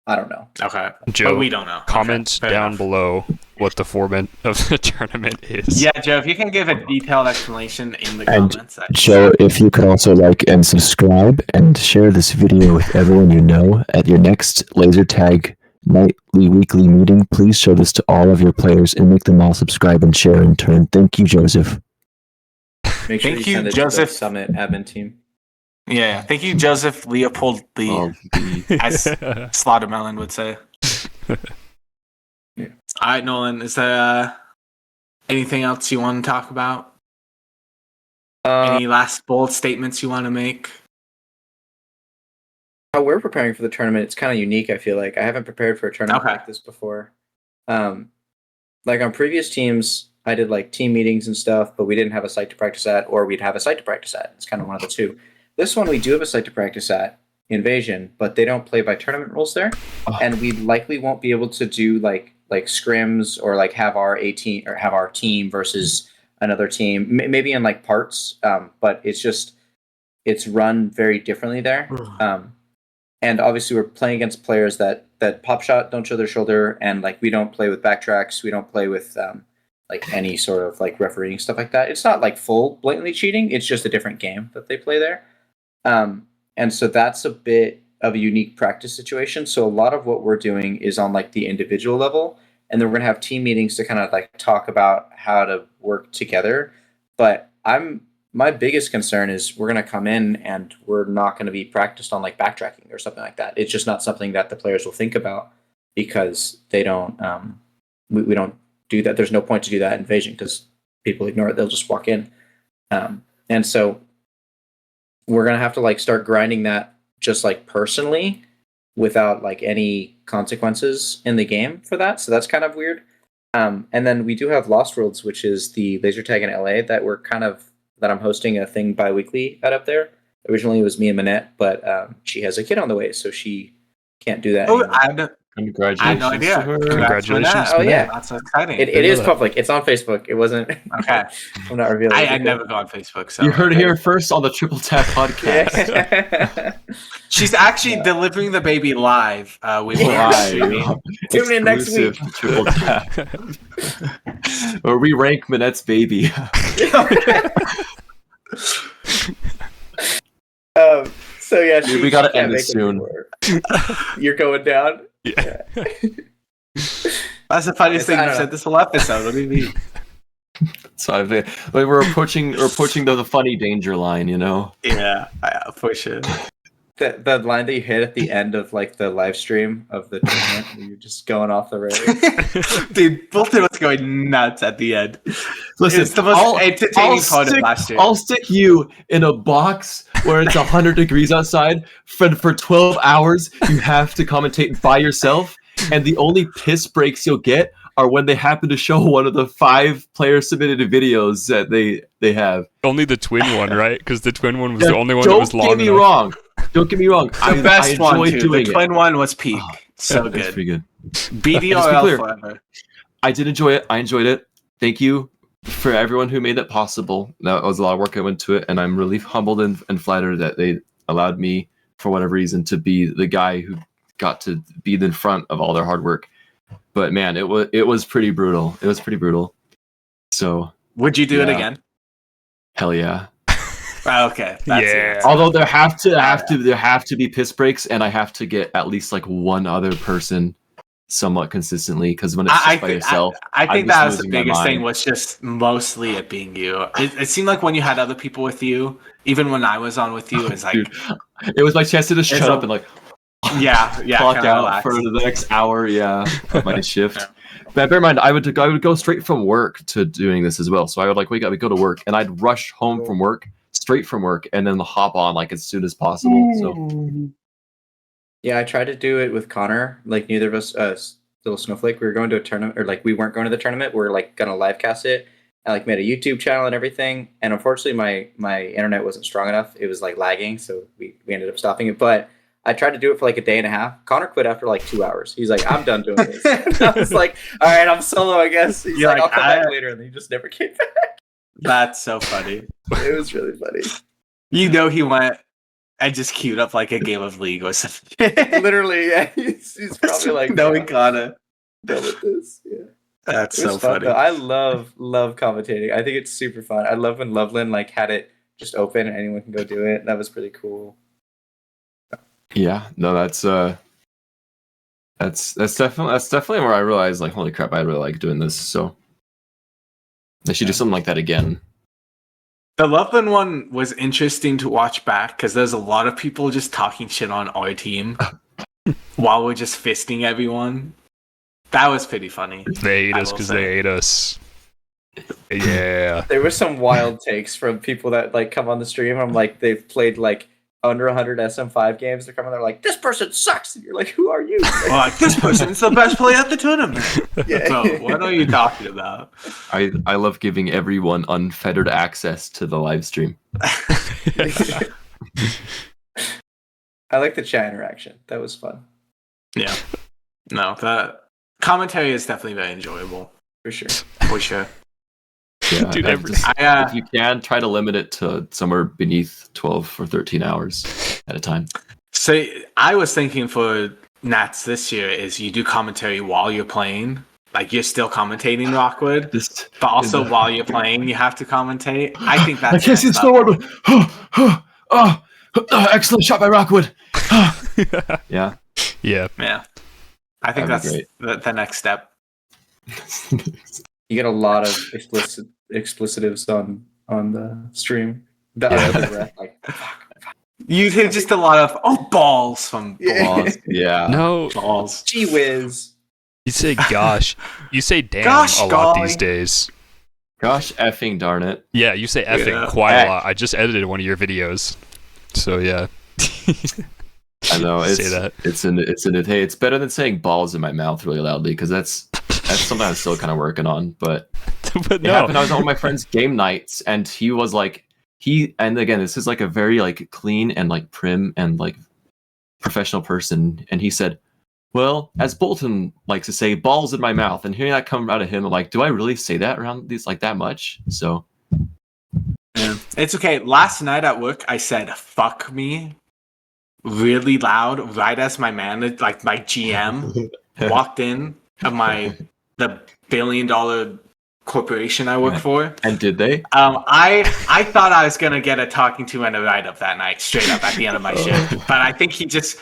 I don't know. Okay, Joe, but we don't know. Comment down below what the format of the tournament is. Yeah, Joe, if you can give a detailed explanation in the comments. Joe, if you could also like and subscribe and share this video with everyone you know at your next laser tag nightly, weekly meeting, please show this to all of your players and make them all subscribe and share in turn. Thank you, Joseph. Make sure Thank you send it Joseph. to the Summit admin team. Yeah, thank you, Joseph Leopold Lee, as Slaughtermelon would say. Yeah. All right, Nolan, is there anything else you want to talk about? Any last bold statements you want to make? How we're preparing for the tournament, it's kind of unique, I feel like. I haven't prepared for a tournament like this before. Like on previous teams, I did like team meetings and stuff, but we didn't have a site to practice at, or we'd have a site to practice at. It's kind of one of the two. This one we do have a site to practice at, Invasion, but they don't play by tournament rules there, and we likely won't be able to do like scrims or like have our team or have our team versus another team, maybe in like parts, but it's run very differently there. And obviously we're playing against players that pop shot, don't show their shoulder, and like we don't play with backtracks, we don't play with like any sort of like refereeing stuff like that. It's not like full blatantly cheating, it's just a different game that they play there. And so that's a bit of a unique practice situation. So a lot of what we're doing is on like the individual level, and then we're gonna have team meetings to kind of like talk about how to work together. But my biggest concern is we're gonna come in and we're not gonna be practiced on like backtracking or something like that. It's just not something that the players will think about because they don't. We don't do that. There's no point to do that in Invasion because people ignore it. They'll just walk in, and so we're gonna have to like start grinding that just like personally without like any consequences in the game for that. So that's kind of weird. And then we do have Lost Worlds, which is the laser tag in LA that I'm hosting a thing bi-weekly at up there. Originally it was me and Manette, but she has a kid on the way, so she can't do that anymore. Congratulations. I had no idea. Congratulations. Oh yeah, that's exciting. It is public. It's on Facebook. It wasn't. Okay. I'm not revealing. I never go on Facebook. So You heard it here first on the Triple Tap podcast. Yeah. she's actually delivering the baby live. We will Live. Tune in next week. Exclusive Triple Tap. Where we rank Manette's baby. So yeah, Dude, we gotta end this soon. You're going down. Yeah. That's the funniest thing I you don't said know. this whole episode. What do you mean? So I think like we're approaching the funny danger line, you know. Yeah, for sure. The line that you hit at the end of like the live stream of the tournament, where you're just going off the rails. Dude, Bolton was going nuts at the end. Listen, It's the most entertaining part of last year. I'll stick you in a box where it's 100 degrees outside for 12 hours. You have to commentate by yourself, and the only piss breaks you'll get are when they happen to show one of the 5 player submitted videos that they have. Only the twin one, right? Because the twin one was the only one that was long Don't get me enough. wrong. Don't get me wrong. The best one, enjoy too. doing The it. twin one was peak. So That's good. pretty good. Just be BDRL clear. forever. I did enjoy it. I enjoyed it. Thank you for everyone who made that possible. That was a lot of work I went to it, and I'm really humbled and flattered that they allowed me, for whatever reason, to be the guy who got to be in front of all their hard work. But man, it was pretty brutal. It was pretty brutal. So Would you do it Yeah. again? hell yeah. Okay. That's Yeah. it. Although there have to be piss breaks, and I have to get at least like one other person somewhat consistently, because when it's just by yourself, I think I'm that just was the losing my biggest thing, mind. was just mostly it being you. It seemed like when you had other people with you, even when I was on with you, it's like, Dude, it was my chance to just It's shut a- up and like yeah, clock kinda out relax. for the next hour, of my shift. Yeah. But bear in mind, I would go straight from work to doing this as well. So I would like wake up, go to work, and I'd rush home from work, straight from work, and then hop on like as soon as possible. So Yeah, I tried to do it with Connor. Like neither of us, little snowflake. We were going to a tournament, or like we weren't going to the tournament. We are like gonna live cast it. I like made a YouTube channel and everything. And unfortunately, my internet wasn't strong enough. It was like lagging, so we ended up stopping it. But I tried to do it for like a day and a half. Connor quit after like 2 hours. He's like, I'm done doing this. And I was like, all right, I'm solo, I guess. He's You're like, I'll like, come back later, and he just never came back. That's so funny. It was really funny. You know, he went and just queued up like a game of League or something. Literally, yeah. He's probably like, knowing Connor. done with this. Yeah. That's It was so fun, funny. though. I love commentating. I think it's super fun. I love when Loveland like had it just open and anyone can go do it. That was pretty cool. yeah, no, that's definitely where I realized like, holy crap, I really like doing this. So I should do something like that again. The Loveland one was interesting to watch back because there's a lot of people just talking shit on our team while we're just fisting everyone. That was pretty funny. They ate I us will because say. they ate us. Yeah. There were some wild takes from people that like come on the stream. I'm like, they've played like under 100 SM5 games. They're coming. They're like, this person sucks. And you're like, who are you? Like, this person's the best player at the tournament. Yeah. So what are you talking about? I love giving everyone unfettered access to the live stream. I like the chat interaction. That was fun. Yeah. No, that commentary is definitely very enjoyable. For sure. For sure. Yeah, Dude, if you can, try to limit it to somewhere beneath 12 or 13 hours at a time. So I was thinking for Nats this year is you do commentary while you're playing. Like you're still commentating Rockwood, but also while you're playing, you have to commentate. I think that's. I can't see the scoreboard. Excellent shot by Rockwood. Yeah. Yeah. Yeah. I think That'd that's the next step. You get a lot of explicitives on the stream. You hear just a lot of balls from Balls. Yeah. No. balls. Gee whiz. You say gosh. You say damn Gosh, a lot golly. these days. Gosh effing darn it. Yeah, you say effing Yeah. quite a lot. I just edited one of your videos. So yeah. I know Say that. Hey, it's better than saying balls in my mouth really loudly because that's something I'm still kind of working on. But But it no. happened. I was on one of my friend's game nights, and he was like, and again, this is like a very like clean and like prim and like professional person, and he said, "Well, as Bolton likes to say, balls in my mouth," and hearing that come out of him, I'm like, do I really say that around these like that much? So Yeah. It's okay. Last night at work, I said "fuck me" really loud, right as my manager, like my GM, walked in of the $1 billion corporation I work for. And did they? I thought I was gonna get a talking to and a write up that night, straight up at the end of my shift. But I think he just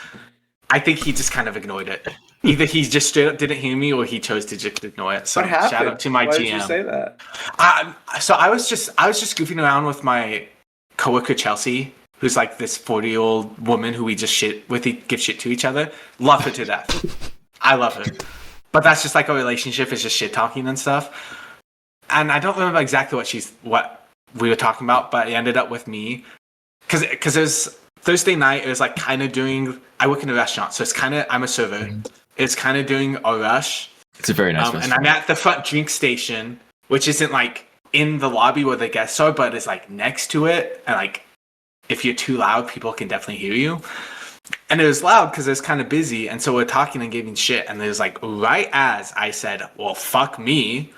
kind of ignored it. Either he just straight up didn't hear me, or he chose to just ignore it. So What happened? shout out to my Why GM. did you say that? So I was just goofing around with my coworker Chelsea, who's like this 40-year-old woman who we just give shit to each other. Love her to death. I love her. But that's just like a relationship, is just shit talking and stuff. And I don't remember exactly what we were talking about, but it ended up with me. Cause it was Thursday night, it was like kind of I work in a restaurant, so it's kind of, I'm a server. It's kind of doing a rush. It's a very nice And restaurant. I'm at the front drink station, which isn't like in the lobby where the guests are, but it's like next to it. And like, if you're too loud, people can definitely hear you. And it was loud because it was kind of busy. And so we're talking and giving shit. And it was like, right as I said, well, fuck me,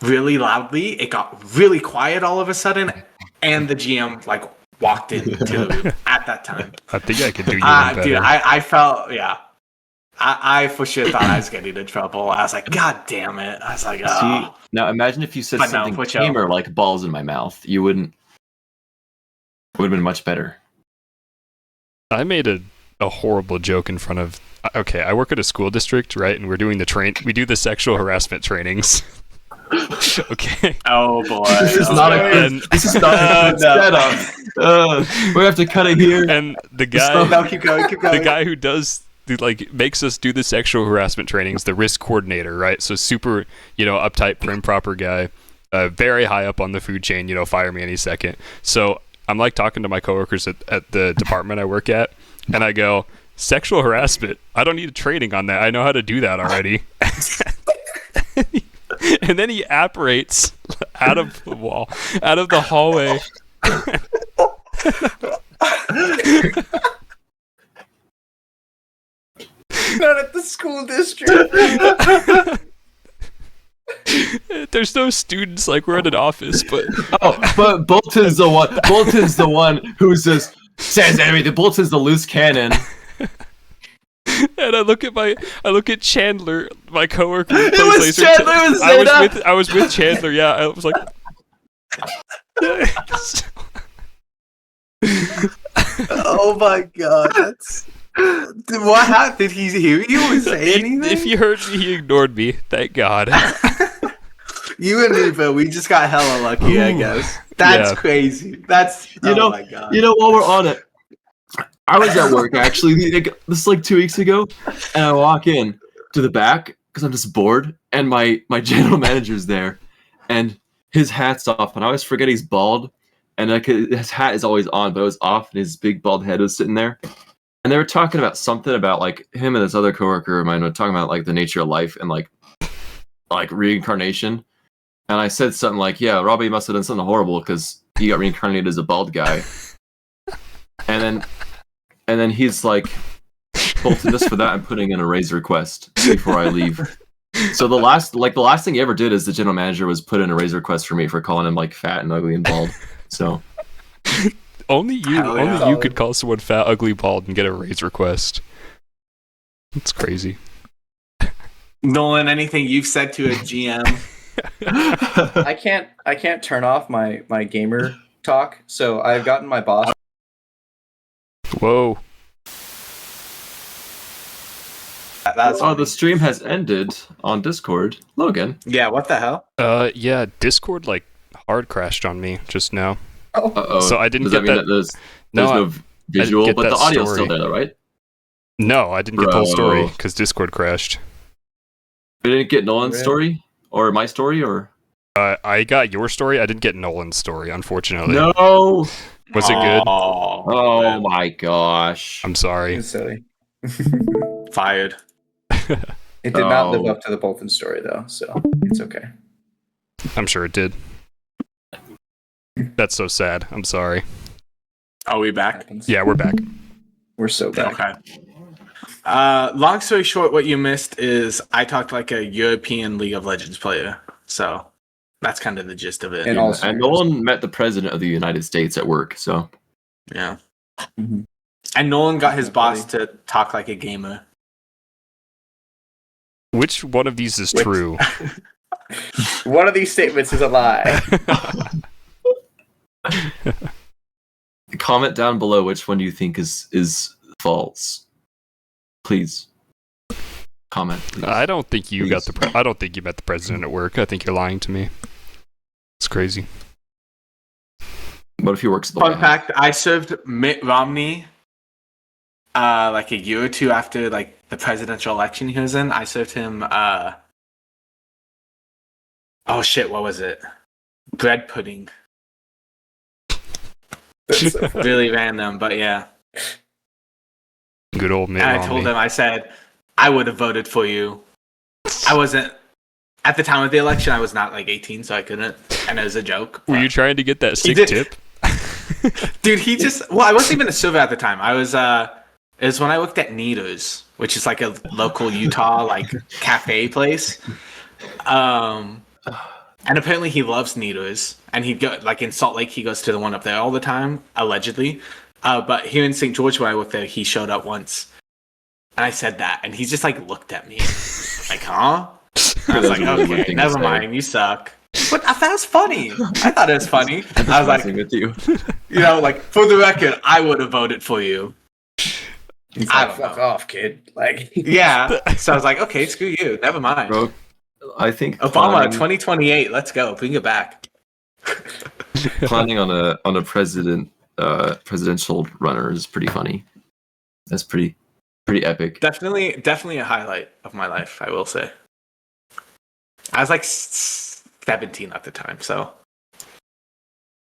really loudly, it got really quiet all of a sudden. And the GM like walked into the room at that time. I think I could do you one better. Dude, I felt, yeah. I for sure thought I was getting in trouble. I was like, God damn it. I was like, oh. See, now imagine if you said But no, something push out. tamer like balls in my mouth. You wouldn't. It would have been much better. I made a horrible joke in front of. Okay, I work at a school district, right? And we're doing we do the sexual harassment trainings. Okay. Oh boy. This is not a good setup. We have to cut it here. And the guy, No, keep going. the guy who makes us do the sexual harassment trainings, the risk coordinator, right? So super, uptight, prim, proper guy, very high up on the food chain. Fire me any second. So I'm like talking to my coworkers at the department I work at, and I go, sexual harassment. I don't need a training on that. I know how to do that already. And then he apparates out of the wall, out of the hallway. Not at the school district. There's no students, like we're in an office, but But Bolton's the one. Bolton's the one who says everything. Bolton's the loose cannon. and I look at Chandler, my coworker. Who It plays was laser Chandler. It was Zeta. I was with Chandler. Yeah, I was like. Oh my god. What happened? Did he hear you or say anything? If you heard me, he ignored me. Thank God. You and me, Bill, we just got hella lucky, I guess. That's Yeah. crazy. That's oh my god. While we're on it, I was at work actually. This is like 2 weeks ago, and I walk in to the back because I'm just bored, and my general manager's there, and his hat's off, and I always forget he's bald, and like his hat is always on, but it was off, and his big bald head was sitting there. And they were talking about something about like him and this other coworker of mine were talking about like the nature of life and like reincarnation. And I said something like, "Yeah, Robbie must have done something horrible because he got reincarnated as a bald guy." And then he's like, "Bolton, just for that, I'm putting in a raise request before I leave." So the last thing he ever did as the general manager was put in a raise request for me for calling him like fat and ugly and bald. So only you could call someone fat, ugly, bald, and get a raise request. It's crazy. Nolan, anything you've said to a GM? I can't turn off my gamer talk, so I've gotten my boss. Whoa. That's the stream has ended on Discord. Logan. Yeah, what the hell? Yeah, Discord like hard crashed on me just now. Uh-oh. So I didn't Does get that. that. Mean that there's no visual, get but that the audio's story. still there, though, right? No, I didn't get the whole story Bro. because Discord crashed. We didn't get Nolan's Really? story or my story, or I got your story. I didn't get Nolan's story, unfortunately. no. Was it good? Oh my gosh. I'm sorry. It's silly. Fired. It did not live Oh. up to the Bolton story, though, so it's okay. I'm sure it did. That's so sad. I'm sorry. Are we back? Happens. Yeah, we're back. We're so back. Okay. Long story short, what you missed is I talked like a European League of Legends player. So that's kind of the gist of it. And also, And Nolan met the president of the United States at work, so Yeah. Mhm. And Nolan got his Yeah, boss buddy. to talk like a gamer. Which one of these is Which- true? One of these statements is a lie. comment down below which one you think is false. Please. Comment. Please. I don't think you got Please. I don't think you met the president at work. I think you're lying to me. It's crazy. What if he works at the Fun White House? fact, I served Mitt Romney like a year or two after like the presidential election he was in. I served him oh shit, what was it? Bread pudding. That's so funny. Really random, but yeah. Good old Mitt And I Romney. told him, I said, I would have voted for you. I wasn't at the time of the election, I was not like 18, so I couldn't. And it was a joke. Were you trying to get that sick did- tip? Dude, he just I wasn't even a server at the time. I was it was when I worked at Nito's, which is like a local Utah like cafe place. And apparently he loves Nito's, and he'd go like in Salt Lake, he goes to the one up there all the time, allegedly. But here in St. George when I worked there, he showed up once. And I said that, and he just like looked at me. Like, huh? And I was like, That's a really weird okay, thing to never say. mind, you suck. But I thought it was funny. I thought it was funny. I was like, Messing with you. you know, like for the record, I would have voted for you. He's I like, don't fuck know. off, kid. Like, Yeah. So I was like, okay, screw you. Never mind. Bro, I think Obama, planning- 2028. Let's go. Bring it back. planning on a presidential runner is pretty funny. That's pretty epic. Definitely a highlight of my life, I will say. I was like 17 at the time, so.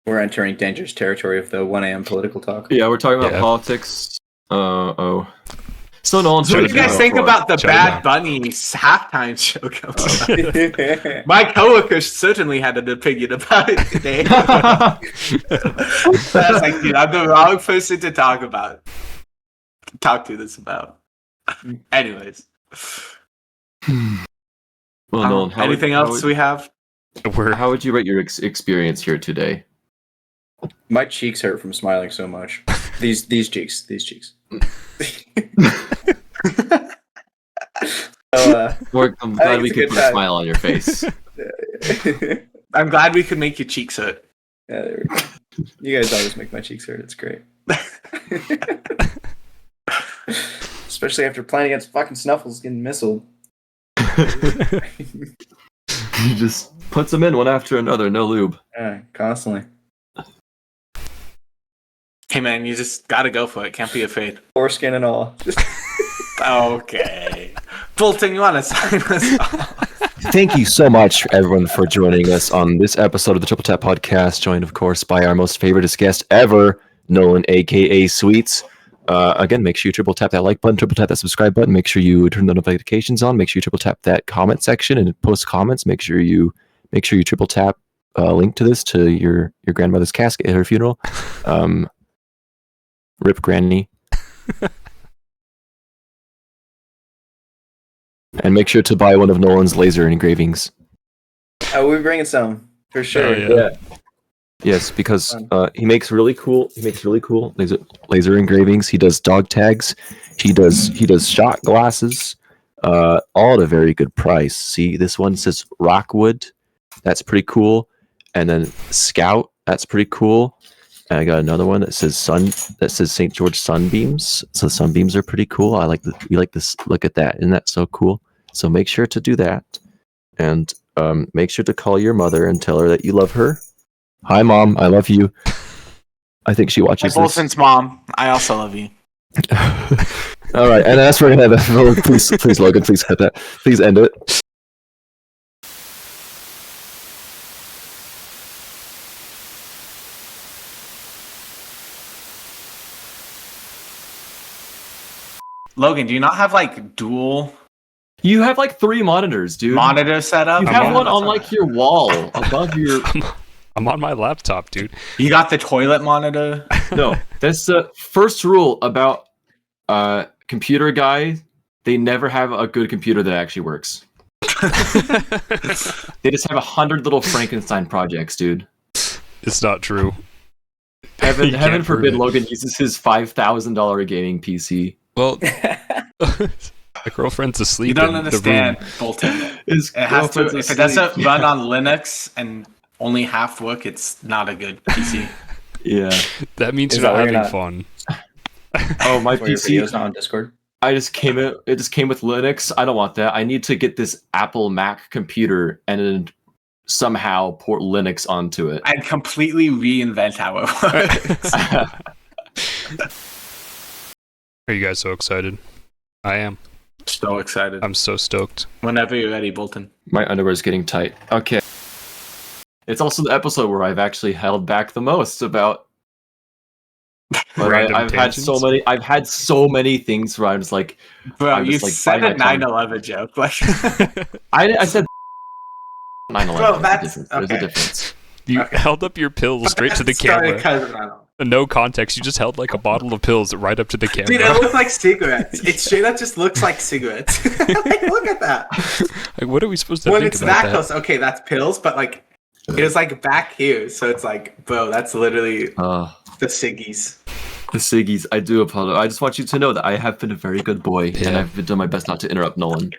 we're entering dangerous territory of the 1 a.m. political talk. Yeah, we're talking about Yeah. politics. So Nolan's So what trying do you to guys go think for it. about the Shut Bad down. Bunny's halftime show coming up? My coworker certainly had an opinion about it today. I was like, dude, I'm the wrong person to talk to this about. Anyways. Well, Nolan, how anything would, else we have? How would you rate your experience here today? My cheeks hurt from smiling so much. These cheeks. So, I'm glad we it's a could good put a time. smile on your face. I'm glad we could make your cheeks hurt. Yeah, there we go. You guys always make my cheeks hurt. It's great. Especially after playing against fucking Snuffles getting missiled. He just puts them in one after another, no lube. Yeah, constantly. Hey man, you just gotta go for it. Can't be afraid. Foreskin and all. Just Okay. Bolton, you wanna sign us off? thank you so much, everyone, for joining us on this episode of the Triple Tap Podcast. Joined, of course, by our most favorite guest ever, Nolan, aka Sweets. Again, make sure you triple tap that like button, triple tap that subscribe button. Make sure you turn the notifications on. Make sure you triple tap that comment section and post comments. Make sure you triple tap link to this to your grandmother's casket at her funeral. Rip Granny. And make sure to buy one of Nolan's laser engravings. We're bringing some for sure. Yeah. Yes, because he makes really cool laser engravings. He does dog tags. He does shot glasses. All at a very good price. See, this one says Rockwood. That's pretty cool. And then Scout. That's pretty cool. And I got another one that says St. George Sunbeams. So sunbeams are pretty cool. We like this. Look at that. Isn't that so cool? So make sure to do that. And make sure to call your mother and tell her that you love her. Hi, Mom. I love you. I think she watches this. Bolton's mom. I also love you. All right. And that's where we're going to have please, Logan, please hit that. Please end it. Logan, do you not have like dual You have like 3 monitors, dude. monitor setup? You have one on like your wall above your. I'm on my laptop, dude. You got the toilet monitor? No, that's the first rule about computer guys. They never have a good computer that actually works. They just have 100 little Frankenstein projects, dude. It's not true. Heaven You can't forbid prove it. Logan uses his $5,000 gaming PC. Well, my girlfriend's asleep. You don't in understand, The room. Bolton. His It has to. girlfriend's If it asleep. doesn't run on Linux and only half work, it's not a good PC. Yeah. That means Is you're that not why having you're fun. Oh, my For your PC. videos not on Discord. It just came with Linux. I don't want that. I need to get this Apple Mac computer and then somehow port Linux onto it. And completely reinvent how it works. Are you guys so excited? I am. So excited. I'm so stoked. Whenever you're ready, Bolton. My underwear is getting tight. Okay. It's also the episode where I've actually held back the most about. But Random I've had so tangents? many things where I was like, Bro, I'm you just, like, said a biting my tongue. 9/11 joke. Like, I said 9/11. Bro, There's a that's- difference. There's a okay. difference. You Okay. held up your pills straight to the Sorry, camera. 'cause I don't know. No context. You just held like a bottle of pills right up to the camera. Dude, it looks like cigarettes. It straight up just looks like cigarettes. Like, look at that. Like, what are we supposed to When think it's about that close, okay, that's pills, but like, it was like back here, so it's like, bro, that's literally the ciggies. The Siggies, I do apologize. I just want you to know that I have been a very good boy, and Yeah. I've done my best not to interrupt Nolan.